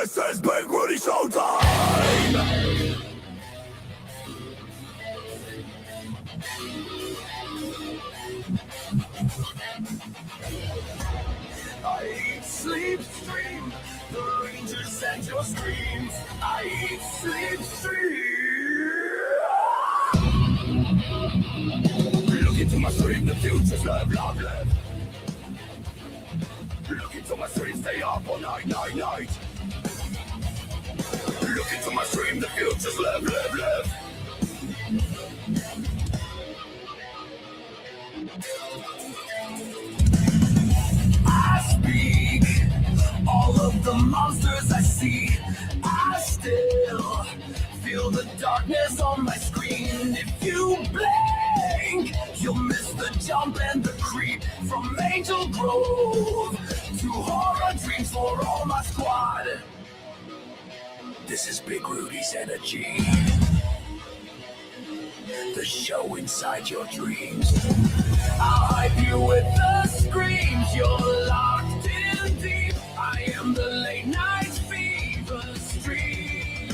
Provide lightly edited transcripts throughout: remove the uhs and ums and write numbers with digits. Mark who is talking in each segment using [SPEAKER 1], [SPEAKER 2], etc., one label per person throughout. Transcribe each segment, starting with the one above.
[SPEAKER 1] This is Big Rudy Showtime! I eat, sleep, stream, the Rangers and your screams. I eat, sleep, stream. Look into my stream, the future's live, live, live. Look into my stream, stay up all night, night, night. Look into my stream, the future's live, live, live. I speak all of the monsters I see. I still feel the darkness on my screen. If you blink, you'll miss the jump and the creep. From Angel Grove to horror dreams for all my squad. This is Big Rudy's Energy, the show inside your dreams. I'll hype you with the screams, you're locked in deep. I am the late night fever stream.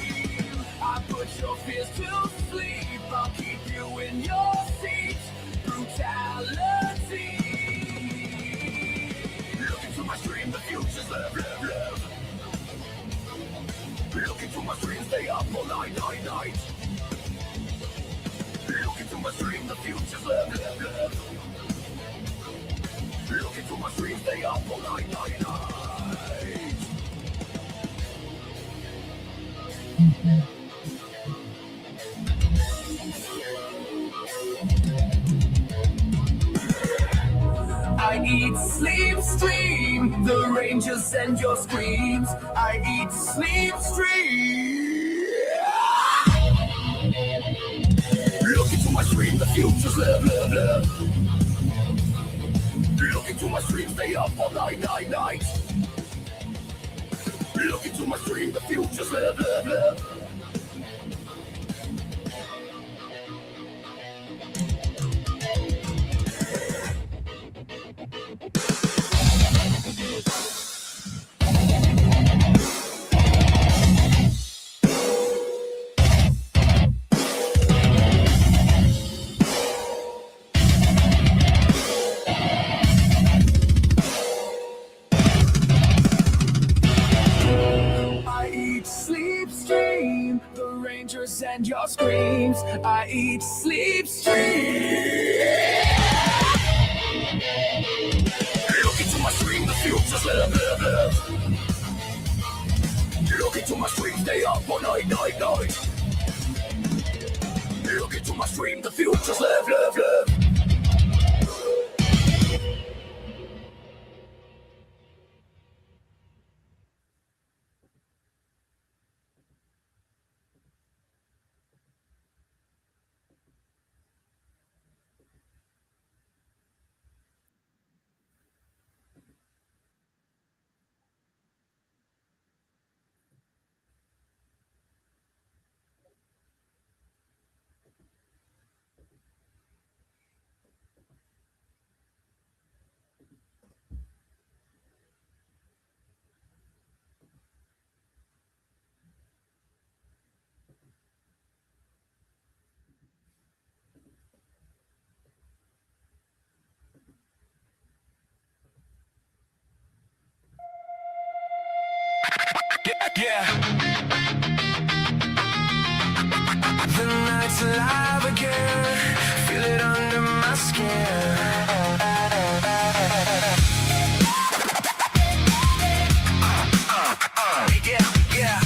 [SPEAKER 1] I put your fears to sleep, I'll keep you in your seat. Brutality. Look into my stream, the future's live, live, live. Look into my stream, stay up all night, night, night. Look into my stream, the future's live, live, live. Look into my stream, stay up all night, night, night. I eat, sleep, stream, the Rangers and your screams. I eat, sleep, stream. Look into my stream, the future's live, live, live. Look into my stream, stay up all night, night, night. Look into my stream, the future's live, live, live. And your screams, I eat, sleep, stream. Look into my stream, the future's live, live, live. Look into my stream, stay up all night, night, night. Look into my stream, the future's live, live, live. Yeah. The night's alive again. Feel it under my skin. Yeah.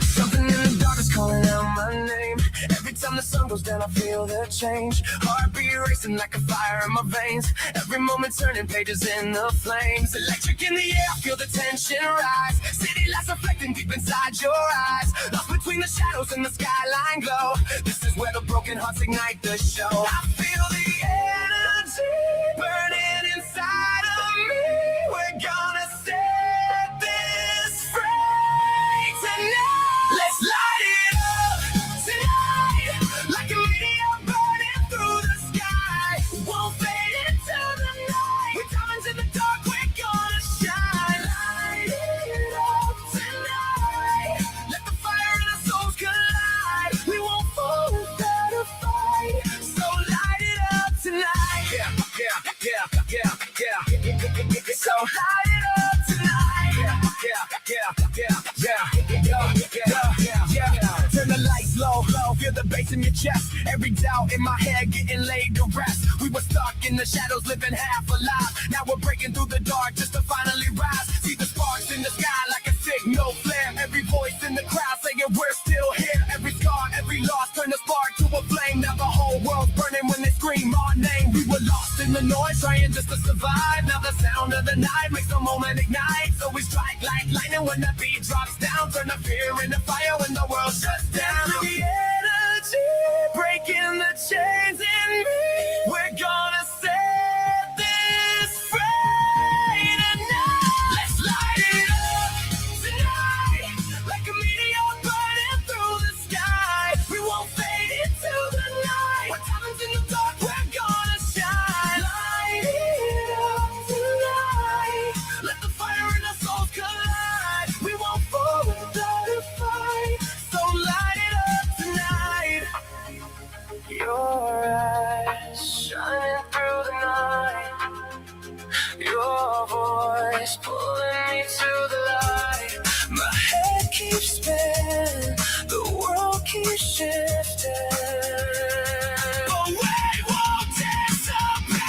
[SPEAKER 1] Something in the dark is calling out my name. Every time the sun goes down, I feel the change. Heartbeat racing like a fire in my veins. Every moment turning pages in the flames. Electric in the air, feel the tension rise. City lights reflecting deep inside your eyes. Lost between the shadows and the skyline glow. This is where the broken hearts ignite the show. I feel the energy burning inside of me. We're gonna set this free tonight. Let's light it up tonight. Like a meteor burning through the sky. Won't fade into the night. We're diamonds in the dark, we're gonna the bass in your chest. Every doubt in my head getting laid to rest. We were stuck in the shadows, living half alive. Now we're breaking through the dark just to finally rise. See the sparks in the sky like a signal flare. Every voice in the crowd saying we're still here. Every scar, every loss turned a spark to a flame. Now the whole world's burning when they scream our name. We were lost in the noise, trying just to survive. Now the sound of the night makes the moment ignite. So we strike like lightning when the beat drops down. Turn the fear into fire when the world shuts down. The energy breaking the chains in me. We're gonna set this free tonight. Let's light it up tonight, like a meteor burning through the sky. We won't fade into the night. What happens in the dark, we're gonna shine. Light it up tonight, let the fire in our souls collide. We won't fall without a fight, so light it up tonight. Your eyes shining through the night, your voice pulling me to the light. My head keeps spinning, the world keeps shifting, but we won't disappear.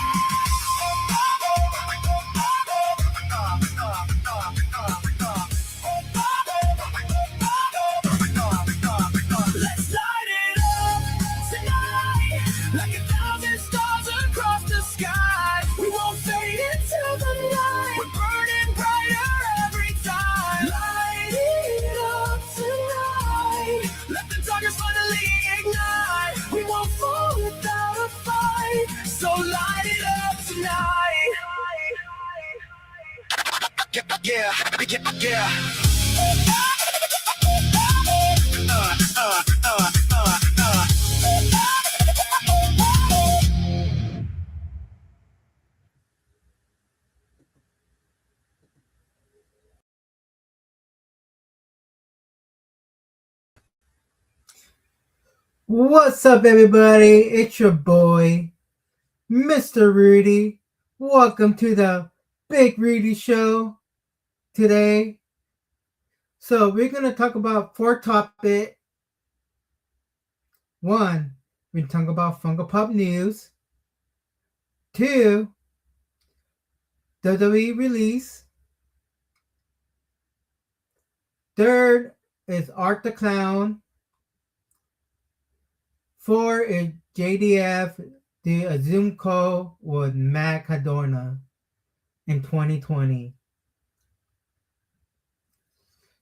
[SPEAKER 1] Let's light it up tonight, like 1,000 stars across the sky. We won't fade into the night. We're burning brighter every time. Light it up tonight, let the darkness finally ignite. We won't fall without a fight, so light it up tonight. Yeah.
[SPEAKER 2] What's up, everybody? It's your boy, Mr. Rudy. Welcome to the Big Rudy Show today. So we're going to talk about 4 topics. 1, we're going to talk about Funko Pop news. 2, WWE release. 3rd is Art the Clown. 4 is JDF did a Zoom call with Matt Cardona in 2020.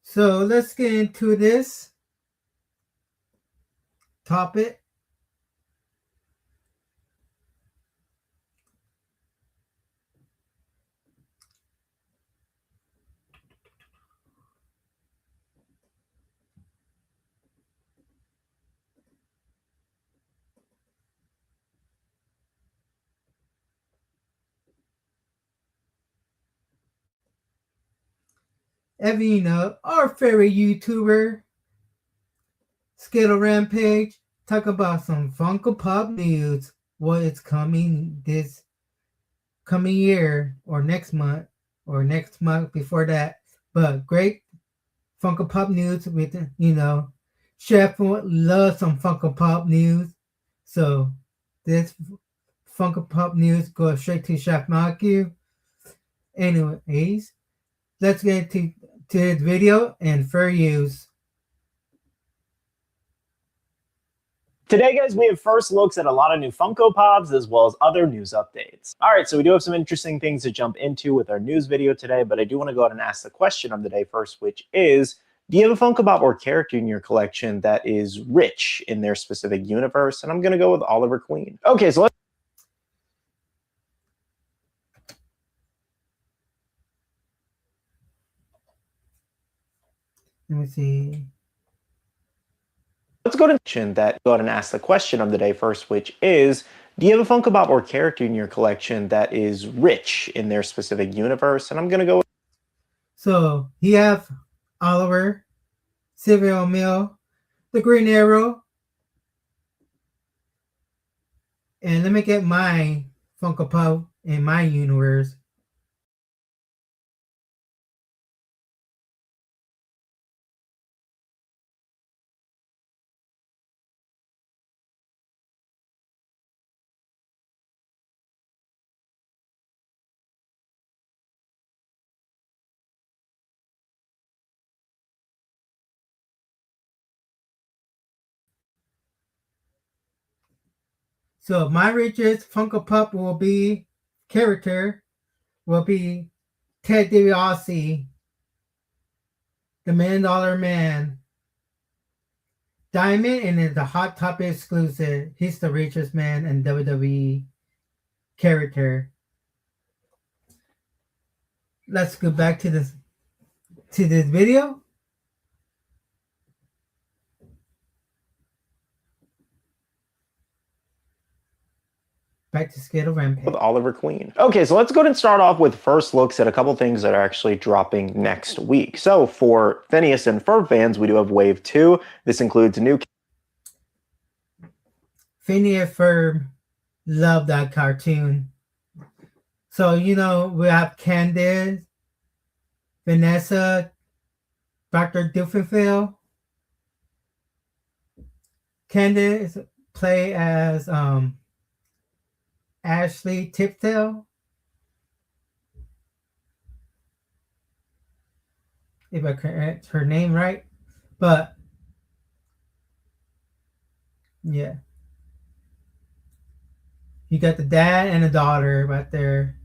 [SPEAKER 2] So let's get into this topic. Every, our favorite YouTuber, Skittle Rampage, talk about some Funko Pop news, what is coming this coming year, or next month before that. But great Funko Pop news with, Chef loves some Funko Pop news. So this Funko Pop news goes straight to Chef Matthew. Anyways, let's get into this video and fair use.
[SPEAKER 3] Today, guys, we have first looks at a lot of new Funko Pops as well as other news updates. All right, so we do have some interesting things to jump into with our news video today, but I do want to go ahead and ask the question of the day first, which is, do you have a Funko Pop or character in your collection that is rich in their specific universe? And I'm going to go with Oliver Queen. Okay, so
[SPEAKER 2] Let me see.
[SPEAKER 3] let's go ahead and ask the question of the day first, which is, do you have a Funko Pop or character in your collection that is rich in their specific universe? And I'm going to go with...
[SPEAKER 2] So, you have Oliver, Silver Mill, the Green Arrow, and let me get my Funko Pop in my universe. So my richest Funko Pop character will be Ted DiBiase, the $1 Million Man. Diamond, and is the Hot Topic exclusive. He's the richest man in WWE character. Let's go back to this video. Back to Skittle Rampage.
[SPEAKER 3] With Oliver Queen. Okay, so let's go ahead and start off with first looks at a couple things that are actually dropping next week. So for Phineas and Ferb fans, we do have Wave 2. This includes new...
[SPEAKER 2] Phineas and Ferb, love that cartoon. So, you know, we have Candace, Vanessa, Dr. Doofenshmirtz. Candace play as Ashley Tipton, if I correct her name right, but yeah, you got the dad and the daughter right there.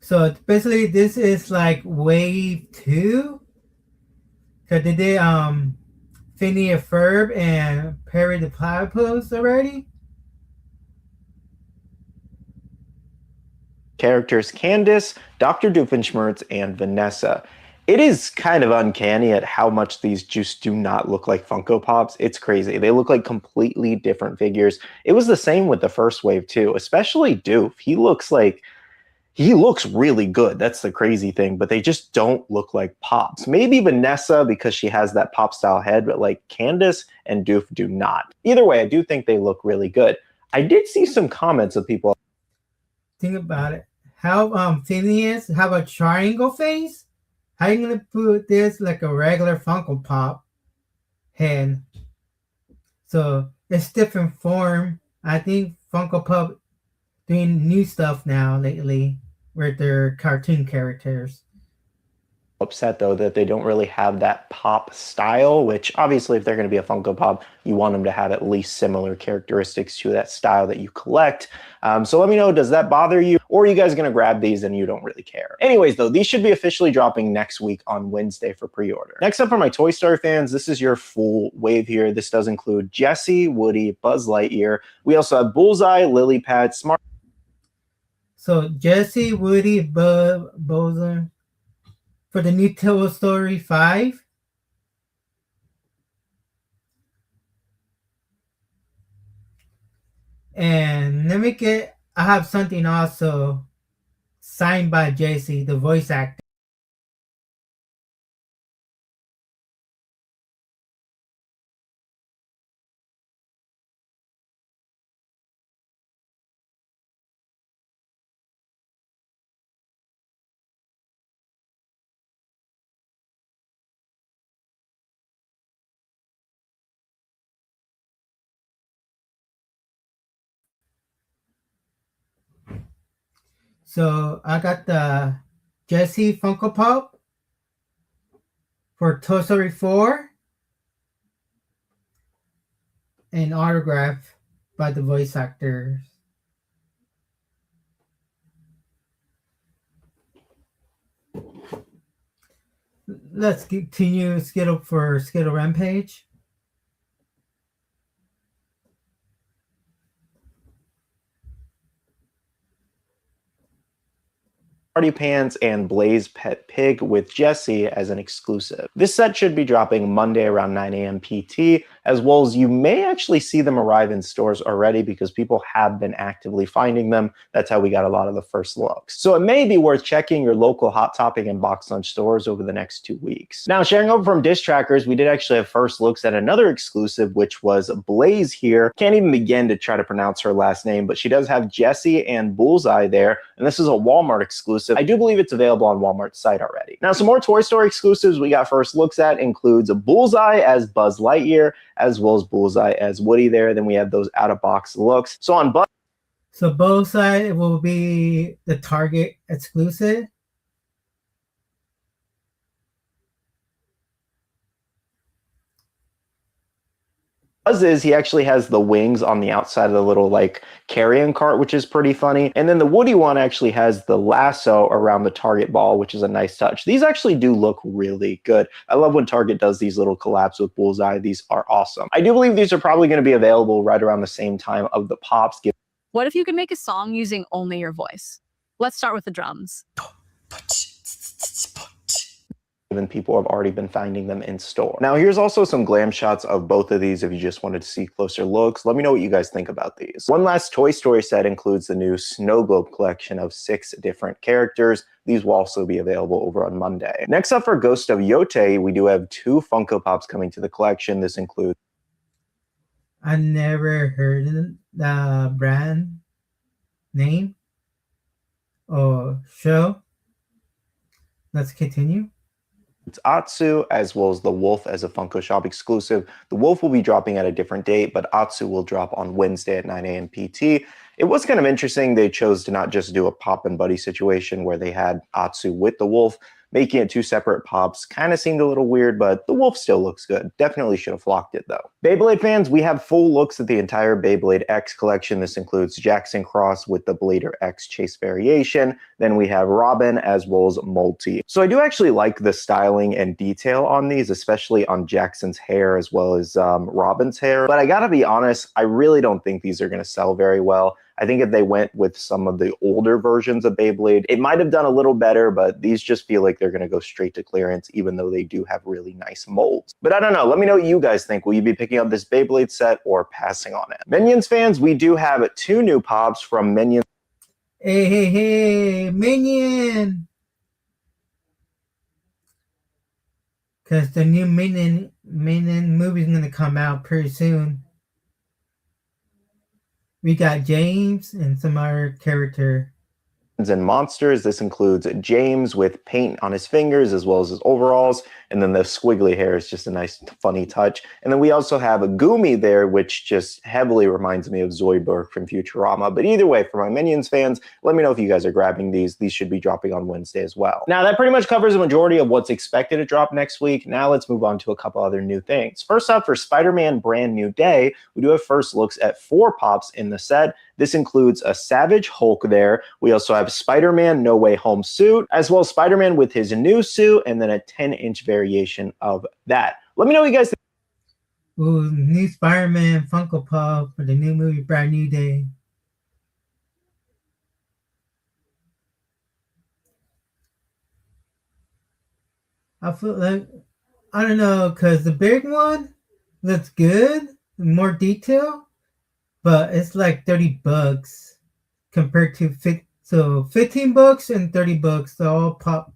[SPEAKER 2] So basically, this is like wave 2, because they did Phineas and Ferb and Perry the Platypus already.
[SPEAKER 3] Characters Candace, Dr. Doofenshmirtz, and Vanessa. It is kind of uncanny at how much these just do not look like Funko Pops. It's crazy. They look like completely different figures. It was the same with the first wave too, especially Doof. He looks really good. That's the crazy thing, but they just don't look like Pops. Maybe Vanessa because she has that Pop style head, but like Candace and Doof do not. Either way, I do think they look really good. I did see some comments of people.
[SPEAKER 2] Think about it. How Phineas have a triangle face? How are you gonna put this like a regular Funko Pop head? So it's different form. I think Funko Pop doing new stuff now lately with their cartoon characters.
[SPEAKER 3] Upset though that they don't really have that Pop style, which obviously if they're going to be a Funko Pop, you want them to have at least similar characteristics to that style that you collect. So let me know, does that bother you, or are you guys going to grab these and you don't really care? Anyways though, these should be officially dropping next week on Wednesday for pre-order. Next up for my Toy Story fans, this is your full wave here. This does include Jessie, Woody, Buzz Lightyear. We also have Bullseye, Lily Pad, Smart.
[SPEAKER 2] So Jessie, Woody, Buzz for the new Toy Story 5. And I have something also signed by Jessie, the voice actor. So I got the Jessie Funko Pop for Toy Story 4 and autograph by the voice actors. Let's continue Skittle Rampage.
[SPEAKER 3] Party Pants and Blaze Pet Pig with Jessie as an exclusive. This set should be dropping Monday around 9 a.m. PT, as well as you may actually see them arrive in stores already because people have been actively finding them. That's how we got a lot of the first looks. So it may be worth checking your local Hot Topic and Box Lunch stores over the next 2 weeks. Now, sharing over from Dish Trackers, we did actually have first looks at another exclusive, which was Blaze here. Can't even begin to try to pronounce her last name, but she does have Jessie and Bullseye there, and this is a Walmart exclusive. I do believe it's available on Walmart's site already. Now, some more Toy Story exclusives we got first looks at includes a Bullseye as Buzz Lightyear, as well as Bullseye as Woody there. Then we have those out-of-box looks. So on Buzz...
[SPEAKER 2] So Bullseye will be the Target exclusive.
[SPEAKER 3] Is he actually has the wings on the outside of the little like carrying cart, which is pretty funny. And then the Woody one actually has the lasso around the Target ball, which is a nice touch. These actually do look really good. I love when Target does these little collabs with Bullseye. These are awesome. I do believe these are probably going to be available right around the same time of the Pops.
[SPEAKER 4] What if you could make a song using only your voice? Let's start with the drums.
[SPEAKER 3] Given people have already been finding them in store. Now here's also some glam shots of both of these if you just wanted to see closer looks. Let me know what you guys think about these. One last Toy Story set includes the new Snow Globe collection of 6 different characters. These will also be available over on Monday. Next up for Ghost of Yote, we do have 2 Funko Pops coming to the collection. This includes...
[SPEAKER 2] I never heard the brand name or show. Let's continue.
[SPEAKER 3] It's Atsu, as well as the Wolf as a Funko Shop exclusive. The Wolf will be dropping at a different date, but Atsu will drop on Wednesday at 9 a.m. PT. It was kind of interesting they chose to not just do a Pop and Buddy situation where they had Atsu with the Wolf. Making it 2 separate Pops kind of seemed a little weird, but the Wolf still looks good. Definitely should have flocked it though. Beyblade fans, we have full looks at the entire Beyblade X collection. This includes Jackson Cross with the Blader X Chase variation. Then we have Robin as well as Multi. So I do actually like the styling and detail on these, especially on Jackson's hair as well as Robin's hair. But I gotta be honest, I really don't think these are gonna sell very well. I think if they went with some of the older versions of Beyblade, it might have done a little better, but these just feel like they're going to go straight to clearance, even though they do have really nice molds. But I don't know. Let me know what you guys think. Will you be picking up this Beyblade set or passing on it? Minions fans, we do have 2 new Pops from Minions.
[SPEAKER 2] Hey, Minion! Because the new Minion movie is going to come out pretty soon. We got James and some other character.
[SPEAKER 3] And monsters. This includes James with paint on his fingers as well as his overalls, and then the squiggly hair is just a nice funny touch. And then we also have a Goomy there, which just heavily reminds me of Zoidberg from Futurama. But either way, for my Minions fans, let me know if you guys are grabbing these. These should be dropping on Wednesday as well. Now that pretty much covers the majority of what's expected to drop next week. Now let's move on to a couple other new things. First up, for Spider-Man Brand New Day, we do have first looks at 4 Pops in the set. This includes a Savage Hulk there. We also have Spider-Man No Way Home suit, as well as Spider-Man with his new suit, and then a 10-inch variation of that. Let me know what you guys think.
[SPEAKER 2] Ooh, new Spider-Man Funko Pop for the new movie Brand New Day. I feel like, I don't know, because the big one looks good, more detail, but it's like $30 compared to $15 and $30. They all pop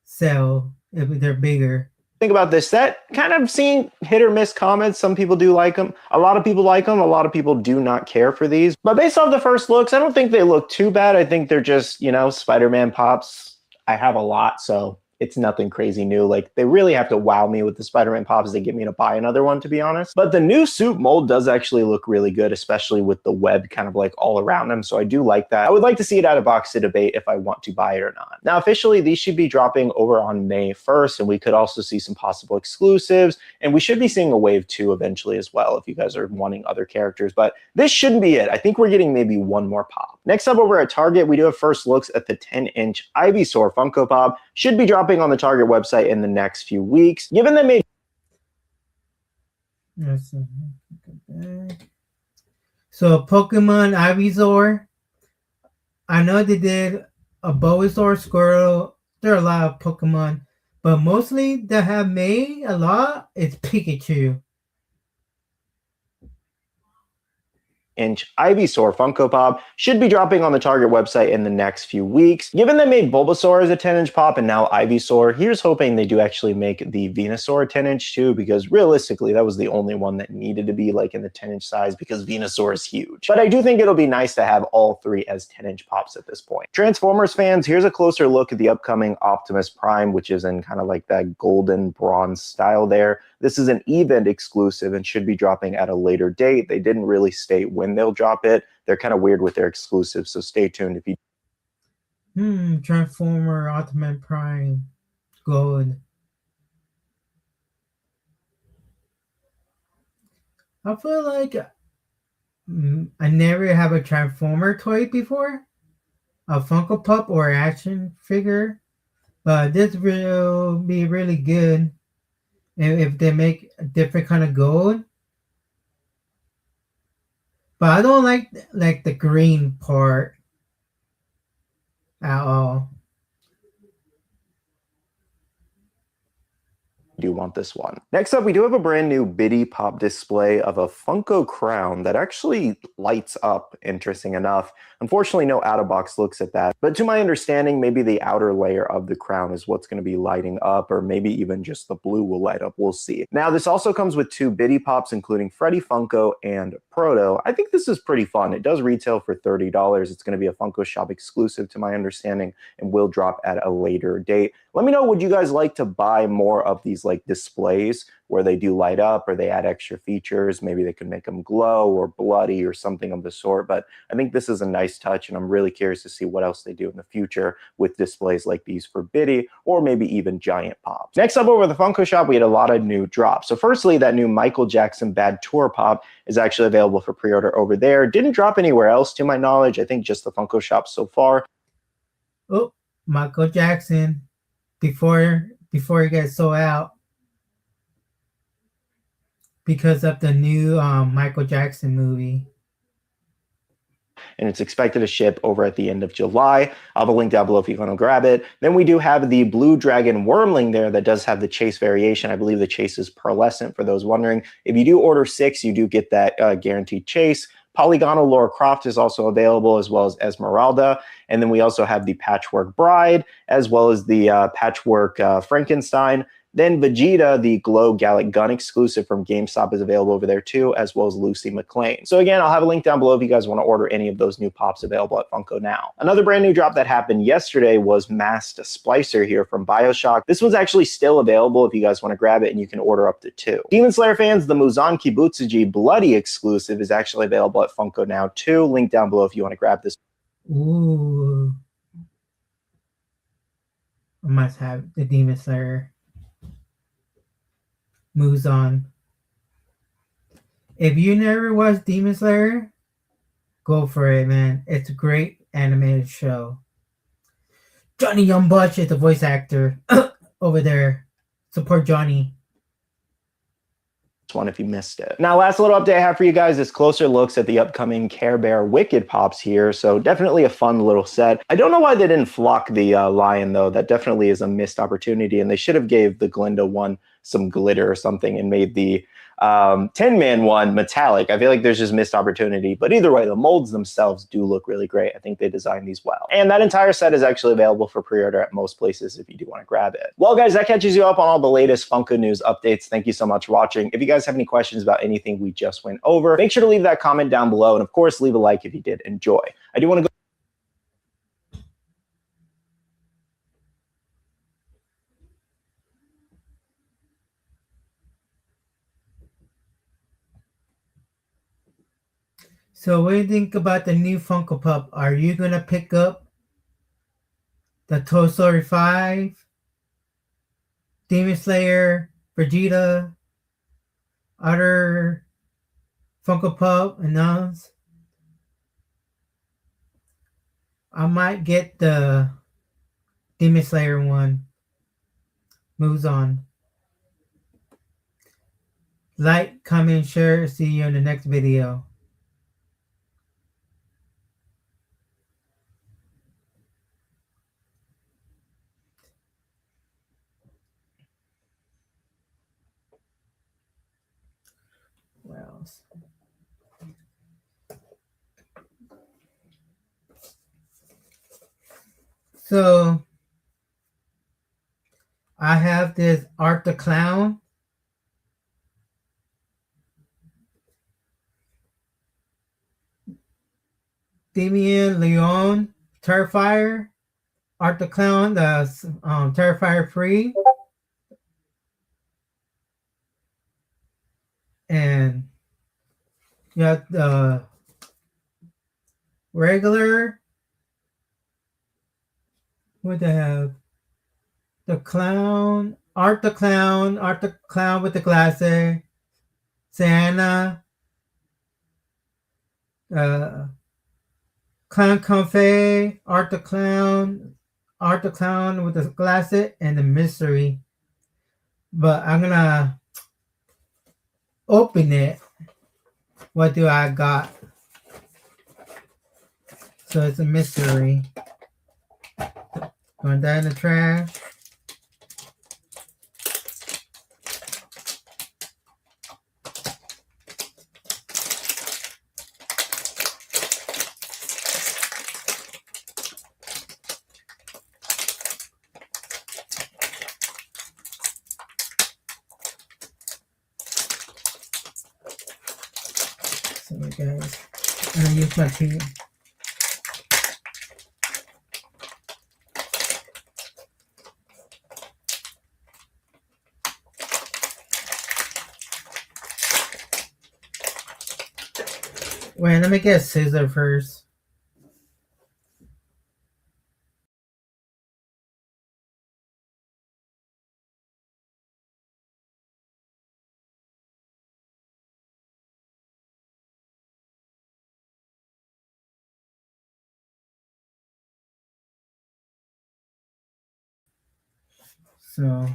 [SPEAKER 2] sell if they're bigger.
[SPEAKER 3] Think about this set. Kind of seeing hit or miss comments. Some people do like them. A lot of people like them. A lot of people do not care for these. But based off the first looks, I don't think they look too bad. I think they're just, you know, Spider-Man Pops. I have a lot, so it's nothing crazy new. Like, they really have to wow me with the Spider-Man Pops to get me to buy another one, to be honest. But the new suit mold does actually look really good, especially with the web kind of like all around them. So I do like that. I would like to see it out of box to debate if I want to buy it or not. Now, officially, these should be dropping over on May 1st, and we could also see some possible exclusives. And we should be seeing a wave 2 eventually as well, if you guys are wanting other characters. But this shouldn't be it. I think we're getting maybe one more pop. Next up over at Target, we do have first looks at the 10-inch Ivysaur Funko Pop. Should be dropping on the Target website in the next few weeks. Given they made...
[SPEAKER 2] So Pokemon Ivysaur, I know they did a Bulbasaur, Squirtle. There are a lot of Pokemon, but mostly that have made a lot is Pikachu.
[SPEAKER 3] Inch Ivysaur Funko Pop should be dropping on the Target website in the next few weeks. Given they made Bulbasaur as a 10-inch pop and now Ivysaur, here's hoping they do actually make the Venusaur 10-inch too, because realistically that was the only one that needed to be like in the 10-inch size, because Venusaur is huge. But I do think it'll be nice to have all 3 as 10-inch pops at this point. Transformers fans, here's a closer look at the upcoming Optimus Prime, which is in kind of like that golden bronze style there. This is an event exclusive and should be dropping at a later date. They didn't really state when they'll drop it. They're kind of weird with their exclusives, so stay tuned if you...
[SPEAKER 2] Transformer Optimus Prime Gold. I feel like I never have a Transformer toy before, a Funko Pop or action figure, but this will be really good if they make a different kind of gold. But I don't like the green part at all.
[SPEAKER 3] Do want this one. Next up, we do have a brand new Biddy Pop display of a Funko crown that actually lights up, interesting enough. Unfortunately, no out-of-box looks at that, but to my understanding, maybe the outer layer of the crown is what's going to be lighting up, or maybe even just the blue will light up. We'll see. Now, this also comes with 2 Biddy Pops, including Freddy Funko and Proto. I think this is pretty fun. It does retail for $30. It's going to be a Funko Shop exclusive, to my understanding, and will drop at a later date. Let me know, would you guys like to buy more of these like displays where they do light up or they add extra features? Maybe they could make them glow or bloody or something of the sort. But I think this is a nice touch, and I'm really curious to see what else they do in the future with displays like these for Biddy, or maybe even giant pops. Next up, over the Funko Shop, we had a lot of new drops. So firstly, that new Michael Jackson Bad Tour Pop is actually available for pre-order over there. Didn't drop anywhere else to my knowledge. I think just the Funko Shop so far.
[SPEAKER 2] Oh, Michael Jackson. Before he gets sold out because of the new Michael Jackson movie.
[SPEAKER 3] And it's expected to ship over at the end of July. I'll have a link down below if you want to grab it. Then we do have the Blue Dragon Wormling there that does have the chase variation. I believe the chase is pearlescent, for those wondering. If you do order 6, you do get that guaranteed chase. Polygonal Lara Croft is also available, as well as Esmeralda. And then we also have the Patchwork Bride, as well as the Patchwork Frankenstein. Then Vegeta, the Glow Gallic Gun exclusive from GameStop, is available over there too, as well as Lucy McLean. So again, I'll have a link down below if you guys want to order any of those new pops available at Funko now. Another brand new drop that happened yesterday was Masked Splicer here from BioShock. This one's actually still available if you guys want to grab it, and you can order up to 2. Demon Slayer fans, the Muzan Kibutsuji Bloody exclusive is actually available at Funko now too. Link down below if you want to grab this.
[SPEAKER 2] Ooh. I must have the Demon Slayer Muzan. If you never watched Demon Slayer, go for it, man. It's a great animated show. Johnny Young Butch is the voice actor over there. Support Johnny.
[SPEAKER 3] One if you missed it. Now, last little update I have for you guys is closer looks at the upcoming Care Bear Wicked Pops here. So definitely a fun little set. I don't know why they didn't flock the lion though. That definitely is a missed opportunity, and they should have gave the Glinda one some glitter or something and made the Tin Man one metallic. I feel like there's just missed opportunity, but either way, the molds themselves do look really great. I think they designed these well. And that entire set is actually available for pre-order at most places if you do want to grab it. Well, guys, that catches you up on all the latest Funko news updates. Thank you so much for watching. If you guys have any questions about anything we just went over, make sure to leave that comment down below. And of course, leave a like if you did enjoy. I do want to go
[SPEAKER 2] So what do you think about the new Funko Pop? Are you going to pick up the Toy Story 5, Demon Slayer, Vegeta, other Funko Pop and those? I might get the Demon Slayer one. Moves on. Like, comment, share. See you in the next video. Well, so I have this Art the Clown. Damien Leon, Terrifier. Art the Clown, the Terrifier free. And you got the regular. What they have? The clown, Art the Clown with the glasses, Santa, Clown Confet, Art the Clown with the glasses, and the mystery. But I'm gonna open it. What do I got? So it's a mystery. Going down in the trash. Sorry guys, I'm gonna use my pen. Wait, let me get a scissor first. So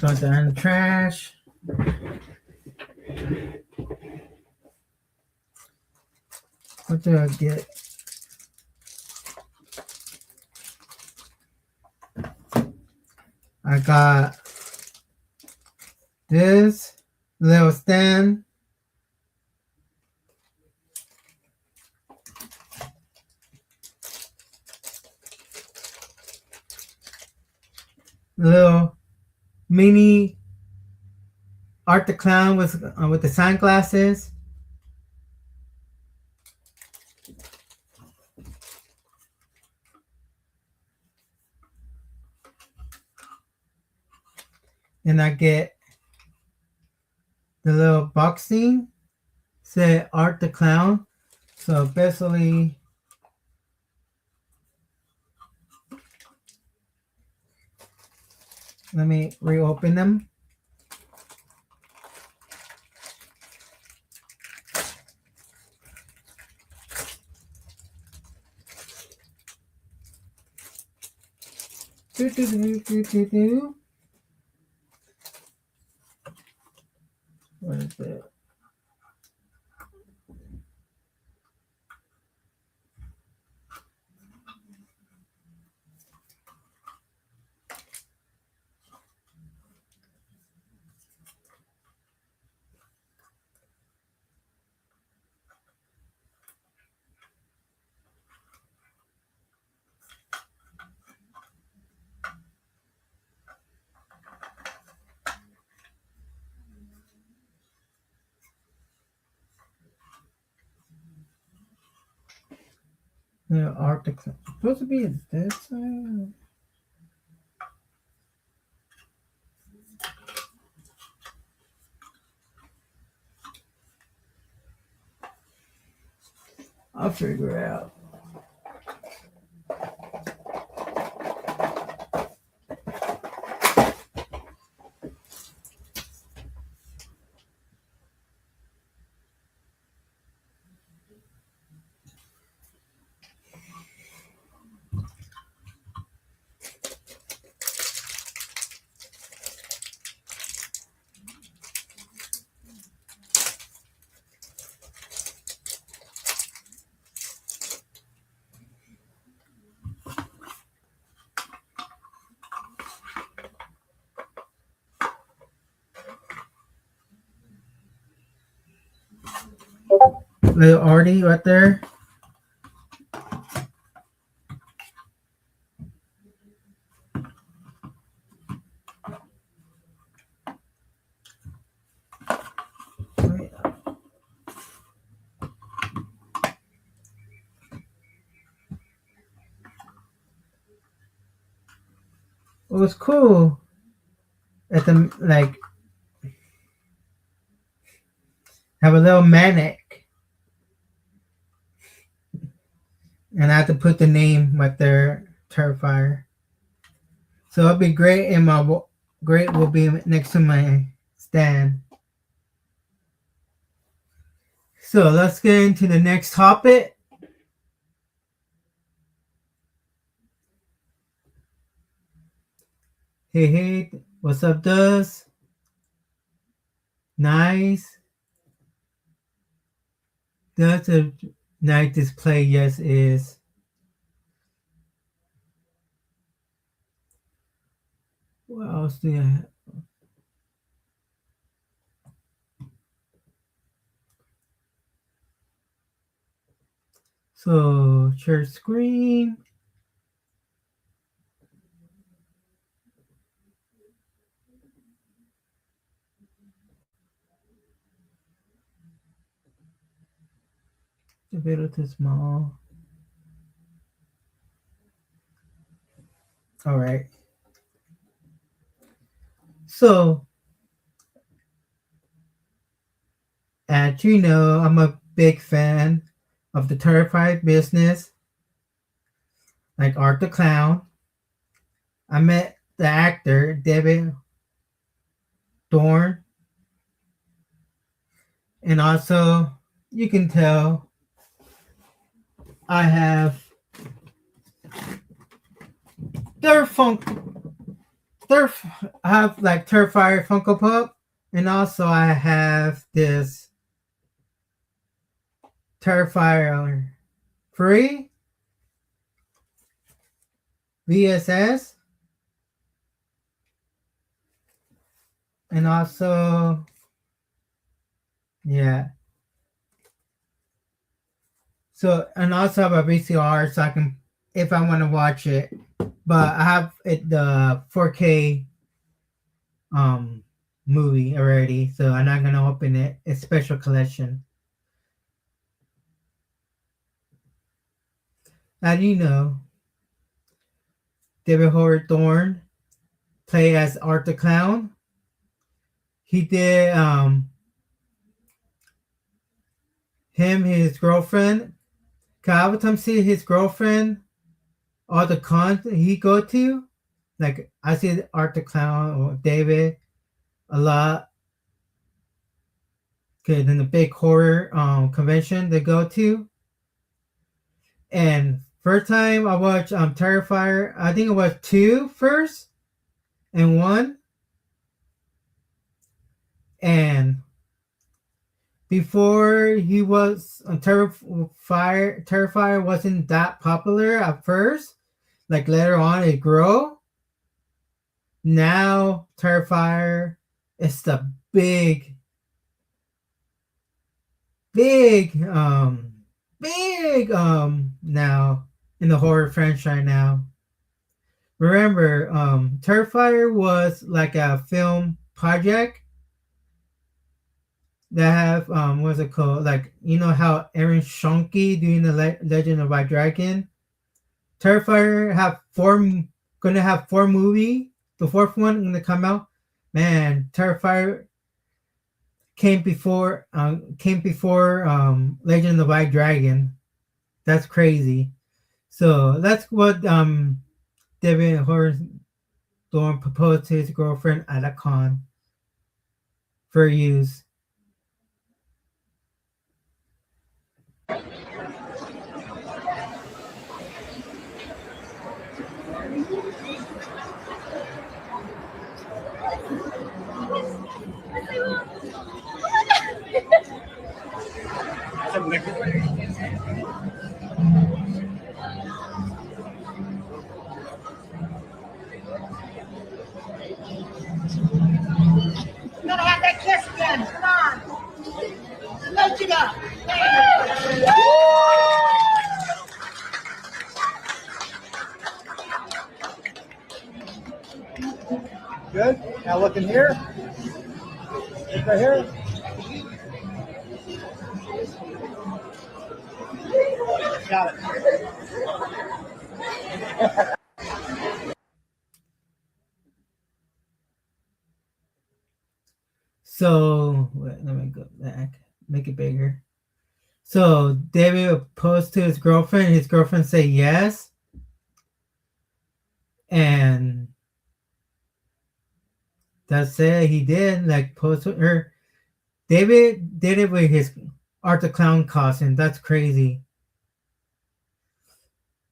[SPEAKER 2] go down in the trash. What do I get? I got this little stand. Little mini Art the Clown with the sunglasses. And I get the little boxing said Art the Clown. So basically, let me reopen them. What is it? The Art the Clown. Supposed to be this side. I'll figure it out. Little Artie right there. It was cool. At the like have a little manic, and I have to put the name with their Terrifier. So it'll be great, and my great will be next to my stand. So let's get into the next topic. Hey, what's up, Duz? Nice. That's a nice display, yes, is. What else do I have? So, share screen. A bit too small. All right. So, as you know, I'm a big fan of the Terrified business, like Art the Clown. I met the actor, David Dorn, and also, you can tell I have I have like Terrifier Funko Pop, and also I have this Terrifier free VSS, and also yeah. So and also have a VCR, so I can if I want to watch it. But I have it the 4K movie already, so I'm not gonna open it. It's special collection. As you know, David Howard Thornton play as Art the Clown. He did his girlfriend. Can I every time see his girlfriend, all the cons he go to, like I see Art the Clown or David a lot. Okay, then the big horror convention they go to. And first time I watched Terrifier, I think it was 2 first and 1. And before he was Terrifier wasn't that popular at first. Like later on it grew. Now Terrifier is the big now in the horror franchise now. Remember, Terrifier was like a film project that have what's it called? Like you know how Aaron Shonky doing the Legend of White Dragon. Terrifier gonna have 4 movies. The 4th one gonna come out. Man, Terrifier came before Legend of White Dragon. That's crazy. So that's what David Howard Thornton proposed to his girlfriend at a con for use.
[SPEAKER 1] Gotta have that kiss again. Come on. Load it up.
[SPEAKER 5] Good. Now look in here. Look right here. Got it.
[SPEAKER 2] So wait, let me go back, make it bigger. So David proposed to his girlfriend. His girlfriend said yes, and that's it. He did like post with her. David did it with his Art the Clown costume. That's crazy.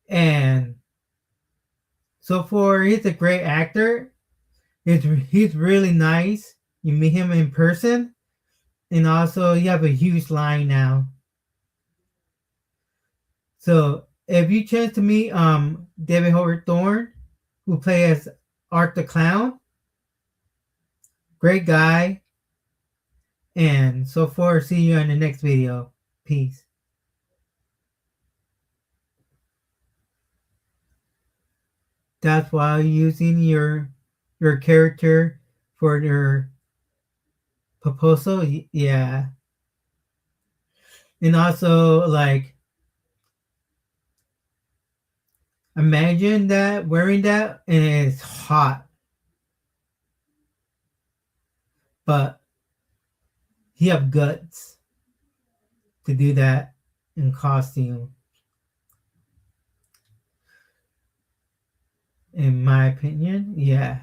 [SPEAKER 2] And so far, he's a great actor. He's really nice. You meet him in person, and also you have a huge line now. So if you chance to meet David Howard Thornton, who plays Art the Clown, great guy. And so far, see you in the next video. Peace. That's why using your character for your proposal, yeah. And also, like, imagine that wearing that and it's hot, but he have guts to do that in costume. In my opinion, yeah.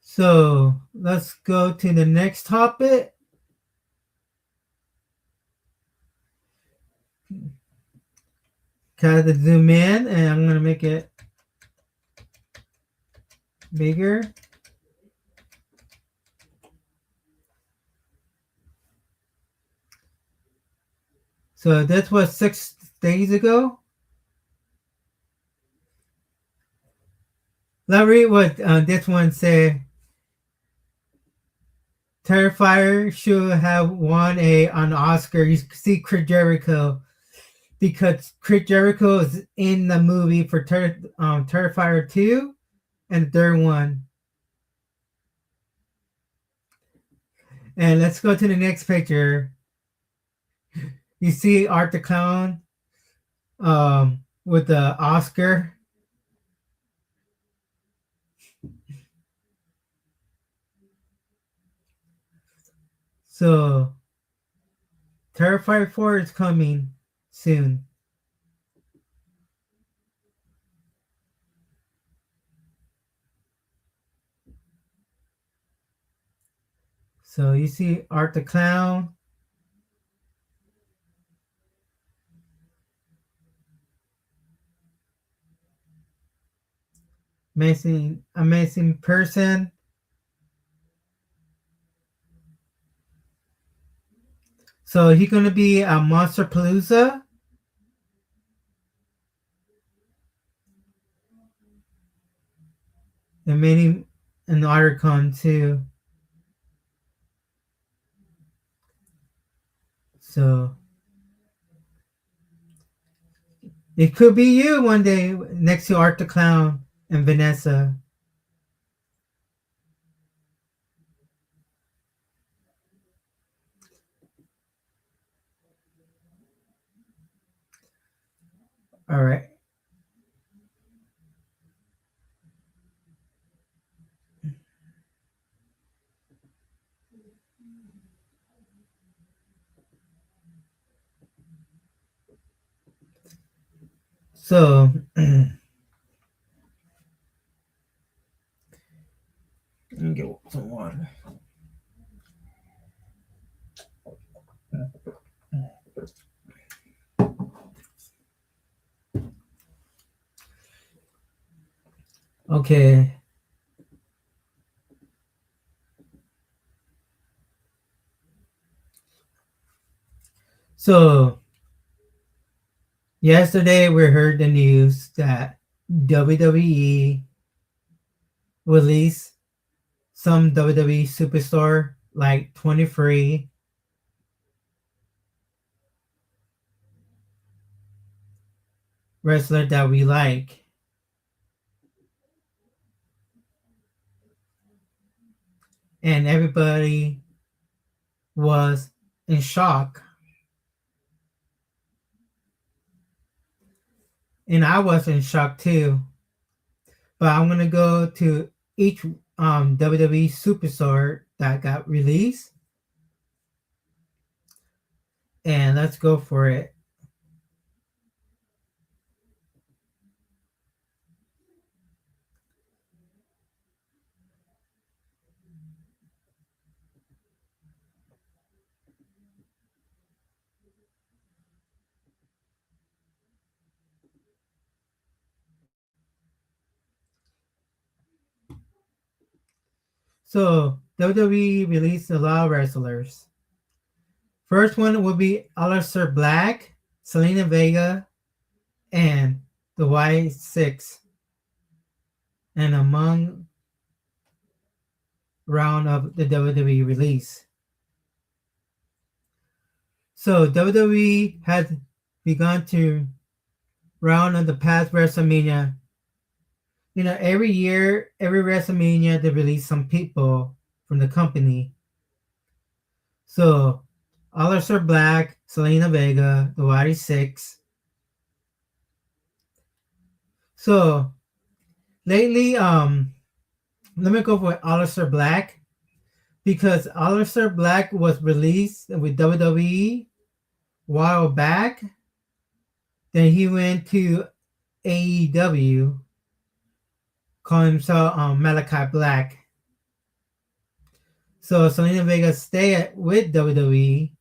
[SPEAKER 2] So let's go to the next topic. Kind of zoom in, and I'm gonna make it bigger. So this was 6 days ago. Let's read what this one said. Terrifier should have won an Oscar. You see Chris Jericho, because Chris Jericho is in the movie for Terrifier 2 and the third one. And let's go to the next picture. You see Art the Clown with the Oscar. So Terrifier 4 is coming soon. So you see Art the Clown. Amazing person. So he's gonna be a Monster Palooza. And maybe an OtterCon too. So it could be you one day next to Art the Clown and Vanessa. All right. So let me get some water. Okay. So yesterday we heard the news that WWE released some WWE superstar like 23 wrestler that we like. And everybody was in shock. And I was in shock too. but I'm gonna go to each WWE superstar that got released, and let's go for it. So WWE released a lot of wrestlers. First one will be Aleister Black, Selena Vega, and the Y6, and among round of the WWE release. So WWE has begun to round of the past WrestleMania. You know, every year, every WrestleMania, they release some people from the company. So Aleister Black, Selena Vega, the Y6. So lately, let me go for Aleister Black, because Aleister Black was released with WWE a while back. Then he went to AEW, calling himself Malachi Black. So Selena Vega stayed with WWE.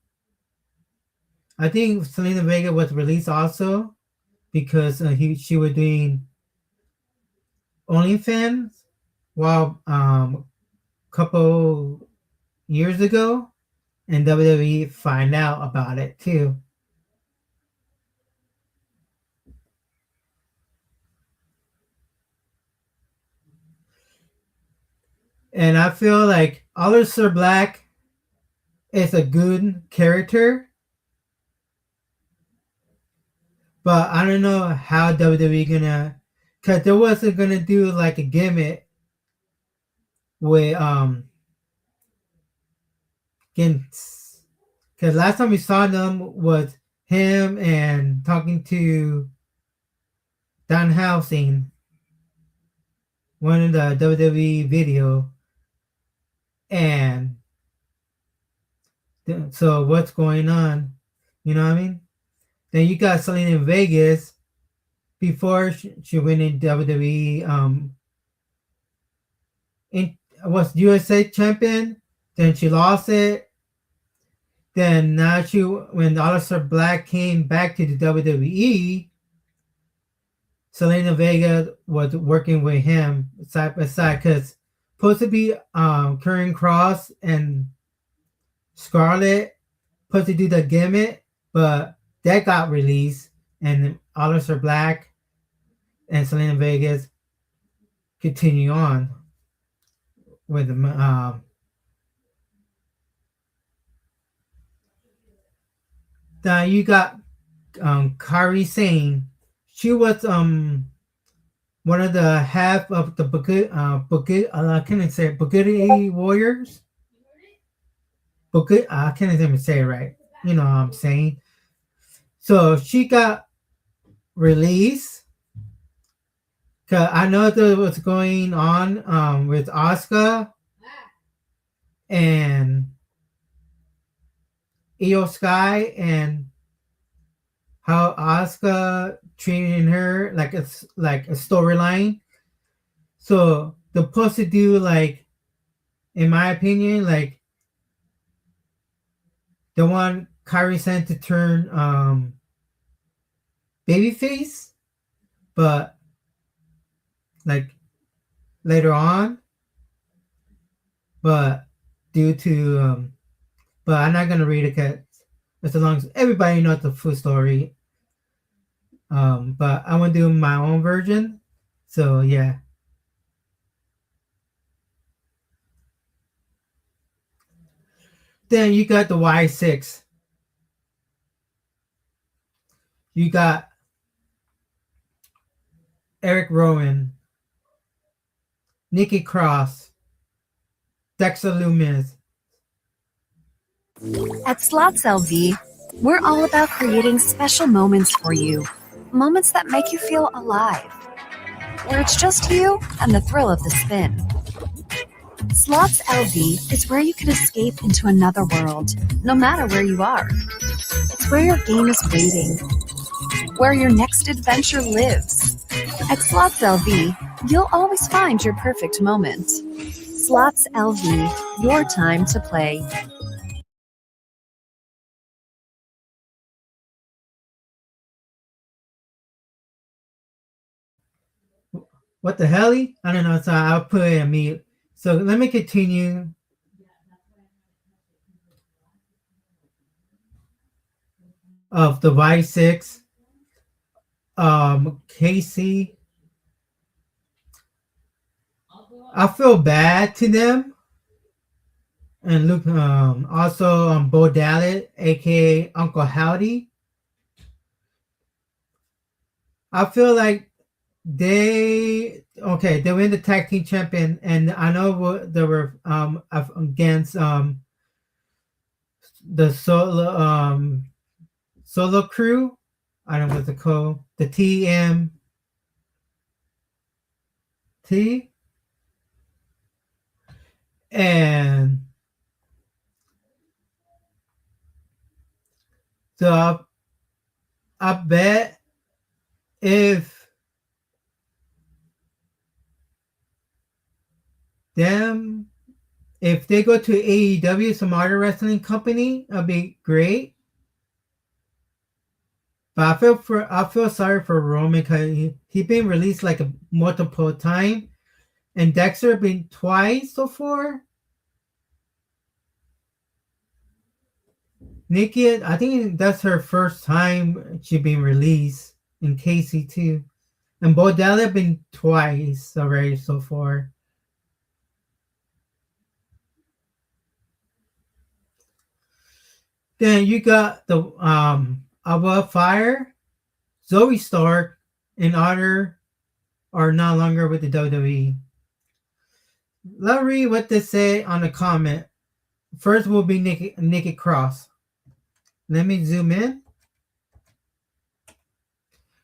[SPEAKER 2] I think Selena Vega was released also because she was doing OnlyFans while couple years ago, and WWE find out about it too. And I feel like Aleister Black is a good character, but I don't know how WWE gonna, because they wasn't gonna do like a gimmick with against, because last time we saw them was him and talking to Danhausen, one of the WWE video. And so what's going on? You know what I mean? Then you got Selena Vegas before she went in WWE. Was USA champion. Then she lost it. Then now when Aleister Black came back to the WWE, Selena Vega was working with him side by side, because supposed to be Karrion Kross and Scarlett supposed to do the gimmick, but that got released, and Aleister Black and Selena Vega continue on with them. Now you got Kairi Sane. She was one of the half of the Bugatti Warriors. I can't even say it right. You know what I'm saying. So she got released. Cause I know that what's going on with Asuka and Io Sky, and how Asuka treating her like a storyline. So they're supposed to do, like, in my opinion, like, they want Kairi Sane to turn babyface, but like later on. But due to but I'm not gonna read it, cause as long as everybody knows the full story. But I want to do my own version. So yeah. Then you got the Y6. You got Eric Rowan, Nikki Cross, Dexter Lumis.
[SPEAKER 6] At Slots LV, we're all about creating special moments for you. Moments that make you feel alive. where it's just you and the thrill of the spin. Slots LV is where you can escape into another world, no matter where you are. It's where your game is waiting, where your next adventure lives. At Slots LV, you'll always find your perfect moment. Slots LV, your time to play.
[SPEAKER 2] What the hell? I don't know, so I'll put it on mute. So let me continue. Of the Y6, Casey. I feel bad to them. And Luke, also Bo Dallas, aka Uncle Howdy. I feel like they were in the tag team champion, and I know they were against the solo crew. I don't know what's it called, the TMT. And so I bet if they go to AEW, some other wrestling company, that'd be great. But I feel sorry for Roman because he been released like multiple times, and Dexter been twice so far. Nikki, I think that's her first time she been released, and Casey too. And Bo Dallas been twice already so far. Then you got the Above Fire, Zoe Stark, and Otter are no longer with the WWE. Let's read what they say on the comment. First will be Nikki Cross. Let me zoom in.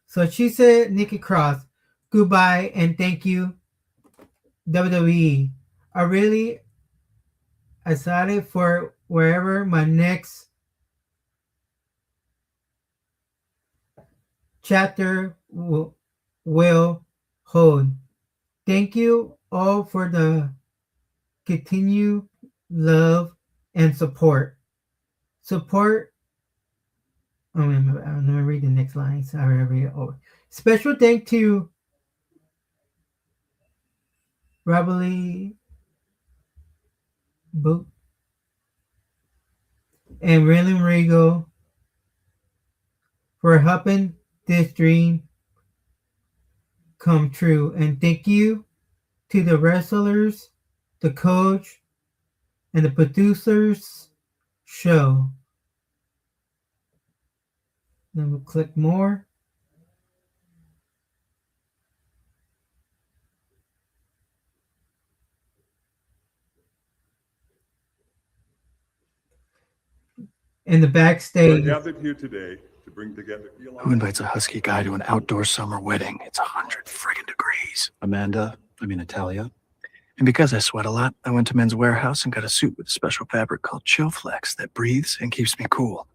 [SPEAKER 2] So she said, Nikki Cross, goodbye and thank you, WWE. I really excited for wherever my next chapter will hold. Thank you all for the continued love and support. I'm going to read the next line. Sorry, I read it over. Special thank to Rabali Book and Raylan Regal for helping this dream come true. And thank you to the wrestlers, the coach, and the producers show. Then we'll click more. In the backstage.
[SPEAKER 7] We're gathered here today to bring together.
[SPEAKER 8] Who invites a husky guy to an outdoor summer wedding? It's 100 friggin' degrees. Natalia. And because I sweat a lot, I went to Men's Warehouse and got a suit with a special fabric called Chill Flex that breathes and keeps me cool.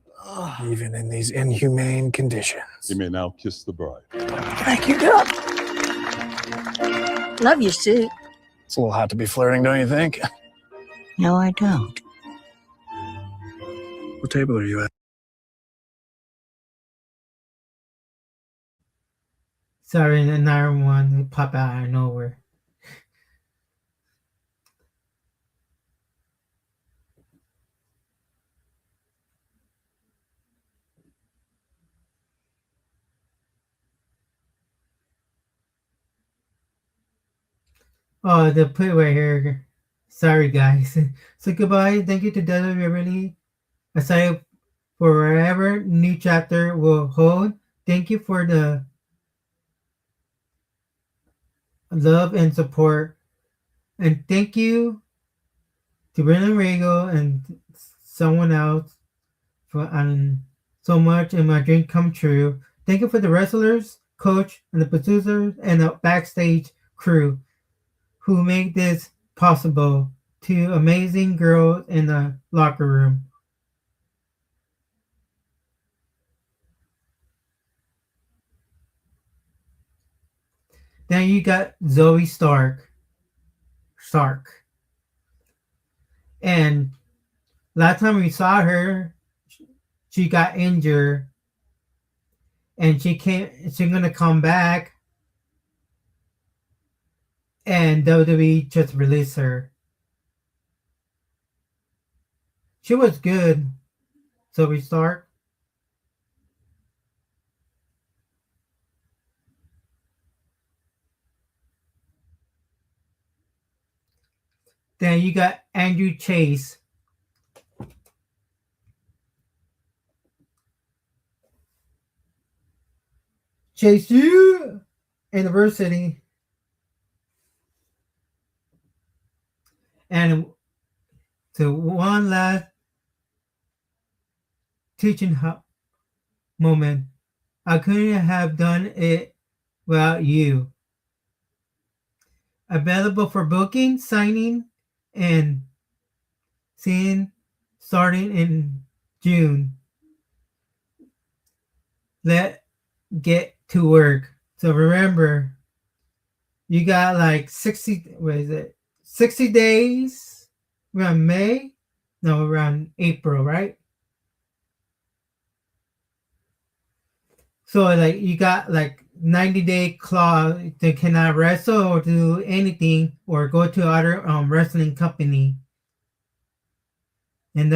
[SPEAKER 9] Even in these inhumane conditions.
[SPEAKER 7] You may now kiss the bride.
[SPEAKER 9] Thank you, Doc.
[SPEAKER 10] Love your suit.
[SPEAKER 9] It's a little hot to be flirting, don't you think?
[SPEAKER 10] No, I don't.
[SPEAKER 8] What table are you at?
[SPEAKER 2] Sorry, another one pop out of nowhere. Oh, the put right here. Sorry, guys. So goodbye. Thank you to WWE. We're really excited for wherever new chapter will hold. Thank you for the love and support. And thank you to Brendan Regal and someone else for so much and my dream come true. Thank you for the wrestlers, coach, and the producers, and the backstage crew who made this possible. Two amazing girls in the locker room. Then you got Zoe Stark. And last time we saw her, she got injured. And she's gonna come back. And WWE just released her. She was good. Zoe Stark. Then you got Andrew Chase. Chase U University. And so one last teaching moment. I couldn't have done it without you. Available for booking, signing, and seeing starting in June. Let's get to work. So remember, you got like 60 days around May? No, around April, right? So like you got like 90-day clause. They cannot wrestle or do anything or go to other wrestling company. And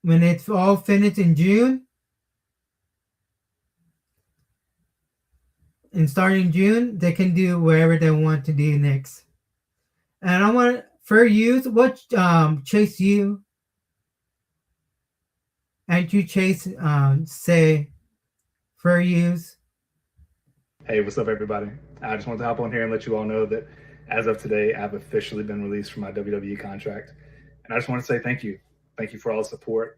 [SPEAKER 2] when it's all finished in June, and starting June, they can do whatever they want to do next. And I want for you, what Chase U, Andrew Chase say for use.
[SPEAKER 11] Hey, what's up, everybody? I just wanted to hop on here and let you all know that as of today, I've officially been released from my WWE contract. And I just want to say thank you. Thank you for all the support.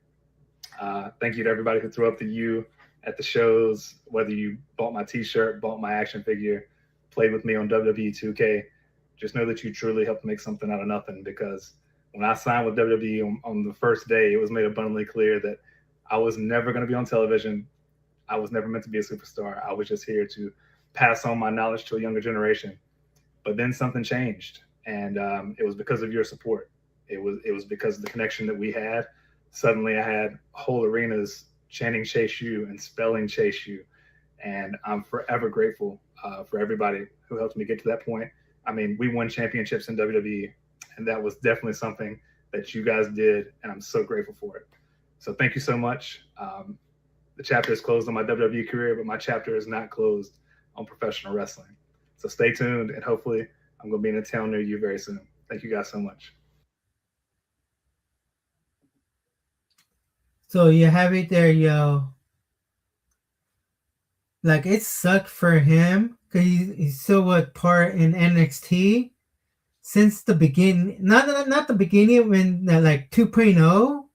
[SPEAKER 11] Thank you to everybody who threw up the U at the shows, whether you bought my t-shirt, bought my action figure, played with me on WWE 2K. Just know that you truly helped make something out of nothing, because when I signed with WWE on the first day, it was made abundantly clear that I was never going to be on television. I was never meant to be a superstar. I was just here to pass on my knowledge to a younger generation. But then something changed, and it was because of your support. It was because of the connection that we had. Suddenly I had whole arenas chanting Chase U and spelling Chase U. And I'm forever grateful for everybody who helped me get to that point. I mean, we won championships in WWE, and that was definitely something that you guys did, and I'm so grateful for it. So thank you so much. The chapter is closed on my WWE career, but my chapter is not closed on professional wrestling. So stay tuned, and hopefully I'm going to be in a town near you very soon. Thank you guys so much.
[SPEAKER 2] So you have it there, yo. Like, it sucked for him because he's still what part in NXT since the beginning. Not the beginning, when like 2.0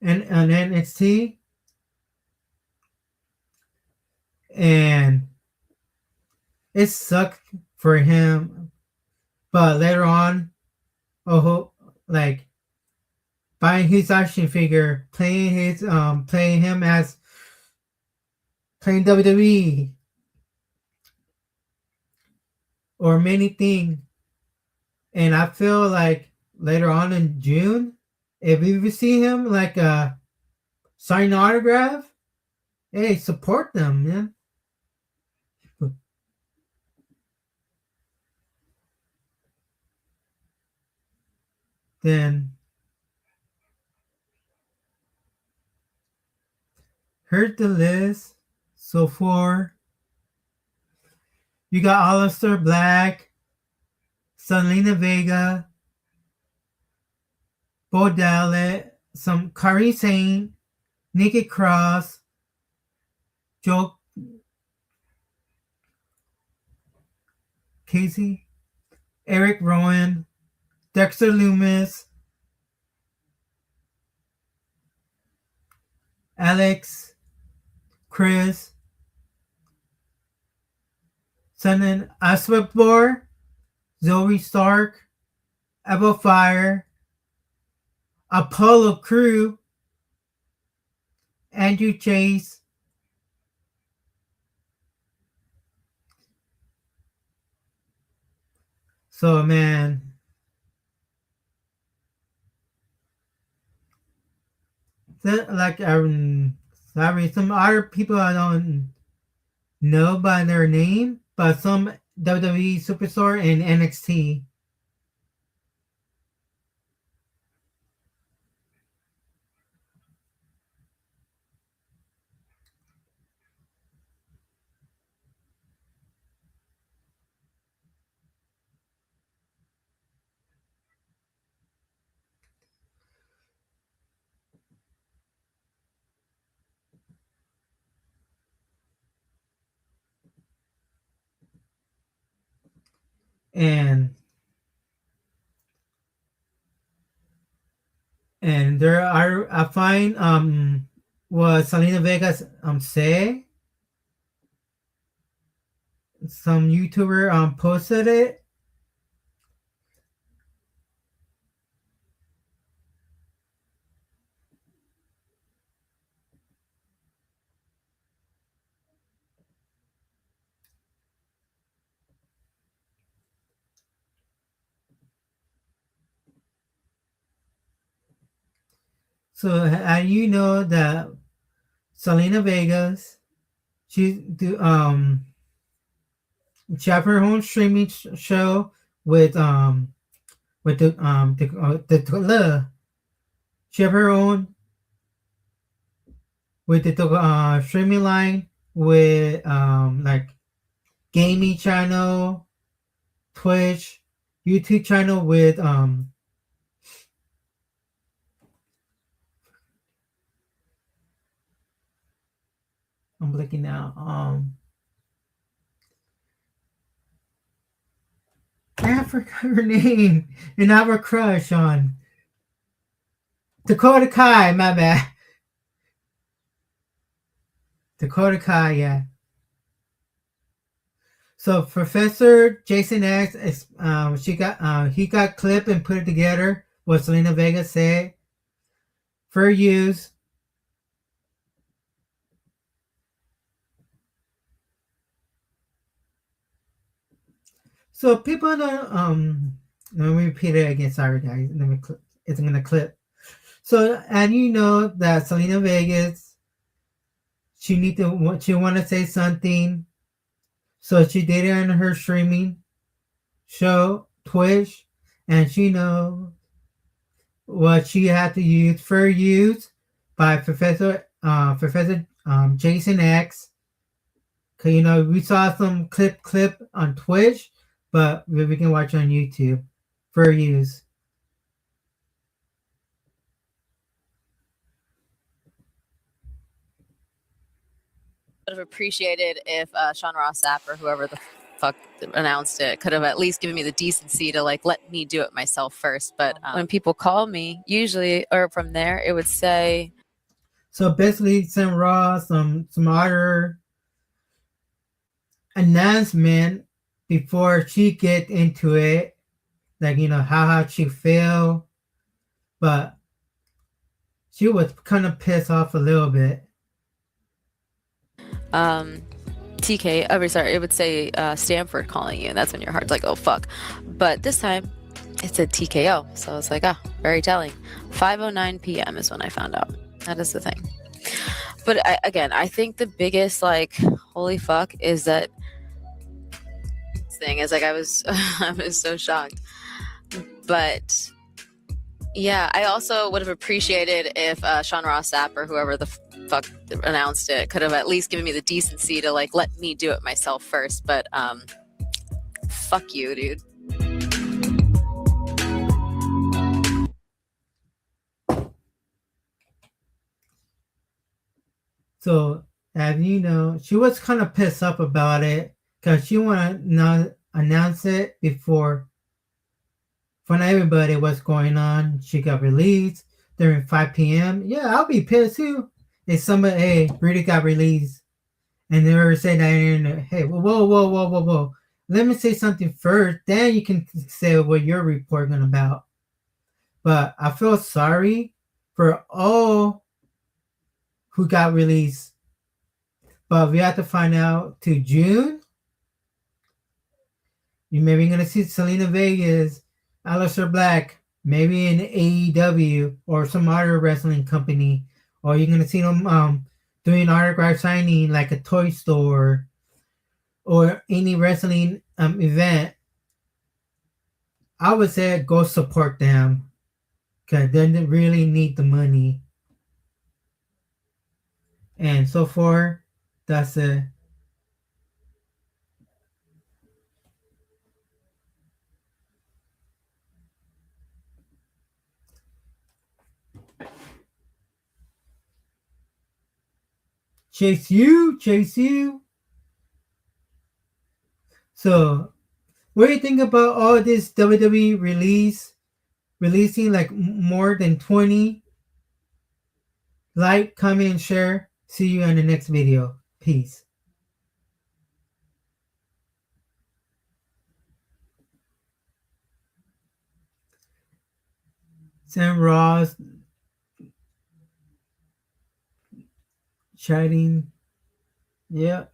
[SPEAKER 2] and on NXT, and it sucked for him. But later on, like buying his action figure, playing him as playing WWE or many things. And I feel like later on in June, if you see him like sign autograph, hey, support them, man. Then heard the list. So far, you got Aleister Black, Selena Vega, Bo Dallas, some Kairi Sane, Nikki Cross, Joe Casey, Eric Rowan, Dexter Lumis, Alex, Chris, sending Aswapor, Zoe Stark, Evo Fire, Apollo Crew, Andrew Chase, so man, like sorry, some other people I don't know by their name, but some WWE superstar in NXT. And there are I find what Selena Vega's say. Some YouTuber posted it. So you know that Selena Vegas, she have her own streaming show with she have her own with the streaming line with like gaming channel, Twitch, YouTube channel with I'm looking now. I forgot her name, and I have a crush on Dakota Kai. My bad, Dakota Kai. Yeah. So Professor Jason X, he got clipped and put it together. What Selena Vega said for use. So people don't let me repeat it again. Sorry guys, it's gonna clip. So and you know that Selena Vegas, she want to say something, so she did it on her streaming show Twitch, and she know what she had to use for use by Professor Jason X. Cause you know we saw some clip on Twitch, but we can watch on YouTube for use.
[SPEAKER 12] Would have appreciated if Sean Ross Sapp or whoever the fuck announced it could have at least given me the decency to like let me do it myself first. But when people call me, usually or from there, it would say.
[SPEAKER 2] So basically, some Ross, some other announcement before she get into it, like you know how she feel, but she was kind of pissed off a little bit.
[SPEAKER 12] TK, oh, sorry, it would say Stanford calling you, and that's when your heart's like, oh fuck. But this time it said TKO, so I was like, very telling. 5:09 p.m. is when I found out. That is the thing. But I think the biggest like holy fuck is that thing is like I was so shocked. But yeah, I also would have appreciated if Sean Ross Sapp or whoever the fuck announced it could have at least given me the decency to like let me do it myself first. But fuck you, dude.
[SPEAKER 2] So as you know, she was kind of pissed up about it because she wanted to announce it before when everybody was going on. She got released during 5 p.m. Yeah, I'll be pissed too if somebody really got released And they were saying that, hey, whoa. Let me say something first, then you can say what you're reporting about. But I feel sorry for all who got released. But we have to find out to June. You maybe going to see Selena Vegas, Aleister Black, maybe in AEW or some other wrestling company. Or you're going to see them doing autograph signing like a toy store or any wrestling event. I would say go support them because they really need the money. And so far, that's it. Chase you. So, what do you think about all this WWE releasing like more than 20? Like, comment, and share. See you in the next video. Peace. Sam Ross chatting. Yeah.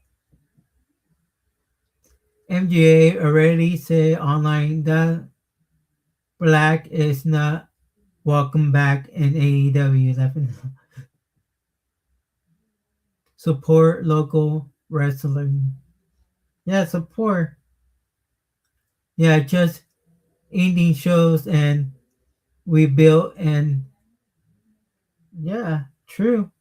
[SPEAKER 2] MGA already said online that Black is not welcome back in AEW. Support local wrestling. Yeah, support. Yeah, just indie shows and we built and yeah, true.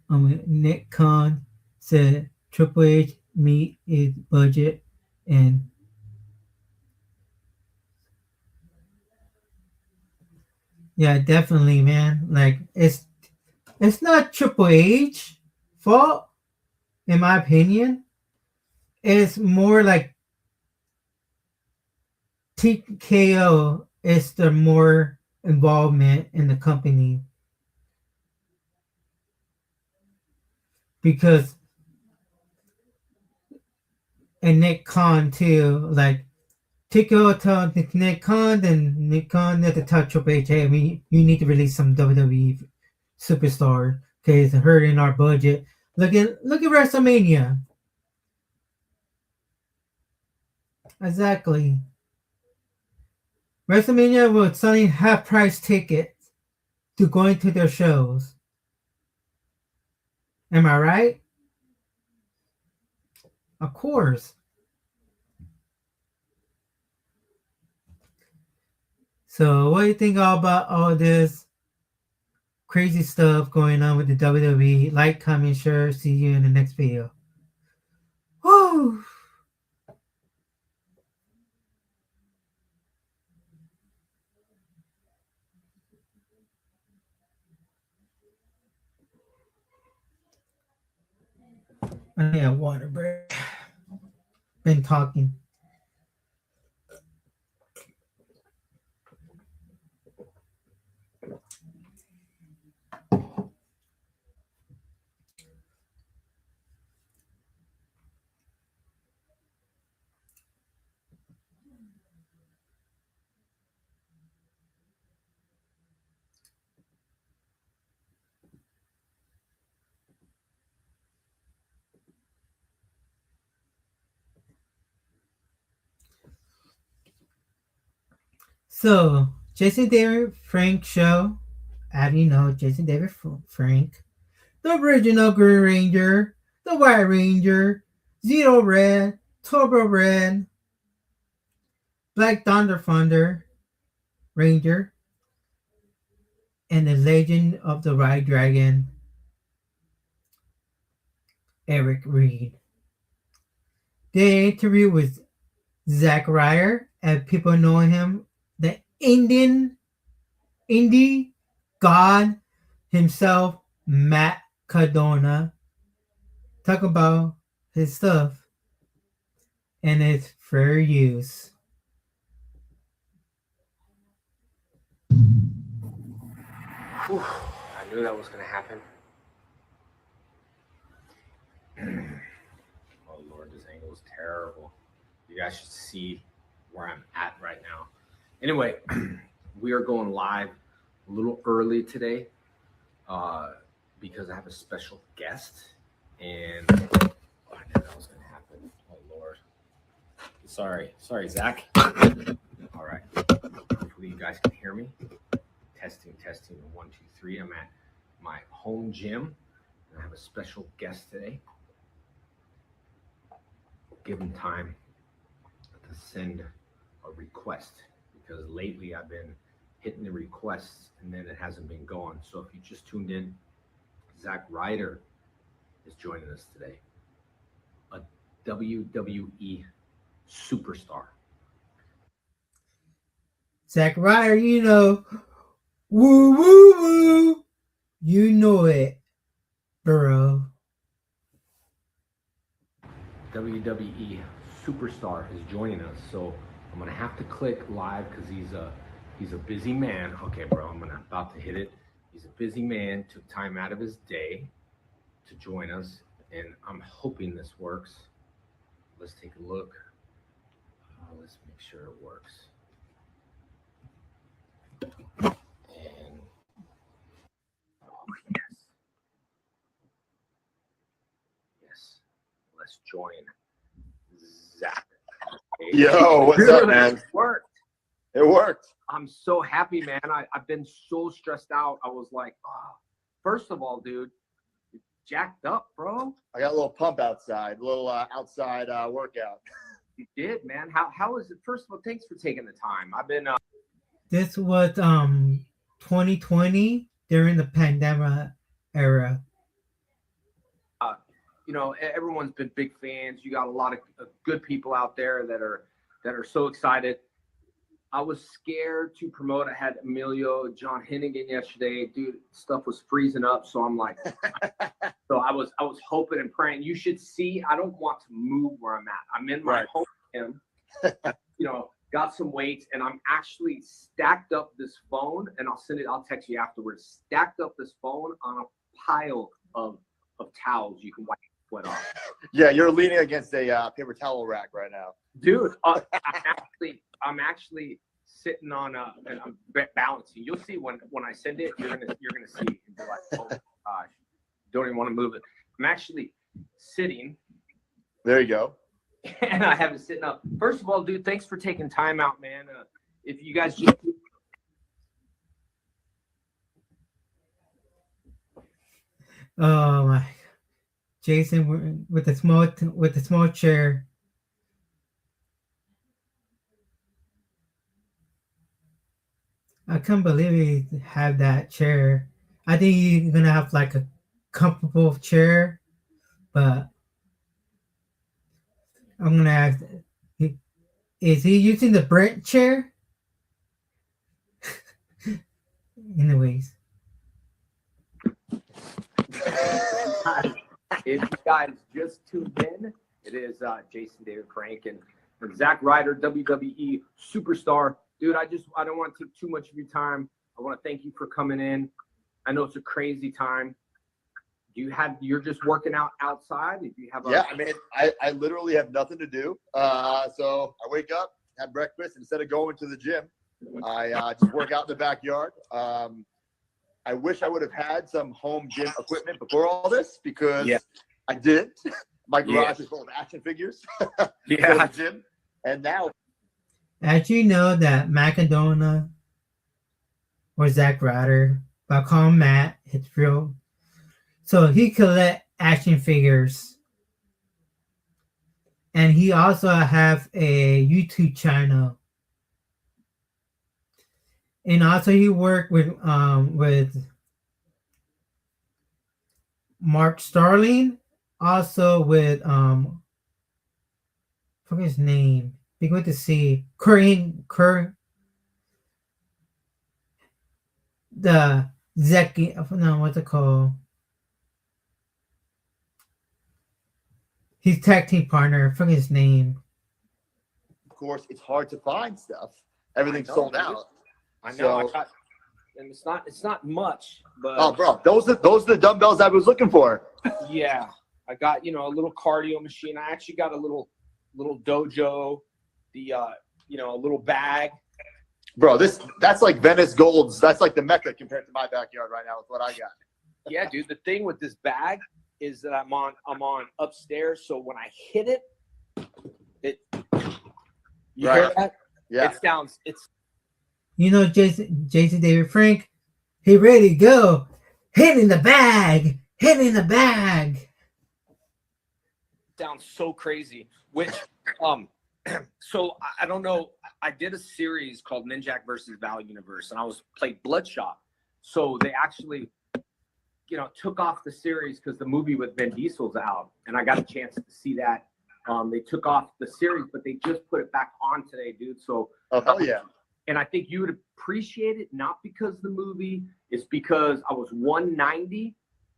[SPEAKER 2] Nick Khan said Triple H meet his budget and yeah, definitely, man. Like it's not Triple H fault, in my opinion. It's more like TKO is the more involvement in the company because and Nick Khan too, like TKO tell Nick Khan, then Nick Khan had to tell Triple H, hey, you need to release some WWE superstar because it's hurting our budget. Look at WrestleMania. Exactly. WrestleMania was selling half price tickets to going to their shows. Am I right? Of course. So what do you think all about all this crazy stuff going on with the WWE? Like, comment, share. See you in the next video. Woo! I need a water break. Been talking. So, Jason David Frank show. How do you know Jason David Frank? The original Green Ranger, the White Ranger, Zero Red, Turbo Red, Black Thunder Ranger, and the Legend of the White Dragon, Eric Reed. They interview with Zack Ryder, and people know him, the indie god himself, Matt Cardona. Talk about his stuff and its fair use.
[SPEAKER 13] Whew, I knew that was going to happen. Oh, Lord, this angle is terrible. You guys should see where I'm at right now. Anyway, we are going live a little early today because I have a special guest. And I knew that was going to happen. Oh, Lord. Sorry, Zach. All right. Hopefully you guys can hear me. Testing. 1, 2, 3. I'm at my home gym. And I have a special guest today. Give him time to send a request because lately I've been hitting the requests and then it hasn't been going. So if you just tuned in, Zack Ryder is joining us today. A WWE superstar.
[SPEAKER 2] Zack Ryder, you know, woo woo woo, you know it, bro.
[SPEAKER 13] WWE superstar is joining us, so I'm gonna have to click live because he's a busy man. Okay, bro, I'm about to hit it. He's a busy man, took time out of his day to join us, and I'm hoping this works. Let's take a look. Let's make sure it works. And yes, let's join Zach.
[SPEAKER 14] Yo, what's up, man?
[SPEAKER 13] It worked.
[SPEAKER 14] It worked.
[SPEAKER 13] I'm so happy, man. I've been so stressed out. I was like, oh, first of all, dude, you're jacked up, bro.
[SPEAKER 14] I got a little pump outside, a little outside workout.
[SPEAKER 13] You did, man. How is it? First of all, thanks for taking the time. I've been
[SPEAKER 2] This was 2020 during the pandemic era.
[SPEAKER 13] You know, everyone's been big fans. You got a lot of good people out there that are so excited. I was scared to promote. I had Emilio, John Hennigan yesterday. Dude, stuff was freezing up. So I'm like, so I was hoping and praying. You should see, I don't want to move where I'm at. I'm in my home gym, you know, got some weights, and I'm actually stacked up this phone, and I'll text you afterwards. Stacked up this phone on a pile of towels you can wipe sweat off.
[SPEAKER 14] Yeah, you're leaning against a paper towel rack right now.
[SPEAKER 13] Dude, I'm actually sitting on and I'm balancing. You'll see when I send it, you're gonna see and be like, oh my gosh, don't even want to move it. I'm actually sitting.
[SPEAKER 14] There you go.
[SPEAKER 13] And I have it sitting up. First of all, dude, thanks for taking time out, man. If you guys just
[SPEAKER 2] Oh my, Jason with the small chair. I can't believe he had that chair. I think you're gonna have like a comfortable chair, but I'm gonna ask: is he using the Brent chair? Anyways.
[SPEAKER 13] If you guys just tuned in, it is Jason David Frank and Zack Ryder, WWE superstar. Dude, I don't want to take too much of your time. I want to thank you for coming in. I know it's a crazy time. You're just working out outside? If you have
[SPEAKER 14] Yeah, I mean, I literally have nothing to do. So I wake up, have breakfast, instead of going to the gym, I just work out in the backyard. I wish I would have had some home gym equipment before all this because I didn't. My garage is full of action figures.
[SPEAKER 13] Yeah.
[SPEAKER 14] The gym. And now.
[SPEAKER 2] As you know that Matt Cardona or Zack Ryder, but I call him Matt, it's real. So he collect action figures. And he also have a YouTube channel. And also he worked with Mark Starling, also with forget his name. Be good to see the Zeki. No, what's it called? His tag team partner. Forget his name.
[SPEAKER 14] Of course, it's hard to find stuff. Everything's sold out.
[SPEAKER 13] I know.
[SPEAKER 14] So,
[SPEAKER 13] and it's not much, but
[SPEAKER 14] Oh, bro, those are the dumbbells I was looking for.
[SPEAKER 13] yeah, I got a little cardio machine. I actually got a little dojo, a little bag.
[SPEAKER 14] Bro, that's like Venice Gold's. That's like the Mecca compared to my backyard right now with what I got.
[SPEAKER 13] Yeah, dude. The thing with this bag is that I'm on upstairs, so when I hit it, you hear that?
[SPEAKER 14] Yeah.
[SPEAKER 13] It sounds.
[SPEAKER 2] Jason David Frank, he ready to go. Hitting the bag.
[SPEAKER 13] Sounds so crazy. Which, so I don't know. I did a series called Ninjak versus Val Universe, and I played Bloodshot. So they actually, took off the series because the movie with Vin Diesel's out, and I got a chance to see that. They took off the series, but they just put it back on today, dude. So,
[SPEAKER 14] oh hell yeah!
[SPEAKER 13] And I think you would appreciate it, not because the movie, it's because I was 190,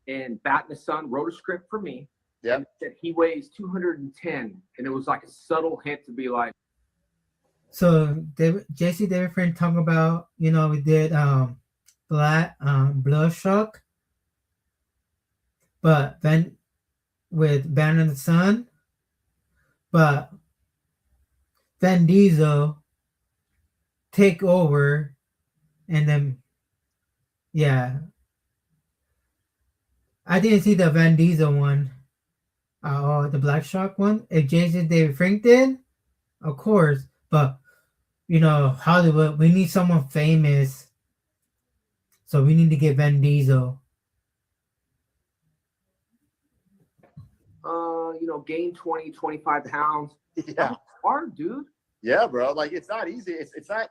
[SPEAKER 13] and Bat and the Sun wrote a script for me.
[SPEAKER 14] Yeah.
[SPEAKER 13] That he weighs 210, and it was like a subtle hint to be like.
[SPEAKER 2] So JC David Frank talking about, we did Bloodshot, but then with Ban and the Sun, but Vin Diesel take over, and then I didn't see the Vin Diesel one, or the Black Shark one. If Jason David Frank did, of course, but Hollywood, we need someone famous, so we need to get Vin Diesel.
[SPEAKER 13] Gain 20, 25 pounds.
[SPEAKER 14] Yeah.
[SPEAKER 13] That's hard, dude.
[SPEAKER 14] Yeah, bro. Like, it's not easy. It's not,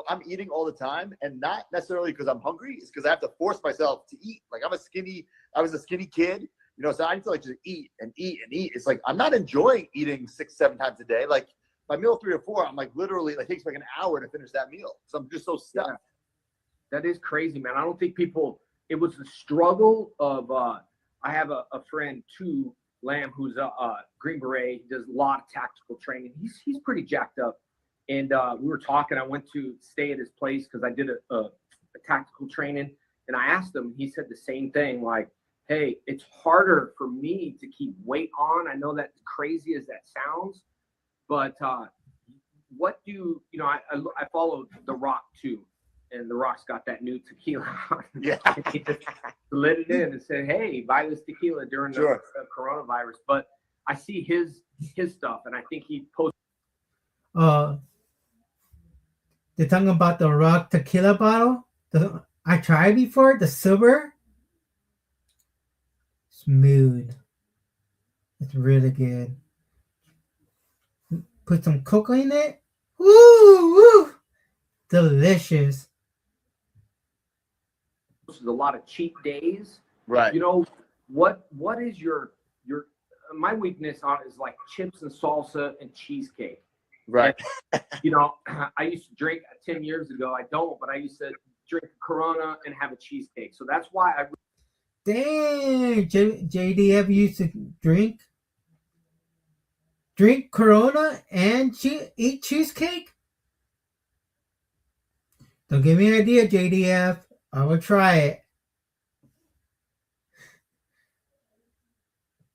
[SPEAKER 14] I'm eating all the time, and not necessarily because I'm hungry. It's because I have to force myself to eat. Like, I was a skinny kid, so I need to like just eat and eat and eat. It's like, I'm not enjoying eating 6-7 times a day. Like, my meal 3 or 4, I'm like literally, like, it takes like an hour to finish that meal. So I'm just so stuffed.
[SPEAKER 13] Yeah. That is crazy, man. I don't think it was the struggle of, I have a friend too, Lamb, who's a Green Beret. He does a lot of tactical training. He's pretty jacked up. And we were talking. I went to stay at his place because I did a tactical training. And I asked him, he said the same thing, like, hey, it's harder for me to keep weight on. I know that's crazy as that sounds, but what do, I followed The Rock too. And The Rock's got that new tequila.
[SPEAKER 14] Yeah.
[SPEAKER 13] He just lit it in and said, hey, buy this tequila during the coronavirus. But I see his stuff, and I think he posted.
[SPEAKER 2] They're talking about the Rock tequila bottle. I tried before, the silver. Smooth. It's really good. Put some cocoa in it. Woo! Delicious.
[SPEAKER 13] A lot of cheat days,
[SPEAKER 14] right?
[SPEAKER 13] What is your my weakness on is like chips and salsa and cheesecake,
[SPEAKER 14] right?
[SPEAKER 13] And, I used to drink 10 years ago. I don't, but I used to drink Corona and have a cheesecake. So that's why I.
[SPEAKER 2] Dang, JDF used to drink Corona and eat cheesecake. Don't give me an idea, JDF. I will try it.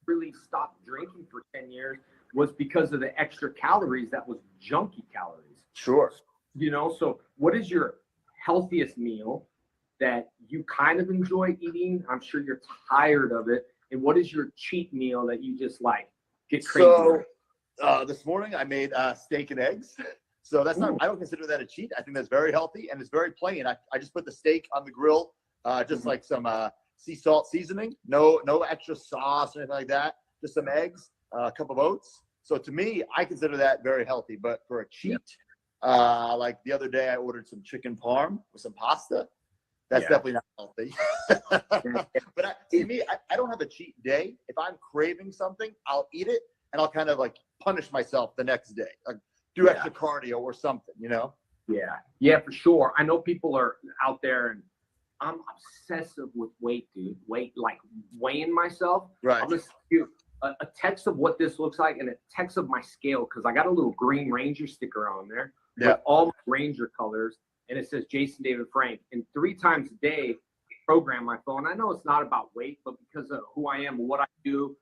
[SPEAKER 13] Really stopped drinking for 10 years was because of the extra calories. That was junky calories.
[SPEAKER 14] Sure.
[SPEAKER 13] So what is your healthiest meal that you kind of enjoy eating? I'm sure you're tired of it. And what is your cheat meal that you just like get crazy with?
[SPEAKER 14] This morning I made steak and eggs. So that's not, I don't consider that a cheat. I think that's very healthy, and it's very plain. I just put the steak on the grill, just like some sea salt seasoning, no extra sauce or anything like that, just some eggs, a cup of oats. So to me, I consider that very healthy. But for a cheat, like the other day I ordered some chicken parm with some pasta. That's definitely not healthy. But to me, I don't have a cheat day. If I'm craving something, I'll eat it, and I'll kind of like punish myself the next day. Like, do extra cardio or something,
[SPEAKER 13] Yeah, for sure. I know people are out there, and I'm obsessive with weight, dude. Like weighing myself.
[SPEAKER 14] Right.
[SPEAKER 13] I'll just do a text of what this looks like and a text of my scale, because I got a little Green Ranger sticker on there. with all my Ranger colors, and it says Jason David Frank. And 3 times a day, program my phone. I know it's not about weight, but because of who I am and what I do,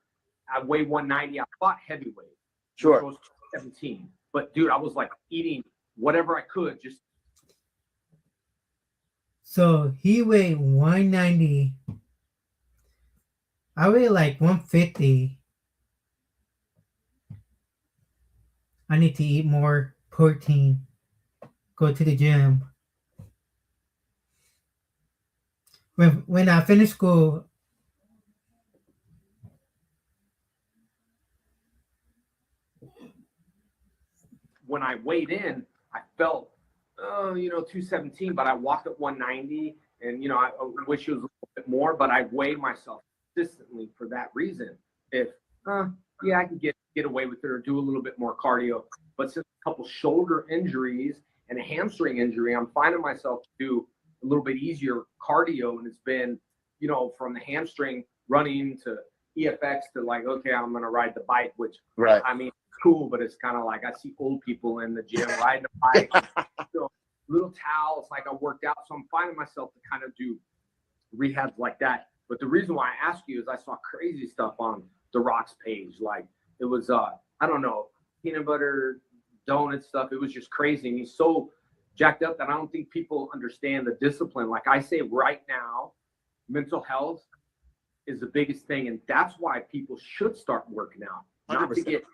[SPEAKER 13] I weigh 190. I fought heavyweight.
[SPEAKER 14] Sure.
[SPEAKER 13] I was 17. But dude, I was like eating whatever I could. Just
[SPEAKER 2] So he weighed 190. I weigh like 150. I need to eat more protein. Go to the gym. When I finish school,
[SPEAKER 13] when I weighed in, I felt, 217, but I walked at 190, and I wish it was a little bit more, but I weigh myself consistently for that reason. If I can get away with it or do a little bit more cardio, but since a couple shoulder injuries and a hamstring injury, I'm finding myself to do a little bit easier cardio, and it's been, from the hamstring running to EFX to like, okay, I'm gonna ride the bike, which I mean, cool, but it's kind of like I see old people in the gym riding a bike, little towels, like I worked out. So I'm finding myself to kind of do rehabs like that. But the reason why I ask you is I saw crazy stuff on The Rock's page. Like it was, I don't know, peanut butter donut stuff. It was just crazy. And he's so jacked up that I don't think people understand the discipline. Like I say right now, mental health is the biggest thing. And that's why people should start working out. Not 100%. To get,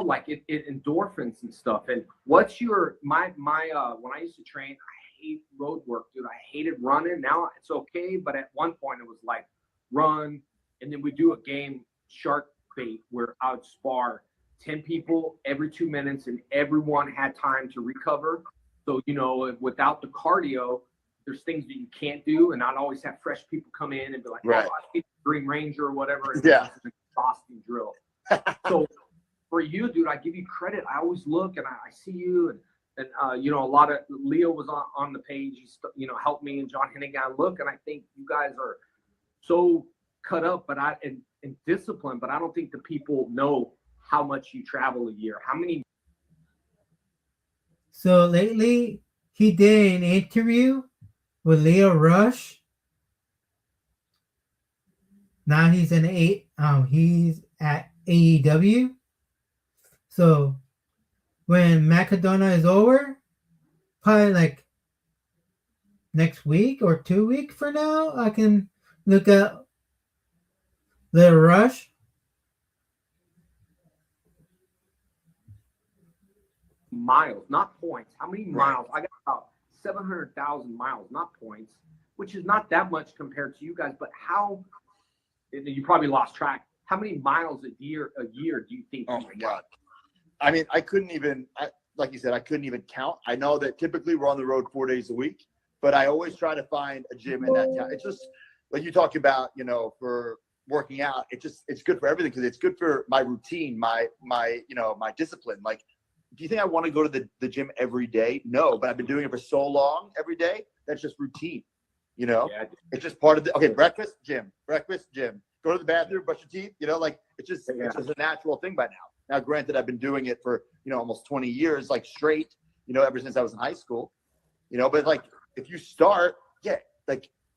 [SPEAKER 13] like it endorphins and stuff. And what's your, my when I used to train, I hate road work, dude. I hated running. Now it's okay. But at one point it was like run. And then we do a game, shark bait, where I would spar 10 people every 2 minutes and everyone had time to recover. So, without the cardio, there's things that you can't do. And I'd always have fresh people come in and be like, I hate Green Ranger or whatever. And it's an exhausting drill. So for you, dude, I give you credit. I always look and I see you and a lot of Leo was on the page. He helped me and John Hennigan look. And I think you guys are so cut up, but and disciplined, but I don't think the people know how much you travel a year. How many?
[SPEAKER 2] So lately he did an interview with Leo Rush. Now he's he's at AEW. So when Matt Cardona is over, probably like next week or 2 weeks from now, I can look at Leo Rush.
[SPEAKER 13] Miles, not points. How many miles? I got about 700,000 miles, not points, which is not that much compared to you guys. But how? You probably lost track. How many miles a year do you think?
[SPEAKER 14] Oh my God! I mean, I couldn't even. Like you said, I couldn't even count. I know that typically we're on the road 4 days a week, but I always try to find a gym in that town. It's just like you talk about, for working out. It's good for everything because it's good for my routine, my discipline. Like, do you think I want to go to the gym every day? No, but I've been doing it for so long every day. That's just routine. It's just part of breakfast, gym, go to the bathroom, brush your teeth, it's just a natural thing by now. Now, granted, I've been doing it for, almost 20 years, like straight, ever since I was in high school, but like, if you start,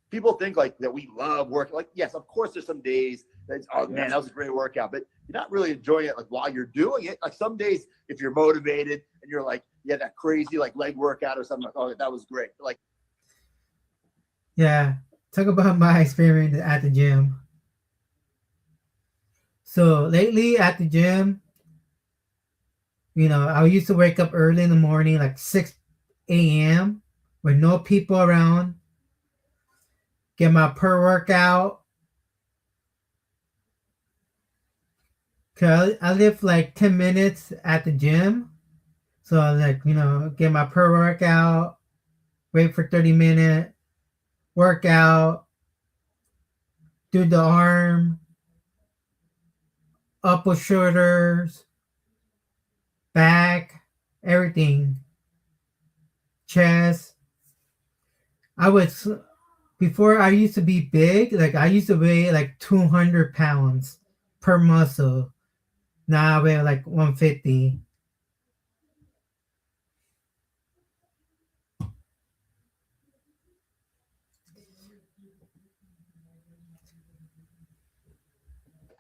[SPEAKER 14] people think like that we love work. Like, yes, of course there's some days that's, oh man, that was a great workout, but you're not really enjoying it like while you're doing it. Like some days, if you're motivated and you're like, that crazy like leg workout or something, like, oh, that was great. Like,
[SPEAKER 2] yeah, talk about my experience at the gym. So lately at the gym, I used to wake up early in the morning, like 6 a.m. with no people around, get my per-workout. Cause I live like 10 minutes at the gym. So I get my per-workout, wait for 30 minutes, workout, do the arm, upper shoulders, back, everything, chest. Before I used to be big, like I used to weigh like 200 pounds per muscle. Now I weigh like 150.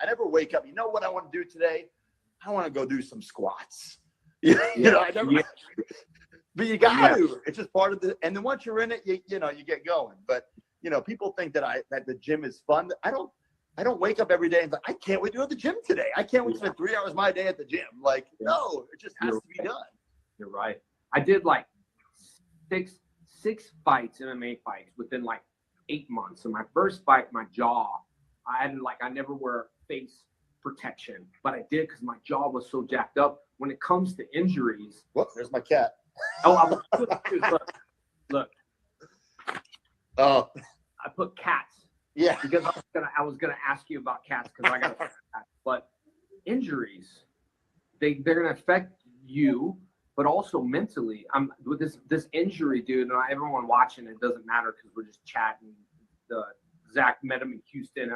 [SPEAKER 14] I never wake up. You know what I want to do today? I want to go do some squats. You know, I never. But you got to. It's just part of the. And then once you're in it, you know, you get going. But you know, people think that that the gym is fun. I don't wake up every day and like, I can't wait to go to the gym today. I can't wait to spend 3 hours of my day at the gym. Like, no, it just has to be done.
[SPEAKER 13] You're right. I did like six fights, MMA fights, within like 8 months. So my first fight, my jaw, I never wear face protection, but I did because my jaw was so jacked up. When it comes to injuries,
[SPEAKER 14] whoop, there's my cat.
[SPEAKER 13] Oh, look.
[SPEAKER 14] Oh,
[SPEAKER 13] I put cats.
[SPEAKER 14] Yeah,
[SPEAKER 13] because I was gonna ask you about cats because I got cats. But injuries, they're gonna affect you, but also mentally. I'm with this injury, dude, and everyone watching, it doesn't matter because we're just chatting. Zach met him in Houston.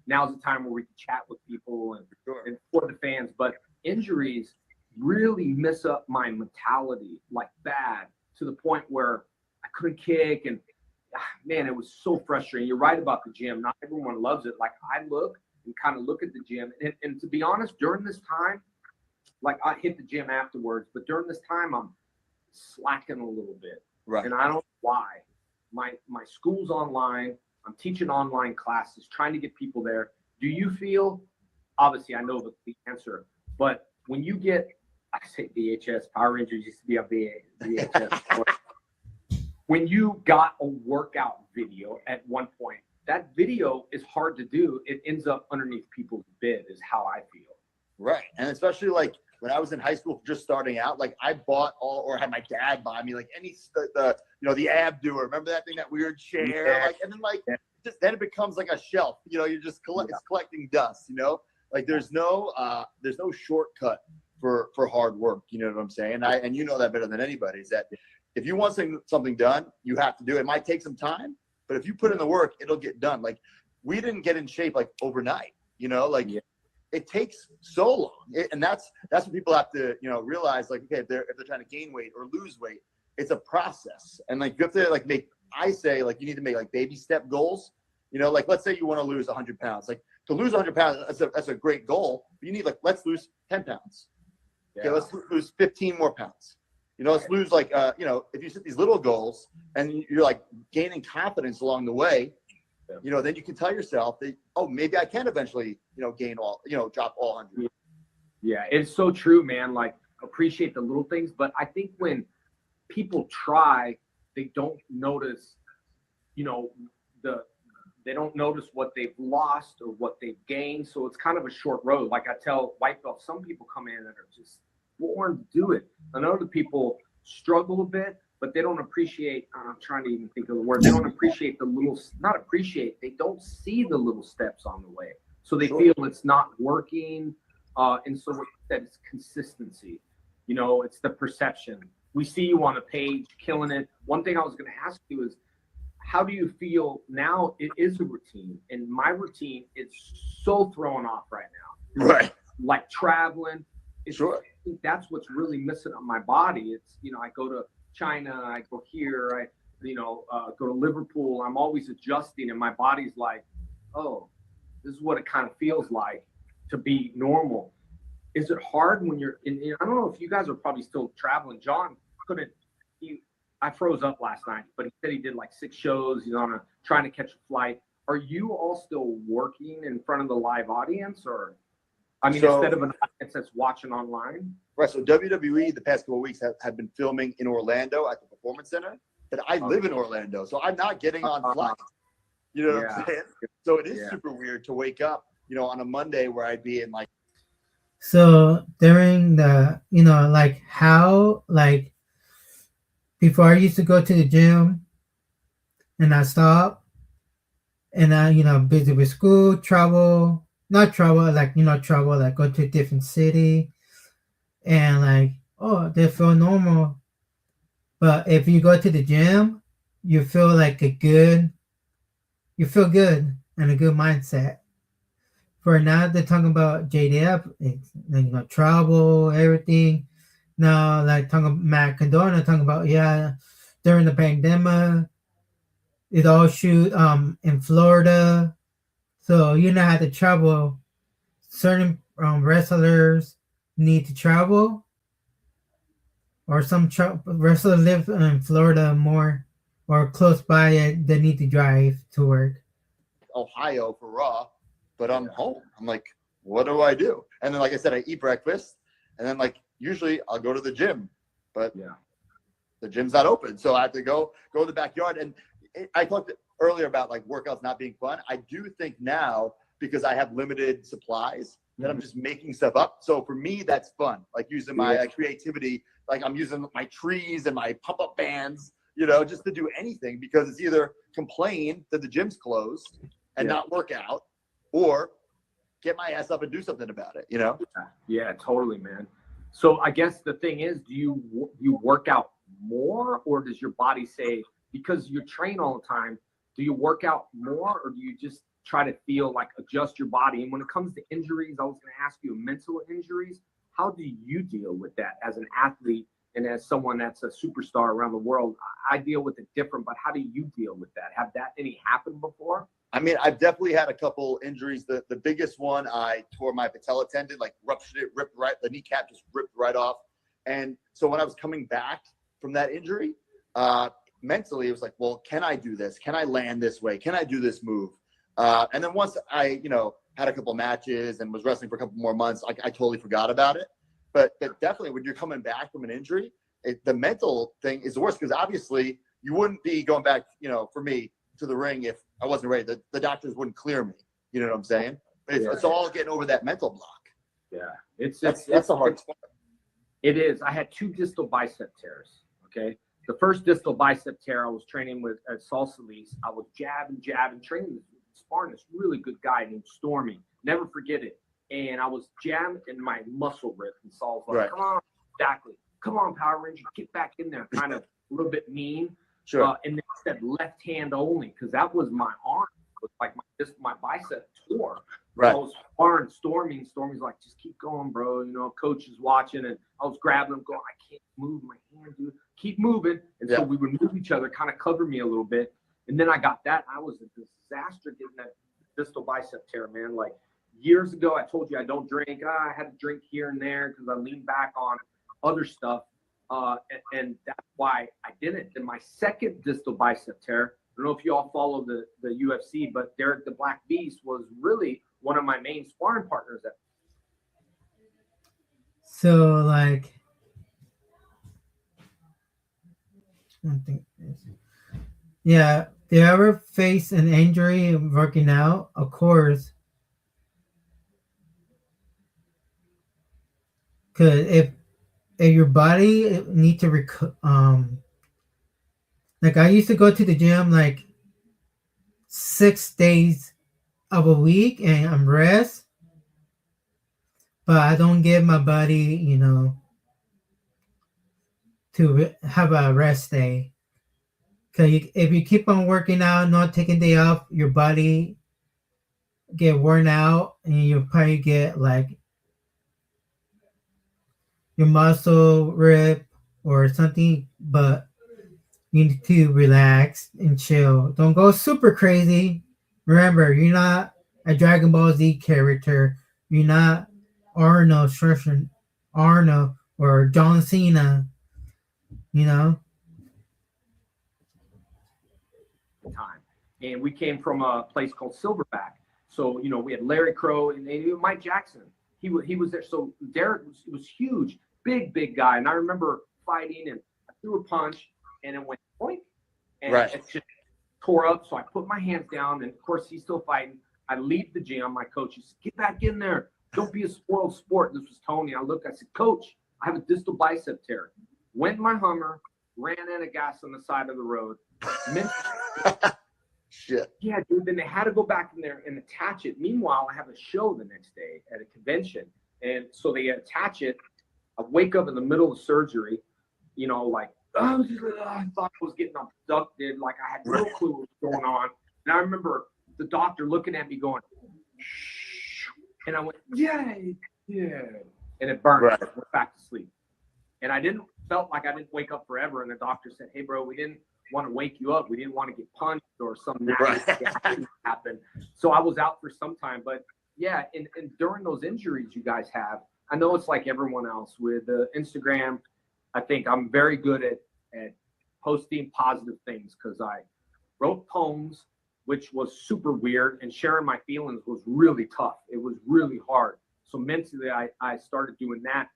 [SPEAKER 13] Now's the time where we can chat with people and for the fans. But injuries really mess up my mentality like bad, to the point where I couldn't kick, and man, it was so frustrating. You're right about the gym. Not everyone loves it. Like, I look at the gym, and to be honest, during this time, like, I hit the gym afterwards, but during this time I'm slacking a little bit.
[SPEAKER 14] Right.
[SPEAKER 13] And I don't know why. My school's online. I'm teaching online classes, trying to get people there. Do you feel, obviously I know the answer, but when you get, I say VHS, Power Rangers used to be on VHS. When you got a workout video at one point, that video is hard to do. It ends up underneath people's bed, is how I feel.
[SPEAKER 14] Right. And especially like when I was in high school, just starting out, like I bought or had my dad buy me like the ab doer. Remember that thing, that weird chair?
[SPEAKER 13] Yeah.
[SPEAKER 14] Like, and then like then it becomes like a shelf. You know, you're just it's collecting dust. You know, like there's no shortcut for hard work. You know what I'm saying? And you know that better than anybody, is that if you want something done, you have to do it. It might take some time, but if you put in the work, it'll get done. Like, we didn't get in shape like overnight. You know, like. Yeah. It takes so long, and that's what people have to realize. Like, okay, if they're trying to gain weight or lose weight, it's a process, and like you have to like make. I say like you need to make like baby step goals. You know, like let's say you want to lose 100 pounds. Like to lose 100 pounds, that's a great goal. But you need like let's lose 10 pounds. Okay, let's lose 15 more pounds. You know, let's lose like if you set these little goals and you're like gaining confidence along the way. You know, then you can tell yourself that, oh, maybe I can eventually, gain all, drop all 100.
[SPEAKER 13] Yeah, it's so true, man. Like, appreciate the little things. But I think when people try, they don't notice, they don't notice what they've lost or what they've gained. So it's kind of a short road. Like I tell white belts, some people come in that are just born to do it. And other people struggle a bit, but they don't appreciate, I'm trying to even think of the word, they don't appreciate they don't see the little steps on the way. So they feel it's not working. And so what you said is consistency. It's the perception. We see you on a page killing it. One thing I was going to ask you is, how do you feel now? It is a routine, and my routine is so thrown off right now.
[SPEAKER 14] Right.
[SPEAKER 13] Like traveling. I think that's what's really missing on my body. It's, I go to China, I go here, go to Liverpool. I'm always adjusting, and my body's like, oh, this is what it kind of feels like to be normal. Is it hard when you're in? I don't know if you guys are probably still traveling. John couldn't. I froze up last night, but he said he did like 6 shows. He's trying to catch a flight. Are you all still working in front of the live audience, or? Instead of an audience that's watching online?
[SPEAKER 14] Right. So WWE the past couple of weeks have been filming in Orlando at the Performance Center. But I live in Orlando, so I'm not getting on flights. You know what I'm saying? So it is super weird to wake up, on a Monday where I'd be in like.
[SPEAKER 2] So during the, before I used to go to the gym and I stopped and I, busy with school, travel, like go to a different city and like, oh, they feel normal. But if you go to the gym, you feel like good and a good mindset. For now, they're talking about JDF, it's, travel, everything. Now, like talking about Matt Cardona, talking about, during the pandemic, it all shoot in Florida. So you know how to travel certain wrestlers need to travel, or some wrestlers live in Florida more or close by it, they need to drive to work.
[SPEAKER 14] Ohio for Raw, but I'm home. I'm like, what do I do? And then, like I said, I eat breakfast, and then like usually I'll go to the gym, but the gym's not open, so I have to go to the backyard. And I talked earlier about like workouts not being fun. I do think now, because I have limited supplies, that I'm just making stuff up. So for me, that's fun. Like using my creativity. Like I'm using my trees and my pump-up bands, you know, just to do anything, because it's either complain that the gym's closed and not work out, or get my ass up and do something about it, you know?
[SPEAKER 13] Yeah, totally, man. So I guess the thing is, do you work out more, or does your body say, because you train all the time, do you work out more, or do you just try to feel like adjust your body? And when it comes to injuries, I was going to ask you, mental injuries, how do you deal with that as an athlete and as someone that's a superstar around the world? I deal with it different, but how do you deal with that? Have that any happened before?
[SPEAKER 14] I mean, I've definitely had a couple injuries. The biggest one, I tore my patella tendon, like ruptured it, ripped right, the kneecap just ripped right off. And so when I was coming back from that injury, mentally, it was like, well, can I do this? Can I land this way? Can I do this move? And then once I, had a couple matches and was wrestling for a couple more months, I totally forgot about it. But definitely when you're coming back from an injury, the mental thing is the worst, because obviously you wouldn't be going back, for me, to the ring if I wasn't ready. The doctors wouldn't clear me. You know what I'm saying? It's all getting over that mental block.
[SPEAKER 13] Yeah.
[SPEAKER 14] That's the hard part.
[SPEAKER 13] It is. I had 2 distal bicep tears. Okay. The first distal bicep tear, I was training with Salsa Lease. I was jabbing, training with sparring this really good guy named Stormy. Never forget it. And I was jamming and my muscle ripped, and Saul's like, come on, exactly. Come on, Power Ranger, get back in there. Kind of a little bit mean.
[SPEAKER 14] Sure.
[SPEAKER 13] And they said left hand only, because that was my arm. It was like my bicep tore.
[SPEAKER 14] Right.
[SPEAKER 13] I was sparring Stormy, and Stormy's like, just keep going, bro. Coach is watching, and I was grabbing him, going, I can't move my hand, dude. Keep moving. And so we would move each other, kind of cover me a little bit. And then I got that. I was a disaster getting that distal bicep tear, man. Like years ago, I told you I don't drink. I had to drink here and there because I leaned back on other stuff. And that's why I didn't. And my second distal bicep tear, I don't know if you all follow the UFC, but Derek the Black Beast was really one of my main sparring partners.
[SPEAKER 2] So, like, yeah, do you ever face an injury working out? Of course. Because if your body need to like I used to go to the gym like 6 days of a week and I'm rest, but I don't give my body, to have a rest day. Because if you keep on working out, not taking a day off, your body get worn out, and you'll probably get like your muscle rip or something. But you need to relax and chill. Don't go super crazy. Remember, you're not a Dragon Ball Z character. You're not Arnold or John Cena.
[SPEAKER 13] Time. And we came from a place called Silverback. So, we had Larry Crow and Mike Jackson. He was there. So Derek was huge, big guy. And I remember fighting, and I threw a punch and it went point. And it just tore up. So I put my hands down, and of course he's still fighting. I leave the gym. My coach, he said, get back in there. Don't be a spoiled sport. This was Tony. I looked, I said, Coach, I have a distal bicep tear. Went in my Hummer, ran out of gas on the side of the road.
[SPEAKER 14] Shit.
[SPEAKER 13] Yeah, dude. Then they had to go back in there and attach it. Meanwhile, I have a show the next day at a convention. And so they attach it. I wake up in the middle of surgery, like, I thought I was getting abducted. Like I had no clue what was going on. And I remember the doctor looking at me going, shh. And I went, yeah. And it burned. I went back to sleep. And felt like I didn't wake up forever. And the doctor said, hey, bro, we didn't want to wake you up. We didn't want to get punched or some nasty thing happen. So I was out for some time. But Yeah, and during those injuries you guys have, I know it's like everyone else with Instagram. I think I'm very good at posting positive things because I wrote poems, which was super weird, and sharing my feelings was really tough. It was really hard. So mentally, I started doing that.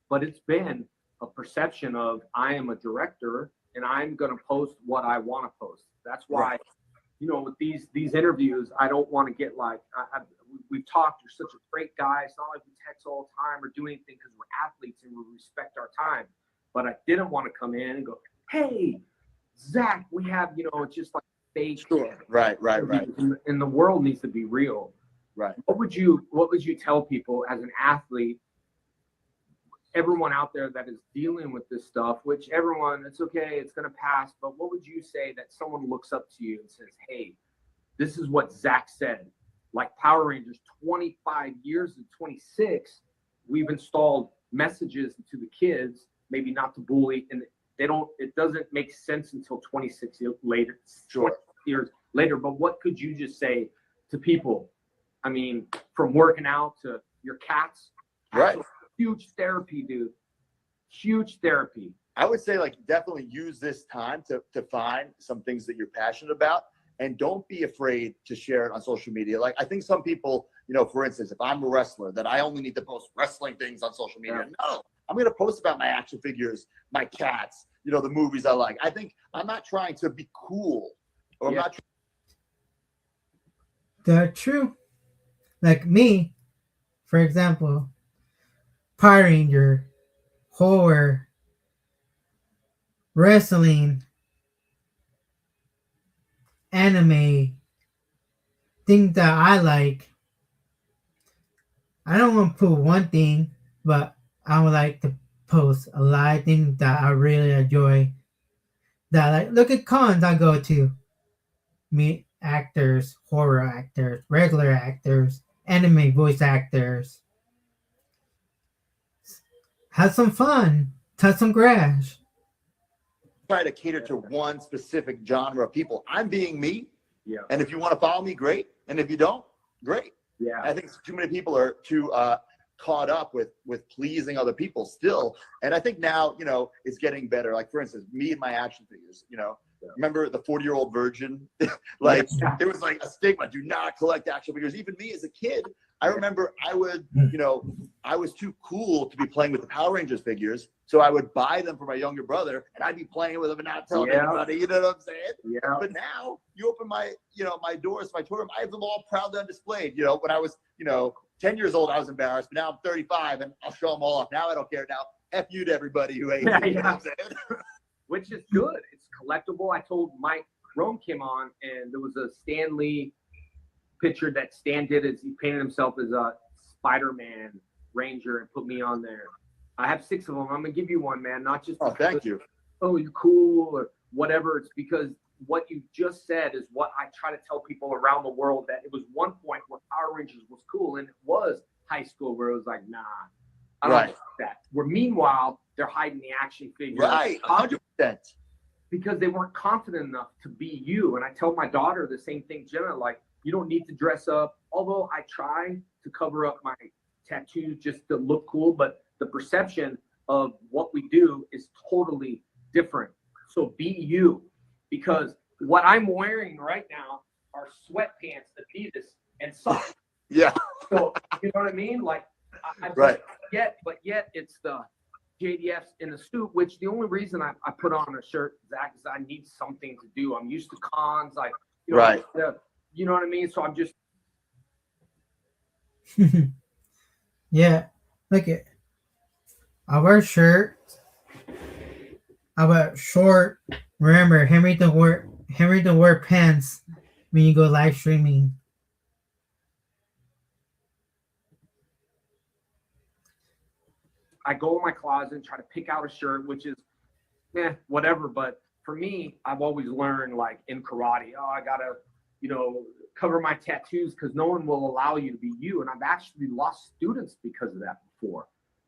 [SPEAKER 13] But it's been a perception of I am a director and I'm going to post what I want to post. That's why, you know, with these interviews, I don't want to get like, we've talked, you're such a great guy. It's not like we text all the time or do anything because we're athletes and we respect our time. But I didn't want to come in and go, hey, Zach, we have, you know, it's just like fake.
[SPEAKER 14] Sure. Right.
[SPEAKER 13] And the world needs to be real.
[SPEAKER 14] Right.
[SPEAKER 13] What would you tell people as an athlete, everyone out there that is dealing with this stuff, which everyone, it's okay, it's going to pass, but what would you say that someone looks up to you and says, hey, this is what Zach said? Like Power Rangers, 25 years and 26, we've installed messages to the kids, maybe not to bully, and it doesn't make sense until 26 years later,
[SPEAKER 14] Sure.
[SPEAKER 13] 26 years later. But what could you just say to people? I mean, from working out to your cats,
[SPEAKER 14] Right.
[SPEAKER 13] Huge therapy, dude. Huge therapy.
[SPEAKER 14] I would say like definitely use this time to find some things that you're passionate about, and don't be afraid to share it on social media. Like I think some people, you know, for instance, if I'm a wrestler, that I only need to post wrestling things on social media.
[SPEAKER 13] Yeah.
[SPEAKER 14] No, I'm going to post about my action figures, my cats, you know, the movies I like. I think I'm not trying to be cool, or I'm not.
[SPEAKER 2] That's true. Like me, for example, Power Ranger, horror, wrestling, anime, things that I like. I don't want to put one thing, but I would like to post a lot of things that I really enjoy. That like, look at cons I go to. Meet actors, horror actors, regular actors, anime voice actors. Have some fun. Touch some grass.
[SPEAKER 14] Try to cater to one specific genre of people. I'm being me.
[SPEAKER 13] Yeah.
[SPEAKER 14] And if you want to follow me, great. And if you don't, great.
[SPEAKER 13] Yeah.
[SPEAKER 14] I think too many people are too caught up with pleasing other people still. And I think now, you know, it's getting better. Like, for instance, me and my action figures, you know, remember the 40-year-old virgin? Like, it was like a stigma. Do not collect action figures. Even me as a kid, I remember I would, you know, I was too cool to be playing with the Power Rangers figures. So I would buy them for my younger brother, and I'd be playing with them and not telling anybody. You know what I'm saying?
[SPEAKER 13] Yeah.
[SPEAKER 14] But now you open my, you know, my doors to my toy room. I have them all proudly on display. You know, when I was, you know, 10 years old, I was embarrassed. But now I'm 35, and I'll show them all off. Now I don't care. Now, F you to everybody who hates me. You know what I'm saying?
[SPEAKER 13] Which is good. It's collectible. I told Mike Rome came on, and there was a Stan Lee picture that Stan did. As he painted himself as a Spider-Man Ranger and put me on there. I have 6 of them. I'm gonna give you one, man. Not just
[SPEAKER 14] thank you.
[SPEAKER 13] Oh, you're cool or whatever. It's because what you just said is what I try to tell people around the world, that it was one point where Power Rangers was cool, and it was high school where it was like, nah, I don't like that. Where meanwhile they're hiding the action figures.
[SPEAKER 14] Right, 100%.
[SPEAKER 13] Because they weren't confident enough to be you. And I tell my daughter the same thing, Jenna, like, you don't need to dress up. Although I try to cover up my tattoos just to look cool, but the perception of what we do is totally different. So be you, because what I'm wearing right now are sweatpants, Adidas, and socks.
[SPEAKER 14] Yeah.
[SPEAKER 13] So you know what I mean? Like,
[SPEAKER 14] right.
[SPEAKER 13] But yet it's the JDFs in a suit, which the only reason I put on a shirt, Zach, is I need something to do. I'm used to cons, like, you know,
[SPEAKER 14] right.
[SPEAKER 13] You know what I mean? So I'm just.
[SPEAKER 2] Yeah, look at. I wear shirts. I wear short. Remember, Henry don't wear pants when you go live streaming.
[SPEAKER 13] I go in my closet and try to pick out a shirt, which is, whatever. But for me, I've always learned, like in karate, I gotta, you know, cover my tattoos because no one will allow you to be you. And I've actually lost students because of that before.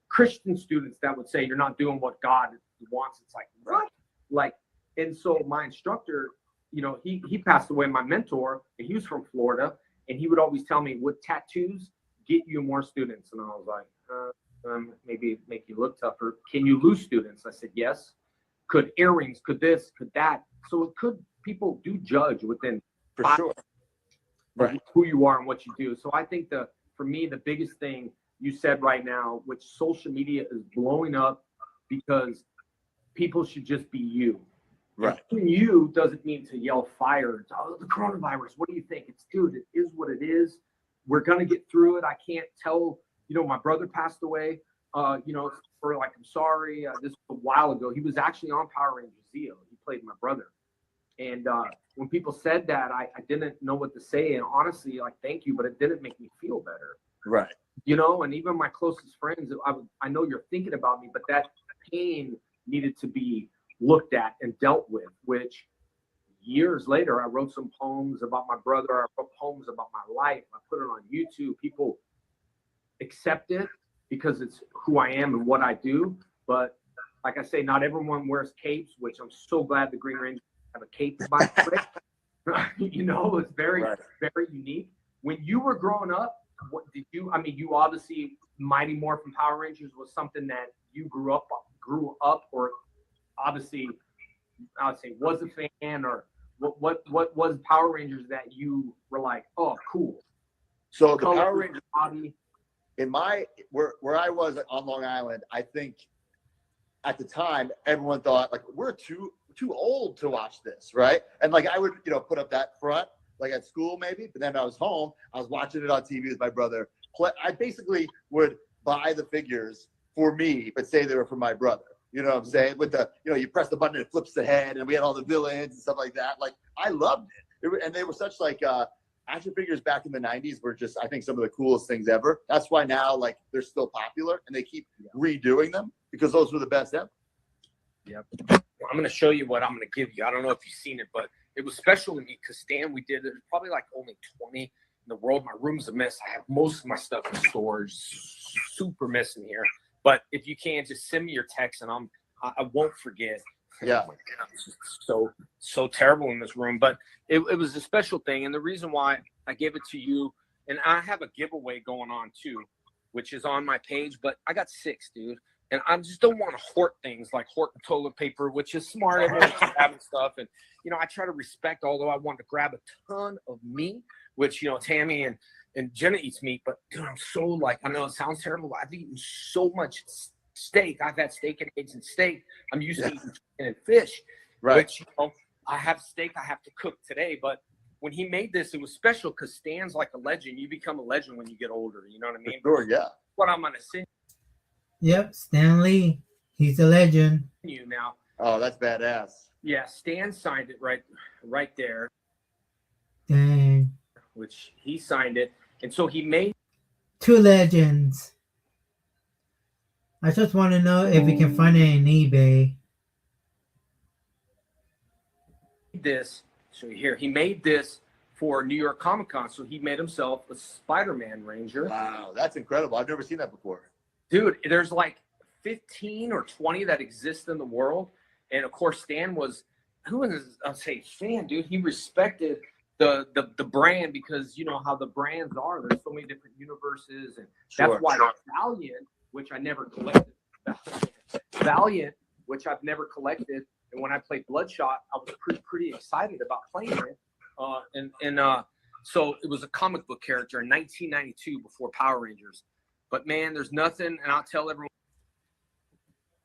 [SPEAKER 13] Christian students that would say you're not doing what God wants. It's like, what? Like, and so my instructor, you know, he passed away, my mentor, and he was from Florida, And he would always tell me, would tattoos get you more students? And I was like, maybe make you look tougher. Can you lose students? I said, yes. Could earrings, could this, could that. So it could, people do judge within
[SPEAKER 14] For sure.
[SPEAKER 13] Right. Who you are and what you do. So I think for me, the biggest thing you said right now, which social media is blowing up because people should just be you.
[SPEAKER 14] Right.
[SPEAKER 13] And you doesn't mean to yell fire. It's, oh, the coronavirus. What do you think? It's, dude, it is what it is. We're going to get through it. I can't tell, my brother passed away, for like, I'm sorry. This was a while ago. He was actually on Power Rangers Zeo. He played my brother. And when people said that, I didn't know what to say. And honestly, like, thank you, but it didn't make me feel better.
[SPEAKER 14] Right.
[SPEAKER 13] And even my closest friends, I know you're thinking about me, but that pain needed to be looked at and dealt with, which years later, I wrote some poems about my brother. I wrote poems about my life. I put it on YouTube. People accept it because it's who I am and what I do. But like I say, not everyone wears capes, which I'm so glad the Green Rangers have a cape by the way. It's very, very unique. When you were growing up, what did you, you obviously Mighty Morphin Power Rangers was something that you grew up or obviously I would say was a fan, or what was Power Rangers that you were like, oh, cool.
[SPEAKER 14] So the Power Rangers in where I was on Long Island, I think at the time everyone thought like we're too old to watch this, right? And like I would put up that front like at school maybe, but then I was home, I was watching it on TV with my brother. I basically would buy the figures for me, but say they were for my brother. You know what I'm saying? With the, you press the button and it flips the head, and we had all the villains and stuff like that. Like, I loved it. And they were such like, action figures back in the 90s were just, I think, some of the coolest things ever. That's why now, like, they're still popular and they keep redoing them because those were the best ever.
[SPEAKER 13] Yep. I'm going to show you what I'm going to give you. I don't know if you've seen it, but it was special to me because Stan, we did it. Probably like only 20 in the world. My room's a mess. I have most of my stuff in storage. Super mess in here. But if you can, just send me your text, and I won't forget.
[SPEAKER 14] Yeah.
[SPEAKER 13] Oh my God, it's just so terrible in this room. But it was a special thing, and the reason why I gave it to you, and I have a giveaway going on too, which is on my page. But I got 6, dude, and I just don't want to hoard things like hoarding toilet paper, which is smart. Everyone's grabbing stuff, and I try to respect. Although I want to grab a ton of meat, which Tammy and Jenna eats meat, but dude, I'm so like, I know it sounds terrible, but I've eaten so much steak. I've had steak and eggs and steak. I'm used to eating chicken and fish, which, I have steak I have to cook today. But when he made this, it was special because Stan's like a legend. You become a legend when you get older. You know what I mean?
[SPEAKER 14] Sure, yeah.
[SPEAKER 13] What I'm going to send
[SPEAKER 2] Yep, Stan Lee. He's a legend.
[SPEAKER 13] you now.
[SPEAKER 14] Oh, that's badass.
[SPEAKER 13] Yeah, Stan signed it right there.
[SPEAKER 2] Dang.
[SPEAKER 13] Which he signed it. And so he made
[SPEAKER 2] 2 legends. I just want to know if we can find it in eBay.
[SPEAKER 13] this. So here, he made this for New York Comic Con. So he made himself a Spider-Man Ranger.
[SPEAKER 14] Wow, that's incredible. I've never seen that before.
[SPEAKER 13] Dude, there's like 15 or 20 that exist in the world. And of course, Stan was, I'll say fan, dude. He respected the brand because you know how the brands are. There's so many different universes, and that's why Valiant, which I never collected, I've never collected, and when I played Bloodshot, I was pretty excited about playing it. So it was a comic book character in 1992 before Power Rangers. But man, there's nothing, and I'll tell everyone.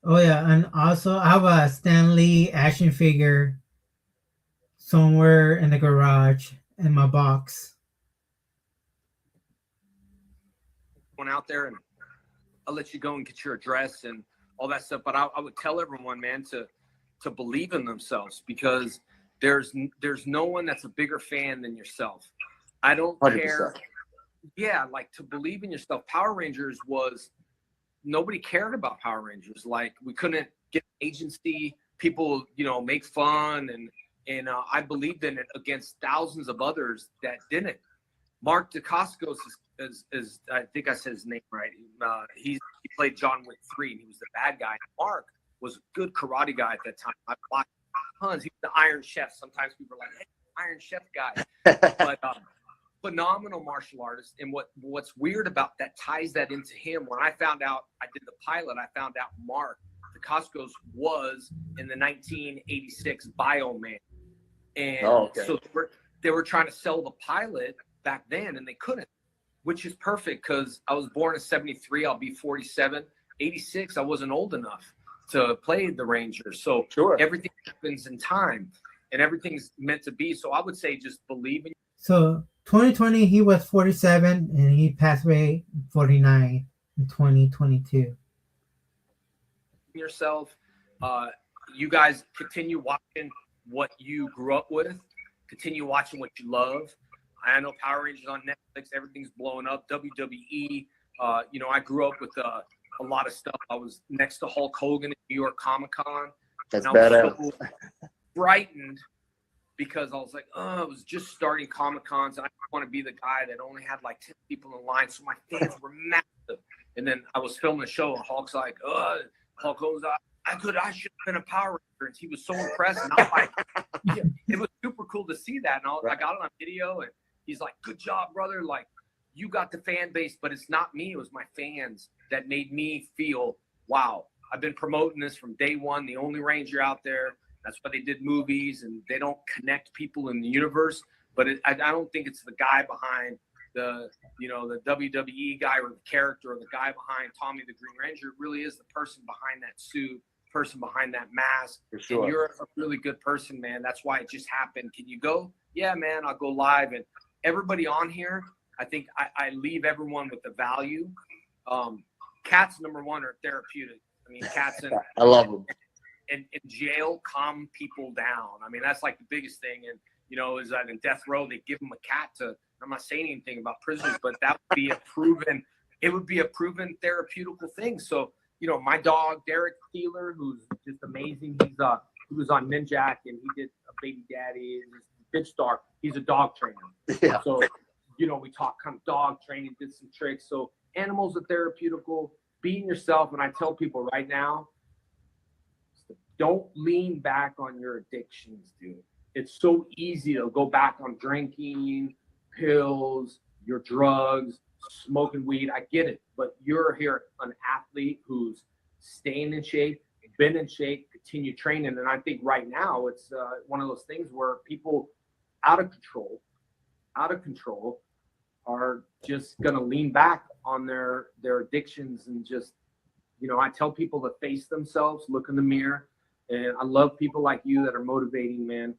[SPEAKER 2] Oh yeah, and also I have a Stan Lee action figure somewhere in the garage in my box.
[SPEAKER 13] Went out there, and I'll let you go and get your address and all that stuff. But I would tell everyone, man, to believe in themselves, because there's no one that's a bigger fan than yourself. I don't
[SPEAKER 14] 100%.
[SPEAKER 13] care. Yeah, like, to believe in yourself. Power Rangers was, nobody cared about Power Rangers. Like, we couldn't get agency. People, make fun, and I believed in it against thousands of others that didn't. Mark Dacascos is I think I said his name right. He played John Wick 3, and he was the bad guy. Mark was a good karate guy at that time. I watched tons. He was the Iron Chef. Sometimes people are like, "Hey, Iron Chef guy," but phenomenal martial artist. And what's weird about that ties that into him. When I found out, I did the pilot, I found out Mark Dacascos was in the 1986 Bioman. And so they were trying to sell the pilot back then, and they couldn't, which is perfect because I was born in 73. I'll be 47. 86, I wasn't old enough to play the Rangers. So everything happens in time, and everything's meant to be. So I would say just believe in.
[SPEAKER 2] So 2020, he was 47, and he passed away 49 in 2022.
[SPEAKER 13] Yourself. You guys continue watching what you grew up with. Continue watching what you love. I know Power Rangers on Netflix. Everything's blowing up. WWE. I grew up with a lot of stuff. I was next to Hulk Hogan at New York Comic Con.
[SPEAKER 14] That's
[SPEAKER 13] and I was
[SPEAKER 14] badass.
[SPEAKER 13] so frightened because I was like, I was just starting Comic Cons, and I didn't want to be the guy that only had like 10 people in line. So my fans were massive. And then I was filming a show, and Hulk's like, Hulk goes, I should have been a Power Ranger. And he was so impressed. And I'm like, yeah, it was super cool to see that. And I got it on video, and he's like, good job, brother. Like, you got the fan base, but it's not me. It was my fans that made me feel, wow, I've been promoting this from day one, the only Ranger out there. That's why they did movies, and they don't connect people in the universe. But I don't think it's the guy behind the WWE guy or the character, or the guy behind Tommy the Green Ranger. It really is the person behind that suit, person behind that mask.
[SPEAKER 14] For sure.
[SPEAKER 13] And you're a really good person, man. That's why it just happened. Can you go? Yeah, man, I'll go live. And everybody on here, I think I leave everyone with the value. Cats, number one, are therapeutic. I mean, cats
[SPEAKER 14] I love them.
[SPEAKER 13] in jail calm people down. I mean, that's like the biggest thing. And, is that in death row, they give them a cat to, I'm not saying anything about prisoners, but that would be it would be a proven therapeutical thing. So, my dog, Derek Steeler, who's just amazing. He was on Ninjak, and he did a Baby Daddy, and Bitch Star. He's a dog trainer.
[SPEAKER 14] Yeah.
[SPEAKER 13] So, we talk kind of dog training, did some tricks. So animals are therapeutical. Being yourself. And I tell people right now, don't lean back on your addictions, dude. It's so easy to go back on drinking, pills, your drugs, smoking weed. I get it. But you're here, an athlete who's staying in shape, been in shape, continue training. And I think right now it's one of those things where people out of control are just going to lean back on their addictions. And just, I tell people to face themselves, look in the mirror. And I love people like you that are motivating, man.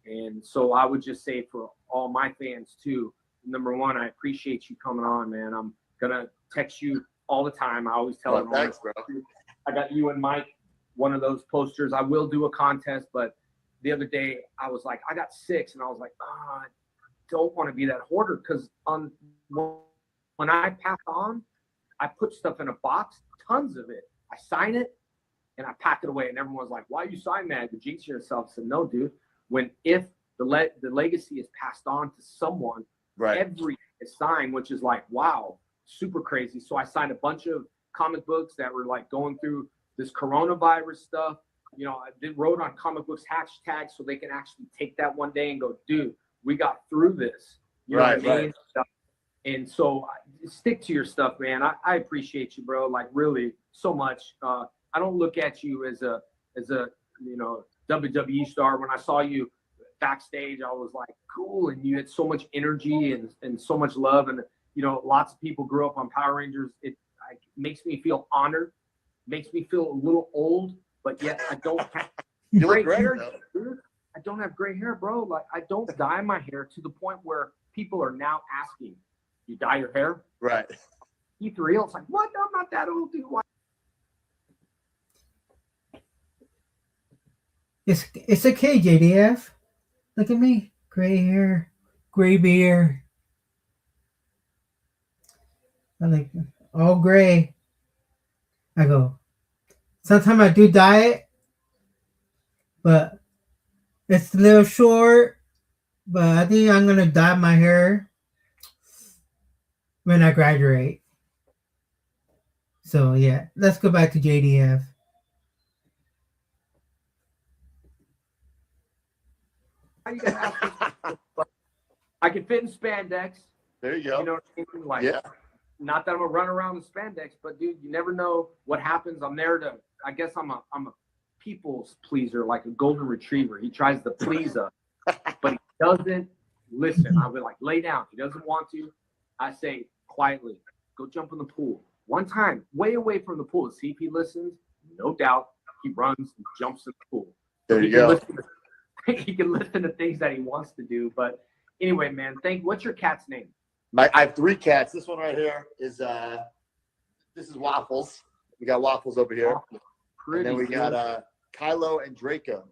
[SPEAKER 13] And so I would just say for all my fans too, number one, I appreciate you coming on, man. I'm going to text you all the time. I always tell everyone.
[SPEAKER 14] Thanks, bro.
[SPEAKER 13] I got you and Mike, one of those posters. I will do a contest, but the other day I was like, I got 6, and I was like, I don't want to be that hoarder, because when I pass on, I put stuff in a box, tons of it. I sign it and I pack it away, and everyone's like, why you sign that? You jinx yourself. I said, no, dude. If the legacy is passed on to someone, everything is signed, which is like, wow, super crazy. So I signed a bunch of comic books that were like going through this coronavirus stuff. I wrote on comic books hashtags so they can actually take that one day and go, dude, we got through this. You know what I mean? And so stick to your stuff, man. I appreciate you, bro. Like, really, so much. I don't look at you as a WWE star. When I saw you backstage, I was like, cool. And you had so much energy and so much love. And, lots of people grew up on Power Rangers. It makes me feel honored, makes me feel a little old, but yet I don't have gray hair, dude. I don't have gray hair, bro. Like, I don't dye my hair to the point where people are now asking, you dye your hair?
[SPEAKER 14] Right.
[SPEAKER 13] Keep it real. It's like, what? I'm not that old, dude. Why?
[SPEAKER 2] It's okay, JDF. Look at me. Gray hair, gray beard. I like all gray. I go. Sometimes I do dye it, but it's a little short. But I think I'm gonna dye my hair when I graduate. So yeah, let's go back to JDF.
[SPEAKER 13] I can fit in spandex.
[SPEAKER 14] There you go.
[SPEAKER 13] You know what I mean? Like,
[SPEAKER 14] Yeah.
[SPEAKER 13] not that I'm gonna run around in spandex, but dude, you never know what happens. I'm there to. I guess I'm a people's pleaser, like a golden retriever. He tries to please us, but he doesn't listen. I'll be like, lay down. He doesn't want to. I say quietly, go jump in the pool. One time, way away from the pool, to see if he listens. No doubt, he runs and jumps in the pool.
[SPEAKER 14] There you go.
[SPEAKER 13] He can listen to things that he wants to do. But anyway, man, what's your cat's name?
[SPEAKER 14] I have 3 cats. This one right here is this is Waffles. We got Waffles over here.
[SPEAKER 13] Pretty
[SPEAKER 14] and then we
[SPEAKER 13] good.
[SPEAKER 14] got Kylo and Draco.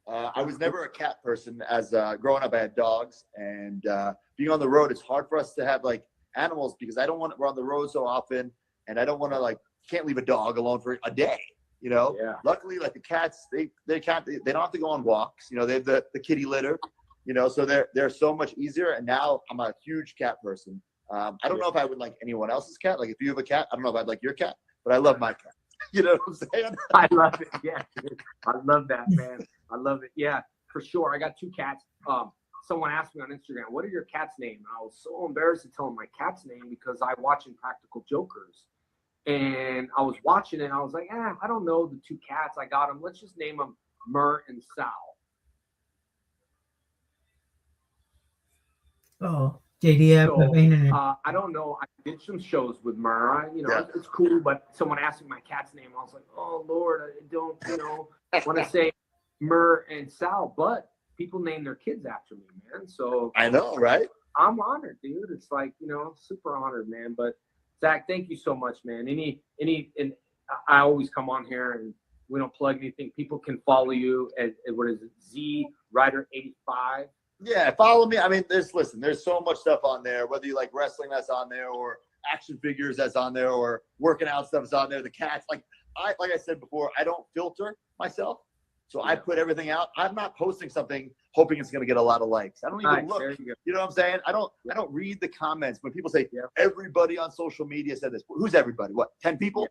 [SPEAKER 14] I was never a cat person. As growing up, I had dogs, and being on the road, it's hard for us to have like animals because I don't want we're on the road so often, and I don't want to like can't leave a dog alone for a day. You know.
[SPEAKER 13] Yeah.
[SPEAKER 14] Luckily, like the cats, they don't have to go on walks. You know, they have the kitty litter. You know, so they're so much easier. And now I'm a huge cat person. I don't know if I would like anyone else's cat. Like if you have a cat, I don't know if I'd like your cat, but I love my cat. You know what I'm saying?
[SPEAKER 13] I love it. Yeah, I love that, man. I love it. Yeah, for sure. I got 2 cats. Someone asked me on Instagram, "What are your cats' name?" And I was so embarrassed to tell them my cat's name because I watch Impractical Jokers, and I was watching it. And I was like, I don't know the 2 cats. I got them. Let's just name them Mur and Sal.
[SPEAKER 2] Oh, JDF.
[SPEAKER 13] So, I don't know. I did some shows with Mur. You know, it's cool. But someone asked me my cat's name. I was like, oh Lord, I don't, want to say Mur and Sal. But people name their kids after me, man. So
[SPEAKER 14] I know, right?
[SPEAKER 13] I'm honored, dude. It's like, super honored, man. But Zach, thank you so much, man. And I always come on here and we don't plug anything. People can follow you at what is it, Z Rider 85.
[SPEAKER 14] Yeah, follow me. I mean, there's so much stuff on there, whether you like wrestling that's on there or action figures that's on there or working out stuff that's on there. The cats, like I said before, I don't filter myself. So I put everything out. I'm not posting something hoping it's going to get a lot of likes. I don't even look. You know what I'm saying? I don't read the comments when people say everybody on social media said this. Who's everybody? What? 10 people?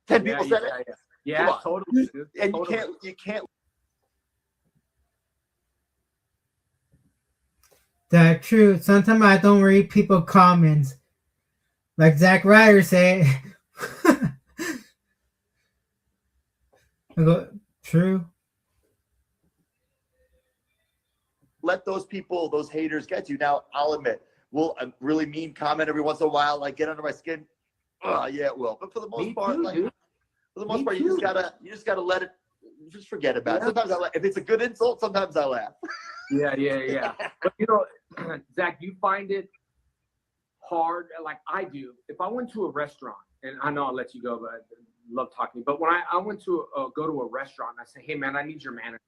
[SPEAKER 14] 10 people said it?
[SPEAKER 13] Yeah, totally. Dude.
[SPEAKER 14] And
[SPEAKER 13] totally.
[SPEAKER 14] you can't.
[SPEAKER 2] That's true. Sometimes I don't read people comments. Like Zack Ryder said. I go, true.
[SPEAKER 14] Let those people, those haters get you. Now, I'll admit, will a really mean comment every once in a while, like get under my skin? Oh, yeah, it will. But for the most part, you just gotta let it. Just forget about it. Sometimes I laugh. If it's a good insult, sometimes I laugh.
[SPEAKER 13] Yeah. But Zach, you find it hard like I do. If I went to a restaurant, and I know I'll let you go, but I love talking. But when I went to go to a restaurant, I say, hey man, I need your manager.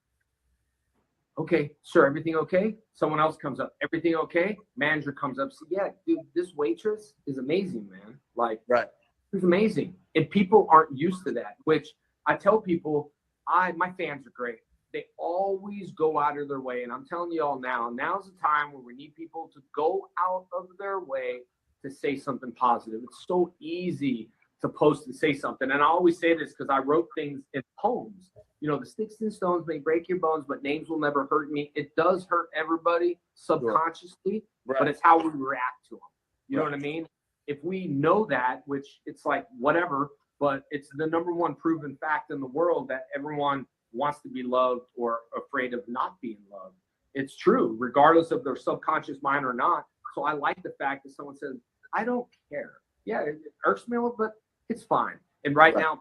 [SPEAKER 13] Okay, sir, everything okay? Someone else comes up. Everything okay? Manager comes up. So yeah, dude, this waitress is amazing, man. Like,
[SPEAKER 14] right.
[SPEAKER 13] It's amazing. And people aren't used to that, which I tell people, my fans are great. They always go out of their way. And I'm telling you all now's the time where we need people to go out of their way to say something positive. It's so easy to post and say something. And I always say this because I wrote things in poems. The sticks and stones may break your bones, but names will never hurt me. It does hurt everybody subconsciously, but it's how we react to them. You know what I mean? If we know that, which it's like whatever, but it's the number one proven fact in the world that everyone wants to be loved or afraid of not being loved. It's true, regardless of their subconscious mind or not. So I like the fact that someone says, I don't care. Yeah, it irks me a little, but it's fine. And right now,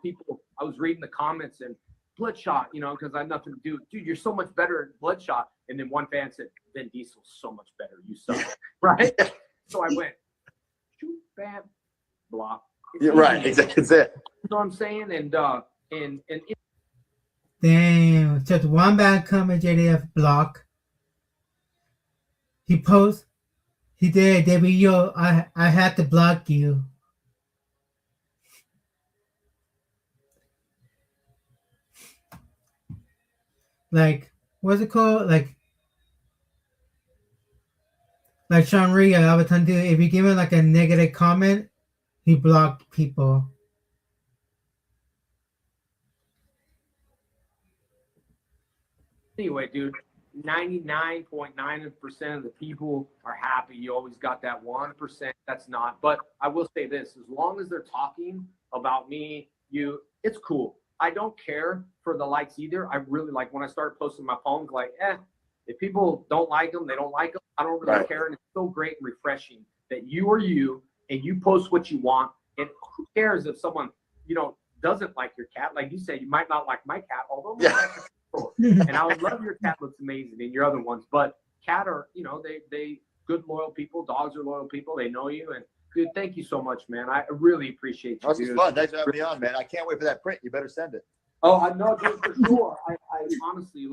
[SPEAKER 13] I was reading the comments and Bloodshot, because I had nothing to do. Dude, you're so much better at Bloodshot. And then one fan said, Vin Diesel's so much better. You suck. Right? So I went, shoot, bam, block.
[SPEAKER 14] Yeah, right. Exactly. That's it.
[SPEAKER 13] You know what I'm saying? And
[SPEAKER 2] damn, just one bad comment, JDF block. He did, yo, I had to block you. Like, what's it called? Like Sean Ria, I would tend to, if you give him like a negative comment, he blocked people.
[SPEAKER 13] Anyway, dude, 99.9% of the people are happy. You always got that 1% that's not. But I will say this, as long as they're talking about me, it's cool. I don't care for the likes either. I really like when I started posting my poems, like, if people don't like them, they don't like them. I don't really care. And it's so great and refreshing that you are you and you post what you want. And who cares if someone, doesn't like your cat? Like you said, you might not like my cat, although my cat is cool. And I would love your cat, looks amazing, and your other ones. But cat are, they good, loyal people. Dogs are loyal people. They know you. And dude, thank you so much, man. I really appreciate you.
[SPEAKER 14] This was fun. Thanks for having me on, man. I can't wait for that print. You better send it.
[SPEAKER 13] Oh, I know, dude, for sure. I honestly,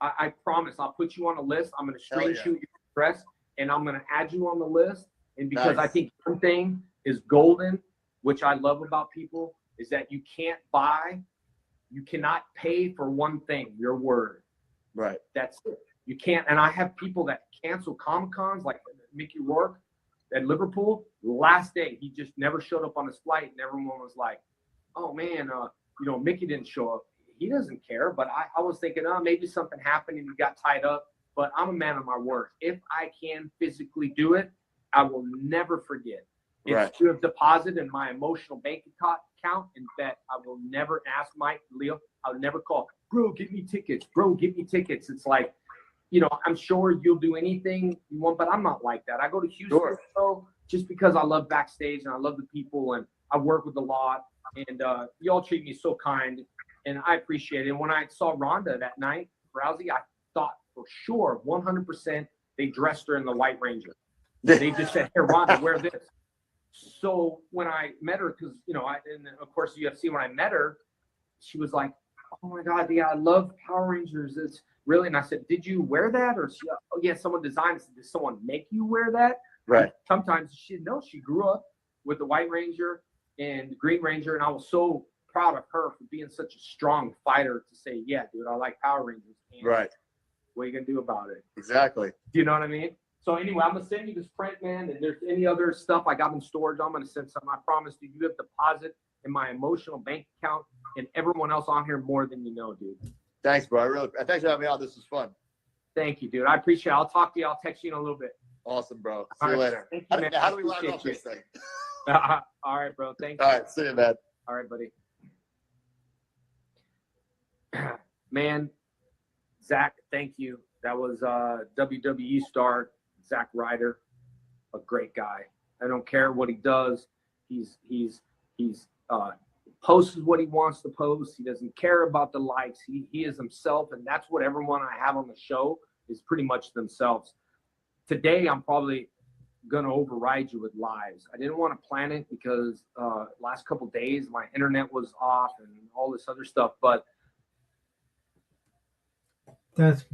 [SPEAKER 13] I promise I'll put you on a list. I'm going to screen shoot your address, and I'm going to add you on the list. And because I think one thing is golden, which I love about people, is that you cannot pay for one thing, your word.
[SPEAKER 14] Right.
[SPEAKER 13] That's it. You can't. And I have people that cancel Comic-Cons, like Mickey Rourke at Liverpool. Last day, he just never showed up on his flight, and everyone was like, oh, man, Mickey didn't show up. He doesn't care. But I was thinking, maybe something happened and he got tied up. But I'm a man of my word. If I can physically do it, I will never forget. It's to have deposited in my emotional bank account, and that I will never ask Mike, Leo, I would never call, bro, give me tickets. Bro, give me tickets. It's like, I'm sure you'll do anything you want, but I'm not like that. I go to Houston just because I love backstage and I love the people and I work with a lot. And y'all treat me so kind, and I appreciate it. And when I saw Rhonda that night, Rousey, I thought for sure, 100%, they dressed her in the White Ranger. They just said, here, Rhonda, wear this. So when I met her, because, and of course, UFC, when I met her, she was like, oh my God, yeah, I love Power Rangers. It's really, and I said, did you wear that? Or she, oh yeah, someone designed it. Did someone make you wear that?
[SPEAKER 14] Right.
[SPEAKER 13] And sometimes she grew up with the White Ranger and Green Ranger, and I was so proud of her for being such a strong fighter to say, yeah, dude, I like Power Rangers. And what are you gonna do about it?
[SPEAKER 14] Exactly.
[SPEAKER 13] Do you know what I mean? So anyway, I'm gonna send you this print, man, and there's any other stuff I got in storage, I'm gonna send some. I promise you, you have deposit in my emotional bank account and everyone else on here more than you know, dude.
[SPEAKER 14] Thanks, bro. Thanks for having me on. This was fun.
[SPEAKER 13] Thank you, dude. I appreciate it. I'll talk to you. I'll text you in a little bit.
[SPEAKER 14] Awesome, bro. See you later.
[SPEAKER 13] Thank you, man.
[SPEAKER 14] How do we log off this thing?
[SPEAKER 13] All right, bro. Thank you.
[SPEAKER 14] All right, see you, man.
[SPEAKER 13] All right, buddy. Man, Zach, thank you. That was WWE star Zack Ryder, a great guy. I don't care what he does. He's posts what he wants to post. He doesn't care about the likes. He is himself, and that's what everyone I have on the show is pretty much themselves. Today, I'm probably gonna override you with lives. I didn't want to plan it because last couple days my internet was off and all this other stuff. But
[SPEAKER 2] that's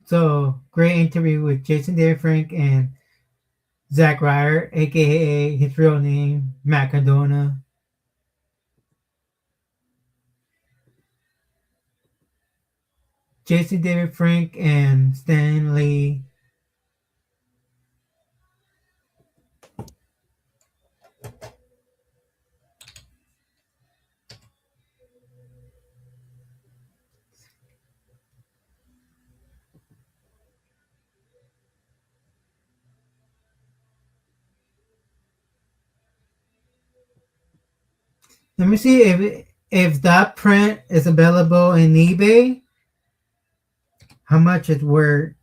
[SPEAKER 2] so great interview with Jason David Frank and Zack Ryder, aka his real name, Matt Cardona. Jason David Frank and Stan Lee. Let me see if that print is available in eBay. How much it's worth?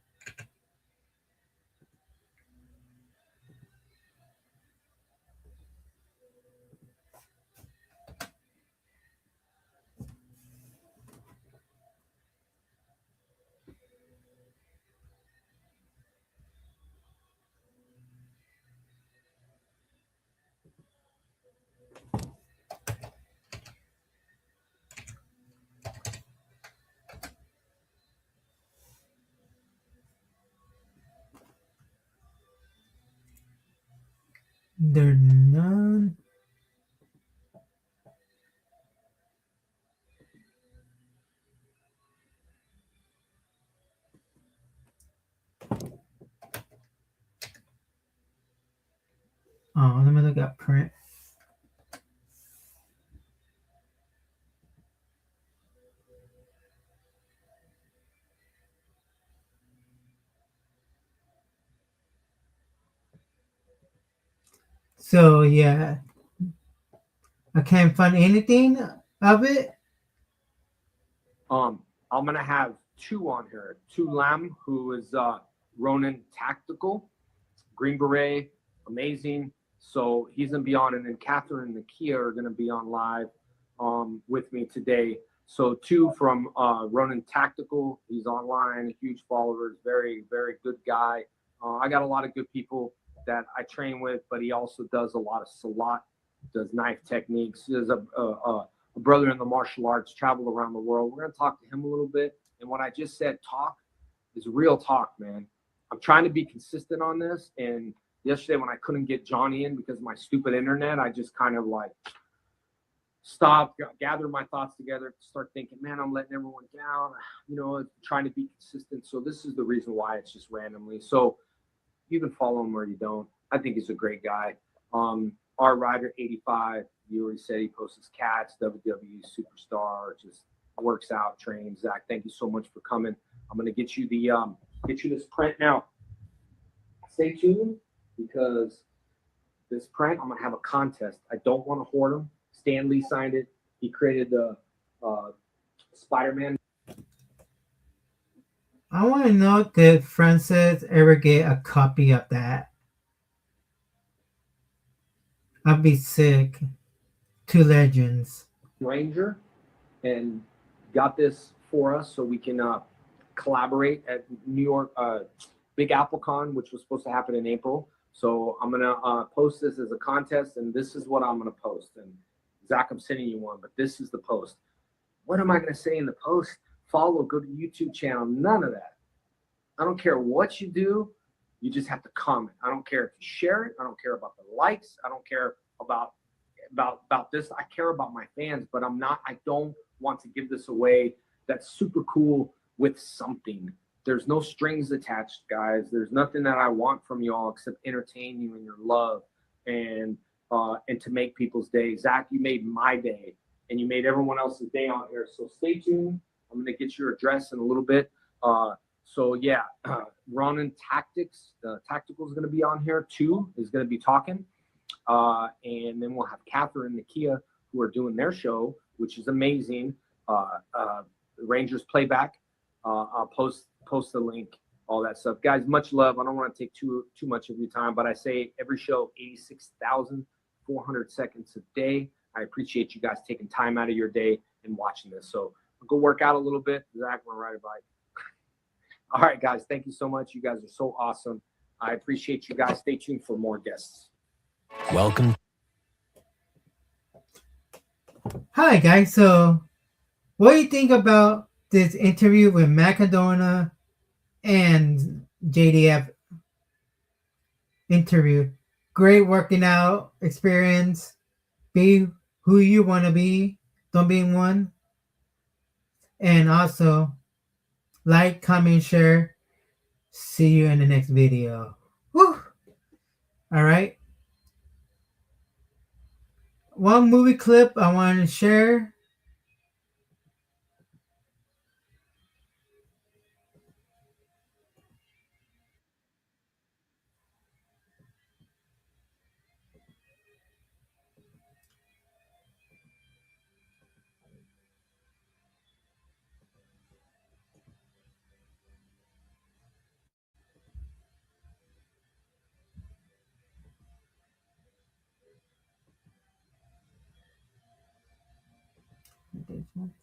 [SPEAKER 2] They're none. Oh, let me look at print. So yeah, I can't find anything of it.
[SPEAKER 13] I'm gonna have two on here. Two Lam, who is Ronin Tactical, Green Beret, amazing. So he's gonna be on, and then Catherine and Nakia are gonna be on live with me today. So two from Ronin Tactical. He's online, huge followers, very, very good guy. I got a lot of good people that I train with, but he also does a lot of salat, does knife techniques. There's a brother in the martial arts, traveled around the world. We're going to talk to him a little bit. And what I just said, talk, is real talk, man. I'm trying to be consistent on this. And yesterday when I couldn't get Johnny in because of my stupid internet, I just kind of like stopped, gathered my thoughts together, start thinking, man, I'm letting everyone down, you know, trying to be consistent. So this is the reason why it's just randomly. So you can follow him or you don't. I think he's a great guy. Our Rider 85, you already said he posts his cats, WWE superstar, just works out, trains. Zach, thank you so much for coming. I'm gonna get you this print now. Stay tuned because this print, I'm gonna have a contest. I don't want to hoard them. Stan Lee signed it. He created the Spider-Man.
[SPEAKER 2] I want to know, did Francis ever get a copy of that? I'd be sick. Two legends.
[SPEAKER 13] Ranger, and got this for us so we can collaborate at New York Big Apple Con, which was supposed to happen in April. So I'm gonna post this as a contest, and this is what I'm gonna post. And Zach, I'm sending you one, but this is the post. What am I gonna say in the post? Follow, go to YouTube channel, none of that. I don't care what you do, you just have to comment. I don't care if you share it, I don't care about the likes, I don't care about this. I care about my fans, but I don't want to give this away. That's super cool with something. There's no strings attached, guys. There's nothing that I want from you all except entertain you in your love and to make people's day. Zach, you made my day and you made everyone else's day on here. So stay tuned. I'm going to get your address in a little bit. So yeah, Ronin Tactics, Tactical is going to be on here. 2 is going to be talking. And then we'll have Catherine and Nakia who are doing their show, which is amazing. Rangers Playback. I'll post the link, all that stuff. Guys, much love. I don't want to take too much of your time, but I say every show, 86,400 seconds a day. I appreciate you guys taking time out of your day and watching this. So I'll go work out a little bit. Zach, want to ride a bike. All right, guys, thank you so much. You guys are so awesome. I appreciate you guys. Stay tuned for more guests.
[SPEAKER 1] Welcome.
[SPEAKER 2] Hi, guys. So what do you think about this interview with Matt Cardona and JDF interview? Great working out experience. Be who you want to be. Don't be one. And also, like, comment, share. See you in the next video. Woo! All right. One movie clip I want to share.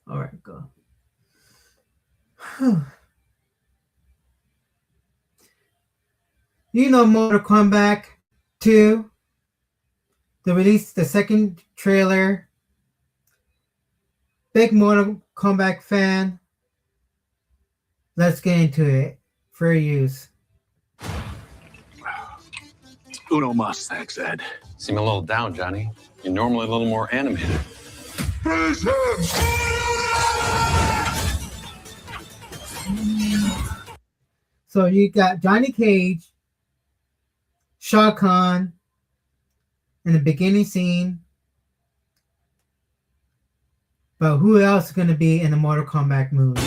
[SPEAKER 2] All right, go. You know, Mortal Kombat 2. They released the second trailer. Big Mortal Kombat fan. Let's get into it. For use.
[SPEAKER 8] Uno mas, thanks, Ed.
[SPEAKER 15] Seem a little down, Johnny. You're normally a little more animated.
[SPEAKER 2] So you got Johnny Cage, Shao Kahn in the beginning scene. But who else is going to be in the Mortal Kombat movie?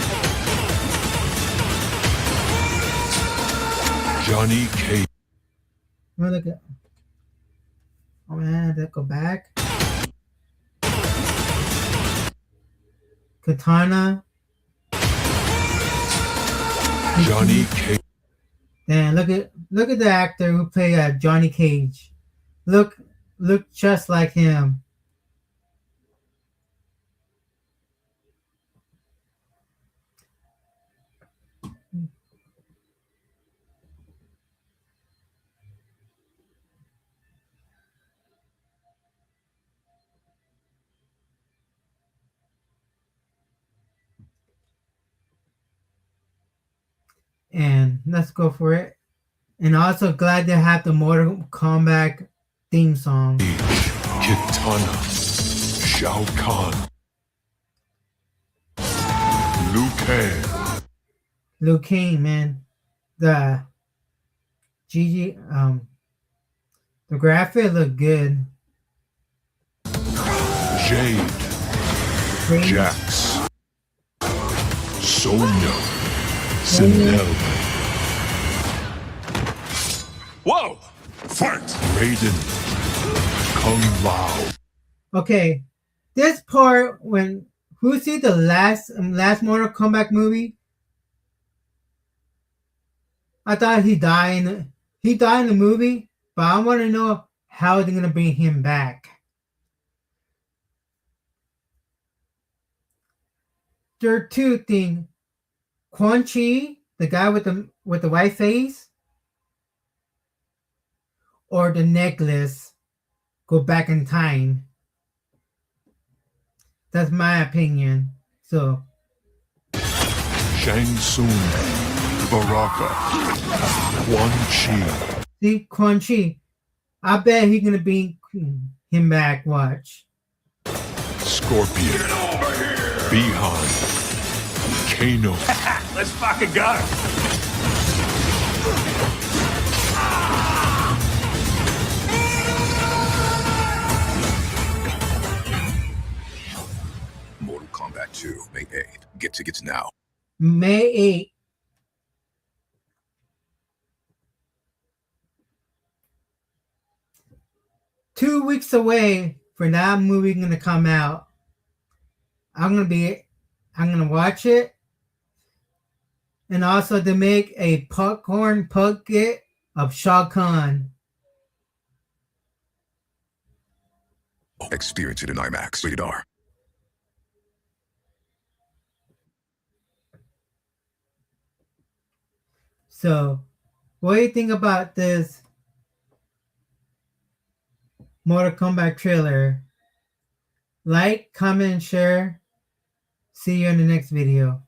[SPEAKER 7] Johnny Cage.
[SPEAKER 2] Look at Oh man, let's go back. Katana.
[SPEAKER 16] Johnny Cage.
[SPEAKER 2] Man, look at the actor who played Johnny Cage. Look just like him. And let's go for it. And also glad to have the Mortal Kombat theme song.
[SPEAKER 16] Kitana. Shao Kahn. Liu Kang.
[SPEAKER 2] Liu Kang, man. The the graphic look good.
[SPEAKER 16] Jade. Jax. Sonya. Sinel. Whoa! Fight! Raiden. Kung Lao.
[SPEAKER 2] Okay, this part when who see the last Mortal Kombat movie? I thought he died in the movie, but I want to know how they're gonna bring him back. There are two things: Quan Chi, the guy with the white face, or the necklace, go back in time. That's my opinion. So
[SPEAKER 16] Shang Tsung. Baraka. Quan Chi.
[SPEAKER 2] see Quan Chi. I bet he's gonna bring him back. Watch.
[SPEAKER 16] Scorpion. Bihan. Kano.
[SPEAKER 17] Let's fucking go.
[SPEAKER 16] Mortal Kombat 2, May 8th. Get tickets now.
[SPEAKER 2] May 8th. Two weeks away for that movie gonna come out. I'm gonna watch it. And also to make a popcorn bucket of Shao Kahn.
[SPEAKER 16] Experience it in IMAX. Rated R.
[SPEAKER 2] So, what do you think about this Mortal Kombat trailer? Like, comment, and share. See you in the next video.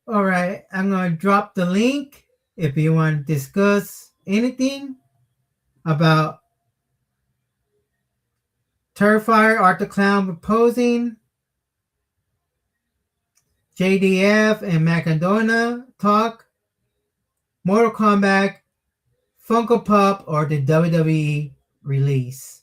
[SPEAKER 2] Alright, I'm going to drop the link if you want to discuss anything about Terrifier, Art the Clown proposing, JDF and Matt Cardona talk, Mortal Kombat, Funko Pop, or the WWE release.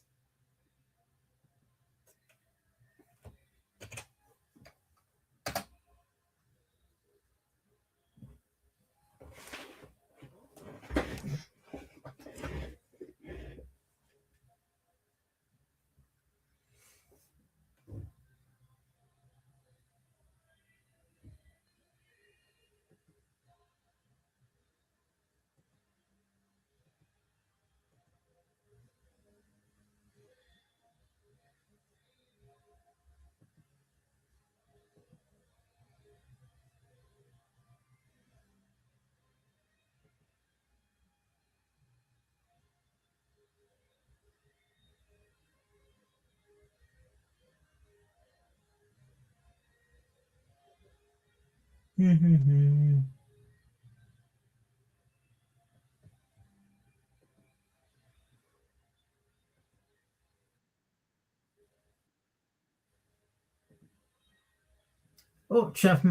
[SPEAKER 2] Oh, Chef.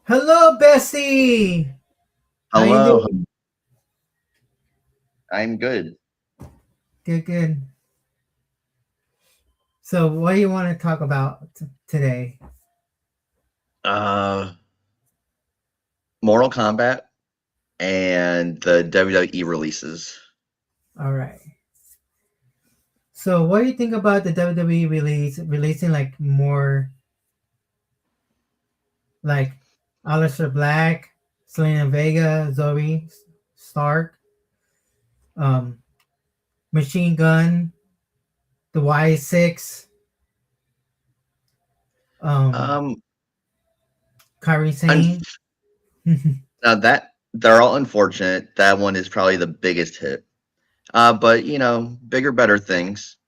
[SPEAKER 2] Hello, Bessie. How you
[SPEAKER 18] Hello.
[SPEAKER 2] doing?
[SPEAKER 18] I'm good.
[SPEAKER 2] Good. So, what do you want to talk about today?
[SPEAKER 18] Mortal Kombat and the WWE releases.
[SPEAKER 2] All right. So, what do you think about the WWE releasing like more like Aleister Black, Selena Vega, Zoe Stark, um, Machine Gun, the Y6, Kairi Sane?
[SPEAKER 18] Now that they're all unfortunate. That one is probably the biggest hit. But you know, bigger, better things.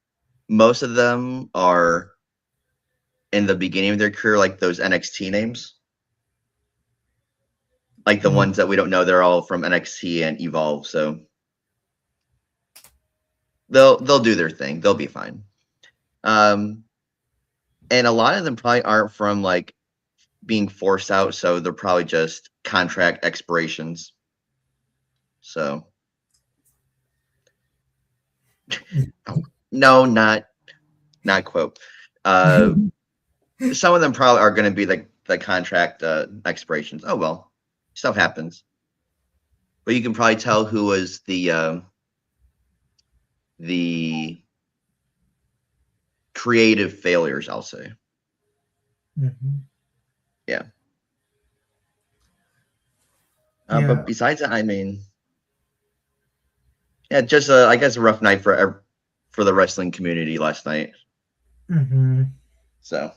[SPEAKER 18] Most of them are in the beginning of their career, like those NXT names, like the ones that we don't know. They're all from NXT and Evolve, so they'll do their thing. They'll be fine. And a lot of them probably aren't from like being forced out, so they're probably just contract expirations. So no, not quote. Some of them probably are going to be like the contract expirations. Oh well, stuff happens. But you can probably tell who was the creative failures, I'll say.
[SPEAKER 2] Mm-hmm.
[SPEAKER 18] Yeah.
[SPEAKER 2] Yeah.
[SPEAKER 18] But besides that, I mean, yeah, just I guess a rough night for the wrestling community last night.
[SPEAKER 2] Mm-hmm.
[SPEAKER 18] So,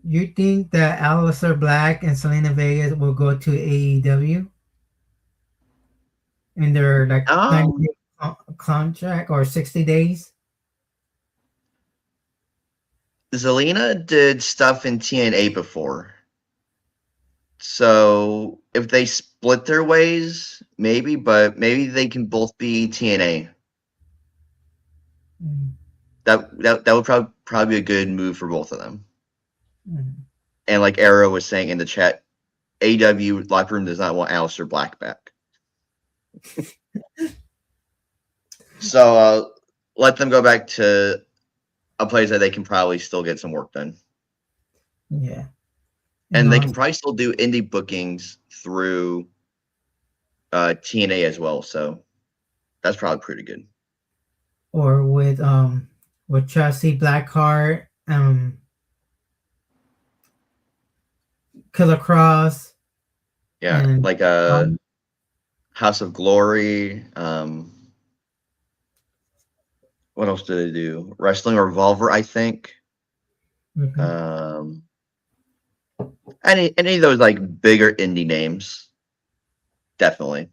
[SPEAKER 2] you think that Aleister Black and Selena Vega will go to AEW in their like 90-day contract or 60 days?
[SPEAKER 18] Zelina did stuff in TNA before. So if they split their ways, maybe, but maybe they can both be TNA. That would probably be a good move for both of them. And like Arrow was saying in the chat, AEW locker room does not want Aleister Black back. So let them go back to a place that they can probably still get some work done.
[SPEAKER 2] Yeah.
[SPEAKER 18] And they can probably still do indie bookings through TNA as well. So that's probably pretty good.
[SPEAKER 2] Or with Chelsea Blackheart, Killer Cross.
[SPEAKER 18] Yeah,
[SPEAKER 2] and,
[SPEAKER 18] like House of Glory. What else did they do? Wrestling Revolver, I think.
[SPEAKER 2] Mhm.
[SPEAKER 18] Any of those like bigger indie names, definitely.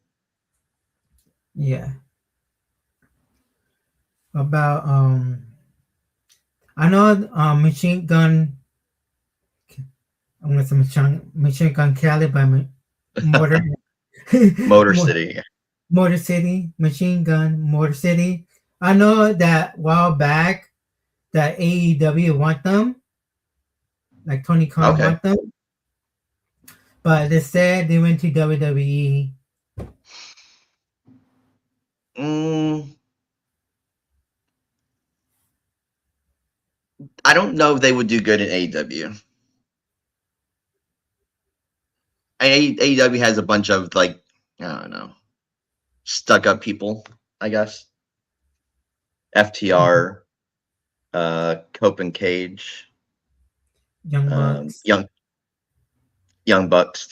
[SPEAKER 2] Yeah. About I know Machine Gun. I'm gonna say Machine Gun Kelly by Motor
[SPEAKER 18] Motor City.
[SPEAKER 2] Motor City, Machine Gun, Motor City. I know that a while back that AEW want them, like Tony Khan want them, but they said they went to WWE.
[SPEAKER 18] I don't know if they would do good in AEW. AEW has a bunch of like, I don't know, stuck up people, I guess. FTR, Cope and Cage,
[SPEAKER 2] Young Bucks.
[SPEAKER 18] Young Bucks.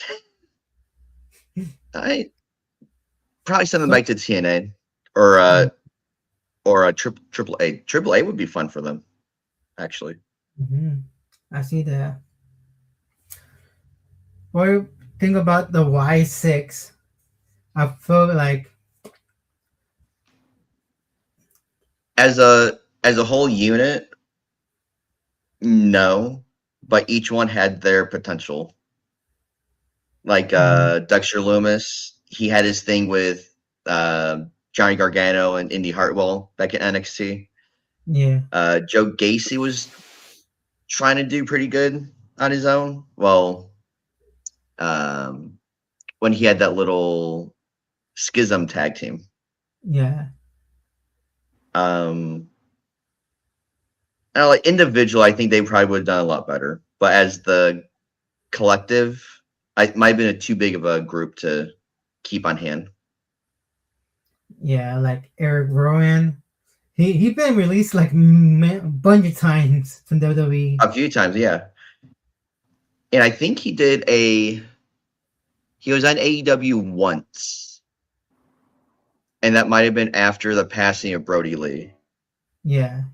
[SPEAKER 18] I probably send them back to TNA or a Triple A. Triple A would be fun for them, actually.
[SPEAKER 2] I see that. What do you think about the Y6? I feel like
[SPEAKER 18] as a whole unit, no, but each one had their potential. Like Dexter Lumis, he had his thing with Johnny Gargano and Indy Hartwell back in NXT.
[SPEAKER 2] Yeah.
[SPEAKER 18] Joe Gacy was trying to do pretty good on his own. Well, when he had that little schism tag team.
[SPEAKER 2] Yeah.
[SPEAKER 18] Like individual, I think they probably would have done a lot better. But as the collective, it might have been too big of a group to keep on hand.
[SPEAKER 2] Yeah, like Eric Rowan. He been released like bunch of times from WWE.
[SPEAKER 18] A few times, yeah. And I think he was on AEW once. And that might have been after the passing of Brody Lee.
[SPEAKER 2] Yeah.